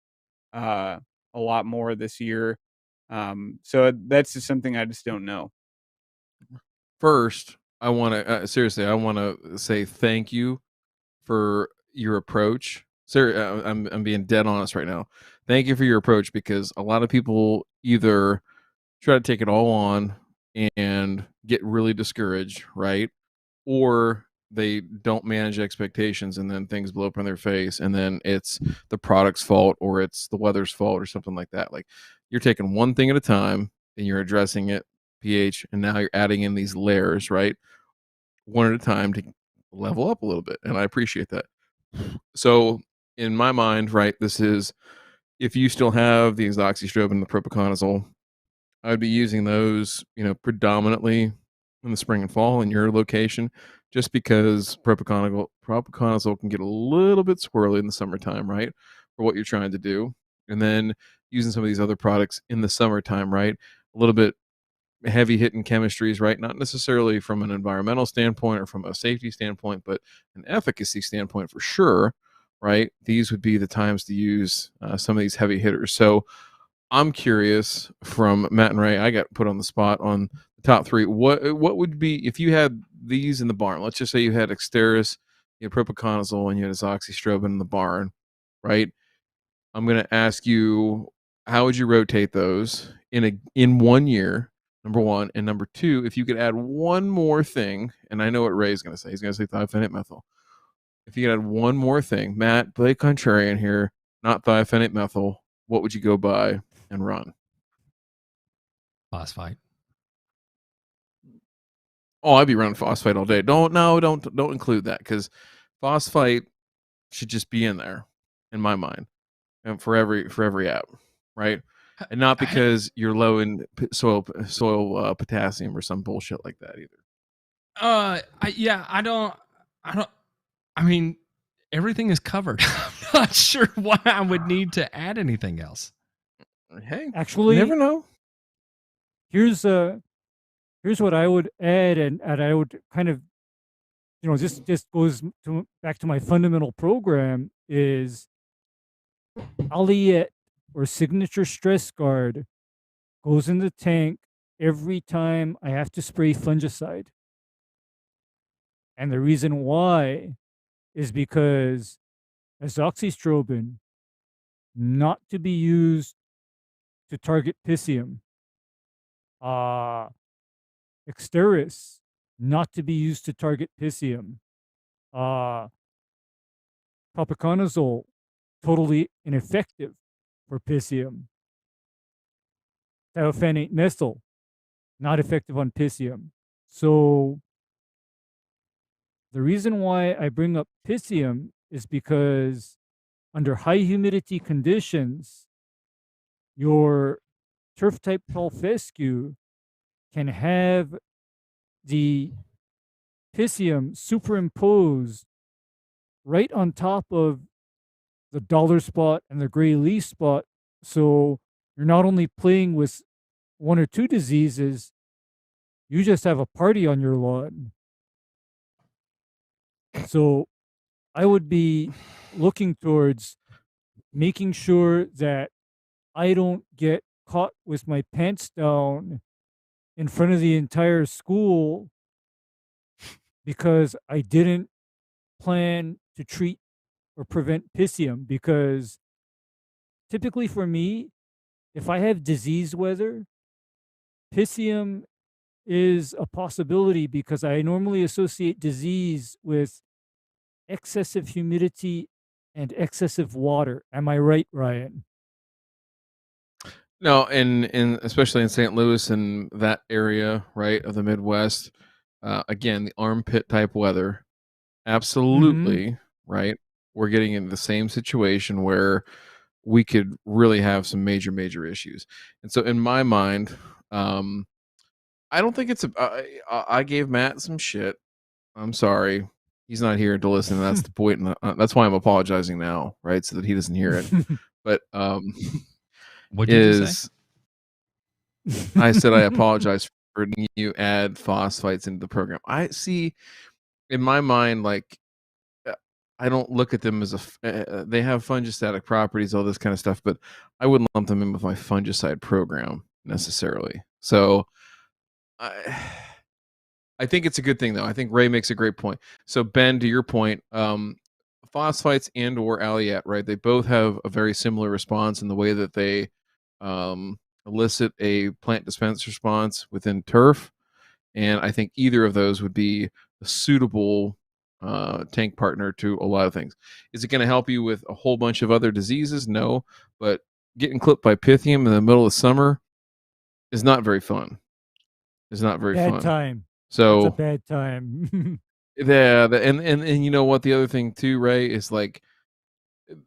a lot more this year. So that's just something I just don't know. First, I want to say thank you for your approach. Sir, I'm being dead honest right now. Thank you for your approach because a lot of people either try to take it all on and get really discouraged, right? Or they don't manage expectations and then things blow up in their face and then it's the product's fault or it's the weather's fault or something like that. Like you're taking one thing at a time and you're addressing it pH, and now you're adding in these layers, right? One at a time to level up a little bit, and I appreciate that. So in my mind, right, this is if you still have the azoxystrobin and the propiconazole, I'd be using those, predominantly in the spring and fall in your location, just because propiconazole can get a little bit squirrely in the summertime, right, for what you're trying to do, and then using some of these other products in the summertime, right, a little bit heavy hitting chemistries, right? Not necessarily from an environmental standpoint or from a safety standpoint, but an efficacy standpoint for sure, right? These would be the times to use some of these heavy hitters. So I'm curious from Matt and Ray, I got put on the spot on the top 3. What would be, if you had these in the barn, let's just say you had Exteris, you had propiconazole and you had azoxystrobin in the barn, right? I'm going to ask you, how would you rotate those in 1 year? Number one. And number two, if you could add one more thing, and I know what Ray's going to say. He's going to say thiophenate methyl. If you could add one more thing, Matt, play contrarian here, not thiophenate methyl, what would you go by and run? Phosphite. Oh, I'd be running phosphite all day. Don't include that, because phosphite should just be in there, in my mind, and for every app, right? And not because you're low in soil potassium or some bullshit like that either. I mean, everything is covered. I'm not sure why I would need to add anything else. Hey, actually, you never know. Here's what I would add, and I would kind of, just goes back to my fundamental program is Aliette or signature stress guard goes in the tank every time I have to spray fungicide. And the reason why is because azoxystrobin, not to be used to target Piscium. Exteris, not to be used to target Piscium. Propiconazole, totally ineffective for Piscium. Thiophenate methyl, not effective on Piscium. So the reason why I bring up Piscium is because under high humidity conditions, your turf type tall fescue can have the Piscium superimposed right on top of the dollar spot and the gray leaf spot. So you're not only playing with one or two diseases, you just have a party on your lawn. So I would be looking towards making sure that I don't get caught with my pants down in front of the entire school because I didn't plan to treat or prevent Piscium. Because typically for me, if I have disease weather, Piscium is a possibility because I normally associate disease with excessive humidity and excessive water. Am I right, Ryan? No, and especially in St. Louis and that area, right, of the Midwest, again, the armpit type weather, absolutely, right? We're getting into the same situation where we could really have some major issues. And so in my mind, I don't think it's I gave Matt some shit. I'm sorry. He's not here to listen. That's the point. And that's why I'm apologizing now, right? So that he doesn't hear it. But what did you say? I said I apologize for you add phosphites into the program. I see in my mind, like, I don't look at them as they have fungistatic properties, all this kind of stuff, but I wouldn't lump them in with my fungicide program necessarily. So I think it's a good thing, though. I think Ray makes a great point. So Ben, to your point, phosphites and or Aliette, right? They both have a very similar response in the way that they elicit a plant dispense response within turf. And I think either of those would be a suitable tank partner to a lot of things. Is it going to help you with a whole bunch of other diseases? No, but getting clipped by Pythium in the middle of summer is not very fun. It's not very fun. Bad time. So it's a bad time. Yeah, and you know what? The other thing too, Ray, is like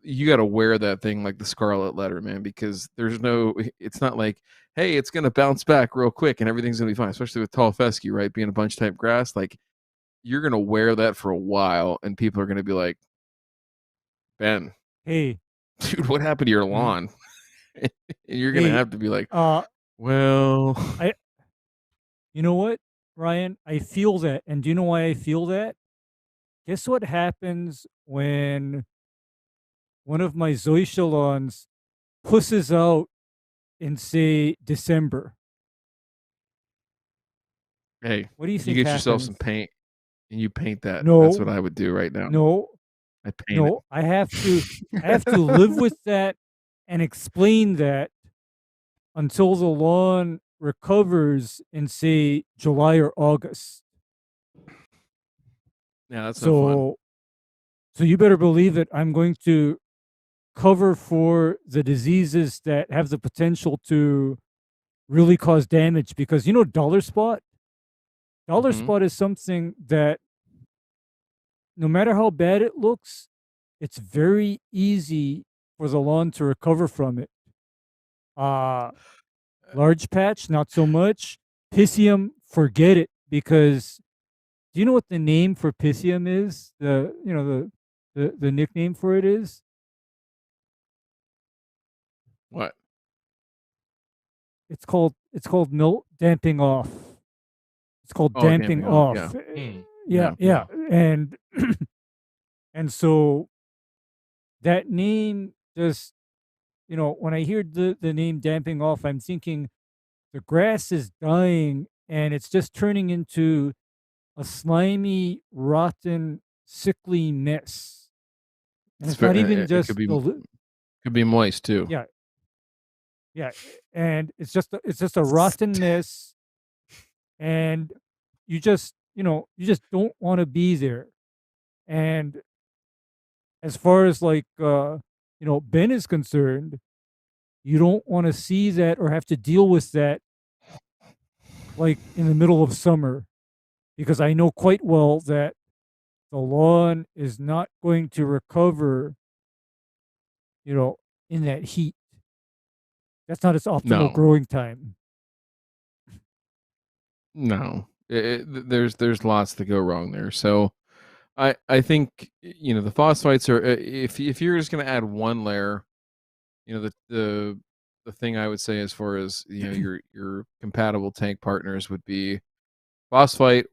you got to wear that thing like the scarlet letter, man, because it's not like, hey, it's going to bounce back real quick and everything's going to be fine, especially with tall fescue, right? Being a bunch type grass, like you're going to wear that for a while and people are going to be like, Ben, hey, dude, what happened to your lawn? And you're going to have to be like, well, you know what, Ryan? I feel that. And do you know why I feel that? Guess what happens when one of my Zoychalons pusses out in, say, December? Hey, what do you think you get happens? yourself some paint. and you paint that. No. That's what I would do right now. No. I paint it. I have to live with that and explain that until the lawn recovers in, say, July or August. Yeah, that's no fun. So you better believe it. I'm going to cover for the diseases that have the potential to really cause damage, because dollar spot is something that no matter how bad it looks, it's very easy for the lawn to recover from it. Large patch, not so much. Piscium, forget it, because do you know what the name for Piscium is? The nickname for it is? What? It's called milk damping off. It's called damping off. Yeah. And and so that name just, when I hear the name damping off, I'm thinking the grass is dying and it's just turning into a slimy, rotten, sickly mess. And it's not even just could be moist too. Yeah, and it's just a rotten mess, and you just don't want to be there. And as far as Ben is concerned, you don't want to see that or have to deal with that like in the middle of summer, because I know quite well that the lawn is not going to recover, in that heat. That's not its optimal growing time. No, there's lots to go wrong there. So I think the phosphites are if you're just going to add one layer, the thing I would say as far as your compatible tank partners would be phosphite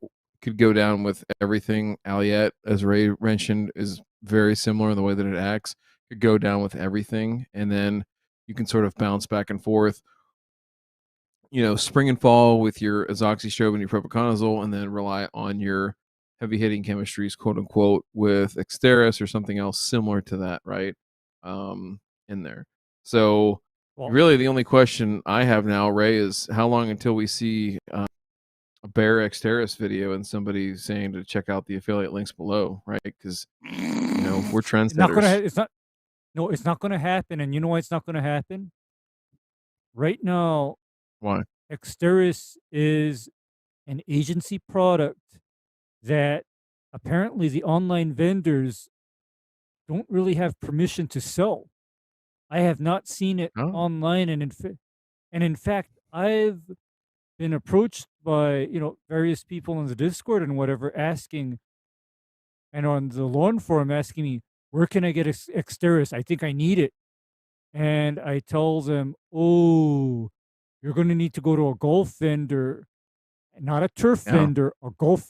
could go down with everything. Alliette, as Ray mentioned, is very similar in the way that it acts. Could go down with everything, and then you can sort of bounce back and forth. Spring and fall with your azoxystrobin and your propiconazole, and then rely on your heavy hitting chemistries, quote unquote, with Exteris or something else similar to that, right? In there. So really the only question I have now, Ray, is how long until we see a Bayer Exteris video and somebody saying to check out the affiliate links below, right? Because we're trendsetters. It's not going to happen. And you know why it's not going to happen? Right now, why? Exteris is an agency product that apparently the online vendors don't really have permission to sell. I have not seen it online, and in fact, I've been approached by various people in the Discord and whatever asking, and on the lawn forum asking me, where can I get Exteris? I think I need it. And I tell them, oh, you're going to need to go to a golf vendor, not a turf vendor, a golf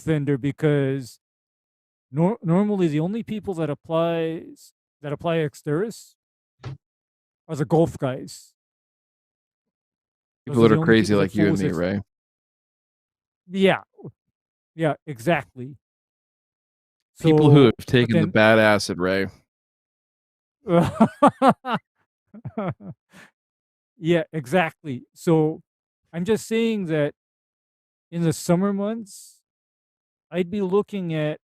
vendor, because normally the only people that apply Exteris are the golf guys. People that are crazy like you and me, Ray. Yeah, exactly. People who have taken the bad acid, Ray. Yeah, exactly. So I'm just saying that in the summer months, I'd be looking at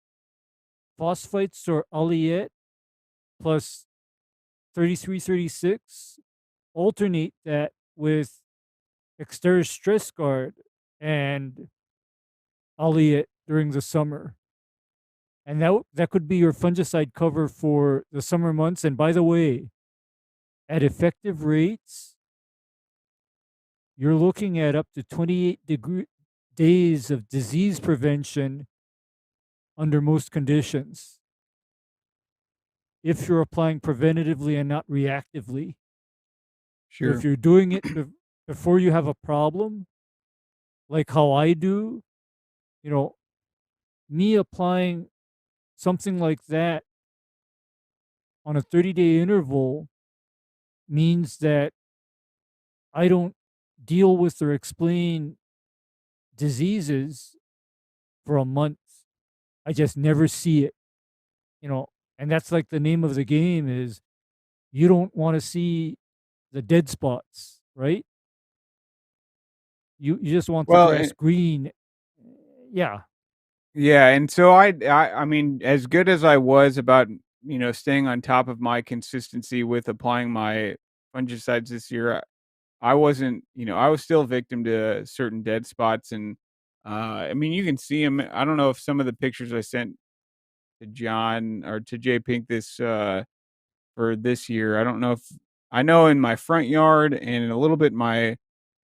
phosphites or Alliette plus 3336. Alternate that with Exteris Stress Guard and Alliette during the summer. And that could be your fungicide cover for the summer months. And by the way, at effective rates, you're looking at up to 28 days of disease prevention under most conditions, if you're applying preventatively and not reactively. Sure. So if you're doing it before you have a problem, like how I do, me applying something like that on a 30-day interval means that I don't deal with or explain diseases for a month. I just never see it. And that's like the name of the game is you don't want to see the dead spots, right? You just want the grass green. Yeah. Yeah, and so I mean, as good as I was about, staying on top of my consistency with applying my fungicides this year, I wasn't, I was still victim to certain dead spots, and I mean, you can see them. I don't know if some of the pictures I sent to John or to Jay Pink for this year. I don't know if I know in my front yard and a little bit in my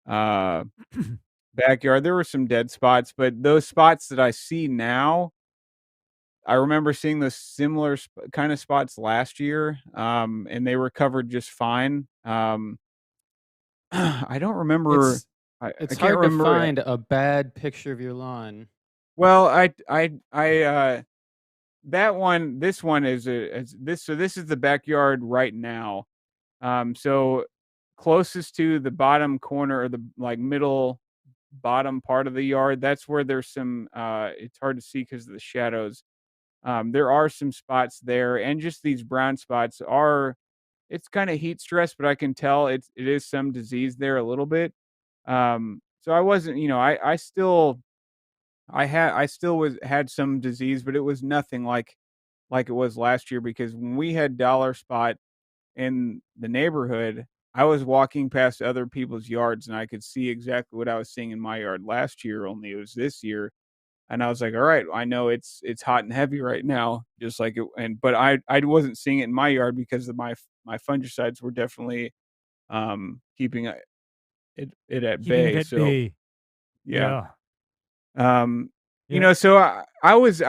uh backyard there were some dead spots, but those spots that I see now, I remember seeing those similar kind of spots last year, and they recovered just fine. I don't remember. It's I can't hard to remember. find a bad picture of your lawn. Well, that one, this one is this. So this is the backyard right now. So closest to the bottom corner or the like middle bottom part of the yard, that's where there's some. It's hard to see because of the shadows. There are some spots there, and just these brown spots are. It's kind of heat stress, but I can tell it is some disease there a little bit. So I wasn't, I still had some disease, but it was nothing like it was last year because when we had dollar spot in the neighborhood, I was walking past other people's yards and I could see exactly what I was seeing in my yard last year, only it was this year. And I was like, all right, I know it's hot and heavy right now, just like it. But I wasn't seeing it in my yard because of my fungicides were definitely keeping it at Keeping it bay. at So bay. yeah. Yeah. So I was,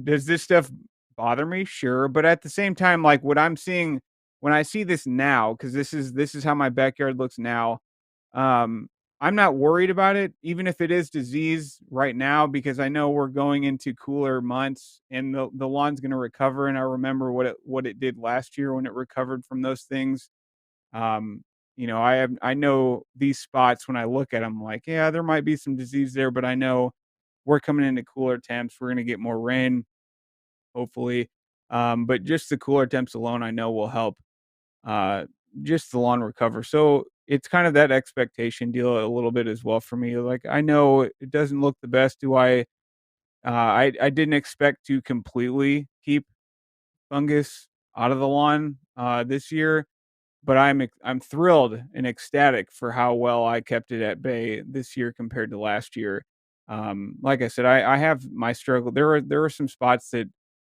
does this stuff bother me? Sure, but at the same time, like what I'm seeing when I see this now, because this is how my backyard looks now. Um, I'm not worried about it, even if it is disease right now, because I know we're going into cooler months and the lawn's going to recover. And I remember what it did last year when it recovered from those things. Um, I know these spots when I look at them, like, yeah, there might be some disease there, but I know we're coming into cooler temps. We're going to get more rain, hopefully. But just the cooler temps alone, I know will help uh, just the lawn recover. So it's kind of that expectation deal a little bit as well for me. Like I know it doesn't look the best. I didn't expect to completely keep fungus out of the lawn this year, but I'm thrilled and ecstatic for how well I kept it at bay this year compared to last year. Like I said, I have my struggle. There were some spots that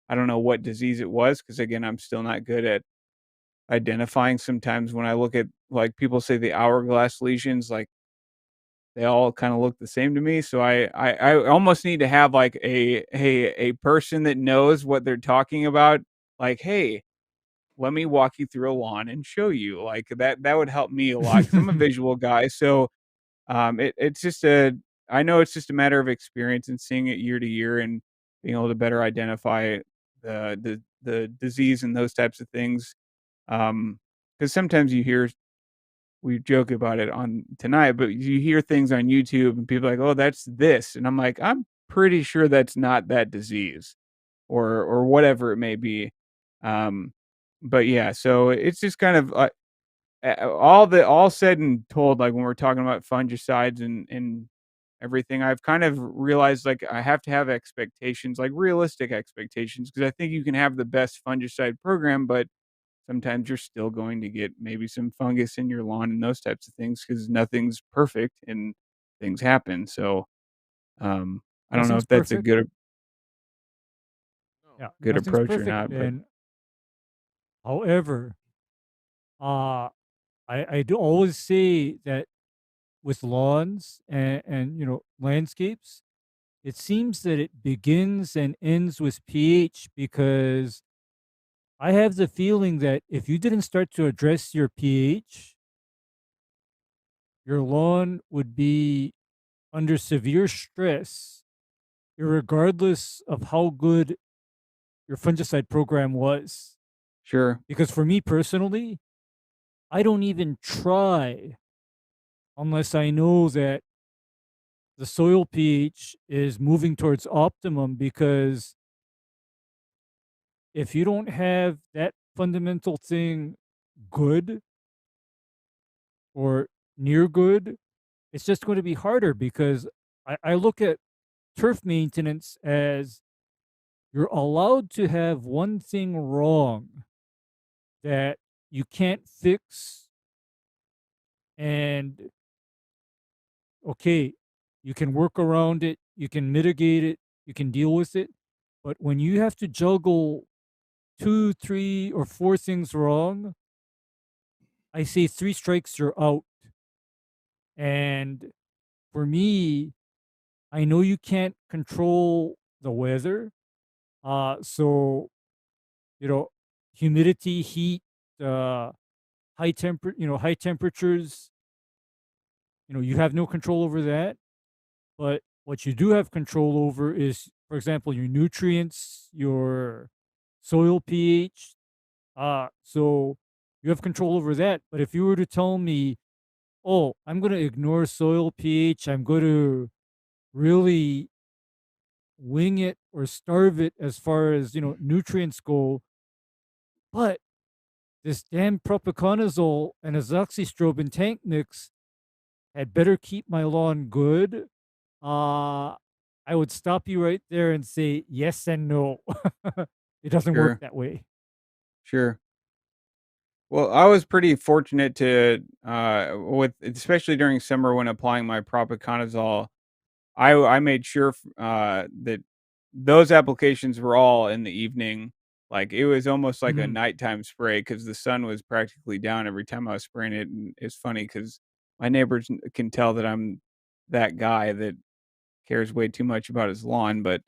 I don't know what disease it was because again, I'm still not good at identifying. Sometimes when I look at like people say the hourglass lesions, like they all kind of look the same to me. So I almost need to have like a person that knows what they're talking about. Like, hey, let me walk you through a lawn and show you like that would help me a lot because I'm a visual guy. So it's just I know it's just a matter of experience and seeing it year to year and being able to better identify the disease and those types of things. Because sometimes we joke about it on tonight, but you hear things on YouTube and people are like, oh, that's this, and I'm like, I'm pretty sure that's not that disease or whatever it may be. Um, but yeah, so it's just kind of all said and told, like when we're talking about fungicides and everything, I've kind of realized like I have to have expectations, like realistic expectations, because I think you can have the best fungicide program, but sometimes you're still going to get maybe some fungus in your lawn and those types of things because nothing's perfect and things happen. So I don't know Nothing's if that's a perfect. Yeah, good nothing's approach or perfect. not, but And however, uh, I do always say that with lawns and landscapes, it seems that it begins and ends with pH because I have the feeling that if you didn't start to address your pH, your lawn would be under severe stress, regardless of how good your fungicide program was. sure. Because for me personally, I don't even try unless I know that the soil pH is moving towards optimum, because if you don't have that fundamental thing good or near good, it's just going to be harder, because I look at turf maintenance as you're allowed to have one thing wrong that you can't fix, and okay, you can work around it, you can mitigate it, you can deal with it. But when you have to juggle 2, 3, or 4 things wrong, I say 3 strikes, you're out. And for me, I know you can't control the weather. So, humidity, heat, high temperatures, you have no control over that. But what you do have control over is, for example, your nutrients, your soil pH. So you have control over that. But if you were to tell me, oh, I'm going to ignore soil pH, I'm going to really wing it or starve it as far as, nutrients go, but this damn propiconazole and azoxystrobin tank mix had better keep my lawn good, I would stop you right there and say yes and no. It doesn't work that way. Sure. Well, I was pretty fortunate to, especially during summer when applying my propiconazole, I made sure that those applications were all in the evening. Like, it was almost like a nighttime spray, because the sun was practically down every time I was spraying it. And it's funny because my neighbors can tell that I'm that guy that cares way too much about his lawn. But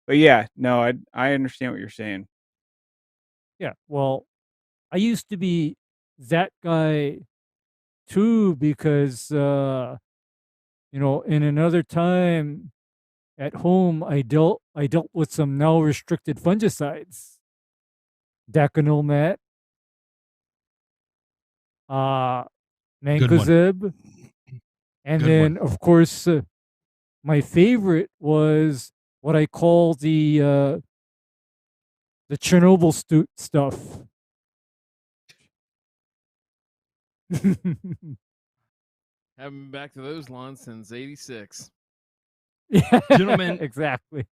yeah, no, I understand what you're saying. Yeah, well, I used to be that guy too, because in another time at home, I dealt with some now restricted fungicides, Daconil, Mancozeb, and then of course my favorite was what I call the Chernobyl stuff. Haven't been back to those lawns since '86. Yeah, gentlemen, exactly.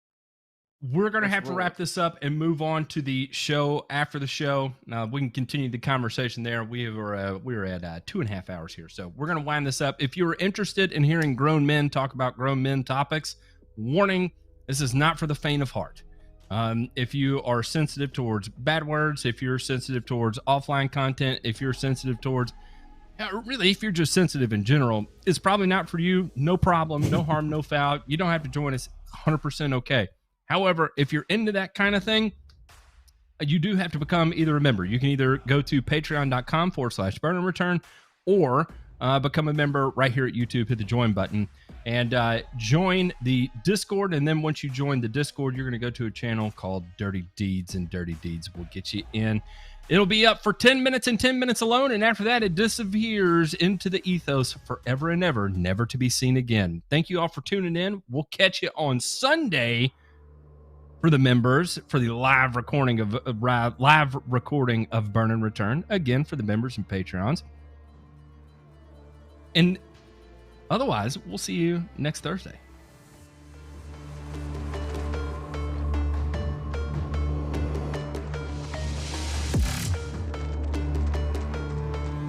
We're going to have to wrap this up and move on to the show after the show. Now, we can continue the conversation there. We're at 2.5 hours here, so we're going to wind this up. If you're interested in hearing grown men talk about grown men topics, warning, this is not for the faint of heart. If you are sensitive towards bad words, if you're sensitive towards offline content, if you're sensitive towards, really, if you're just sensitive in general, it's probably not for you. No problem, no harm, no foul. You don't have to join us. 100% okay. However, if you're into that kind of thing, you do have to become either a member. You can either go to patreon.com/burn and return, or become a member right here at YouTube. Hit the join button and join the Discord. And then once you join the Discord, you're going to go to a channel called Dirty Deeds, and Dirty Deeds will get you in. It'll be up for 10 minutes and 10 minutes alone. And after that, it disappears into the ethos forever and ever, never to be seen again. Thank you all for tuning in. We'll catch you on Sunday for the members, for the live recording of Burn and Return, again for the members and Patreons. And otherwise, we'll see you next Thursday.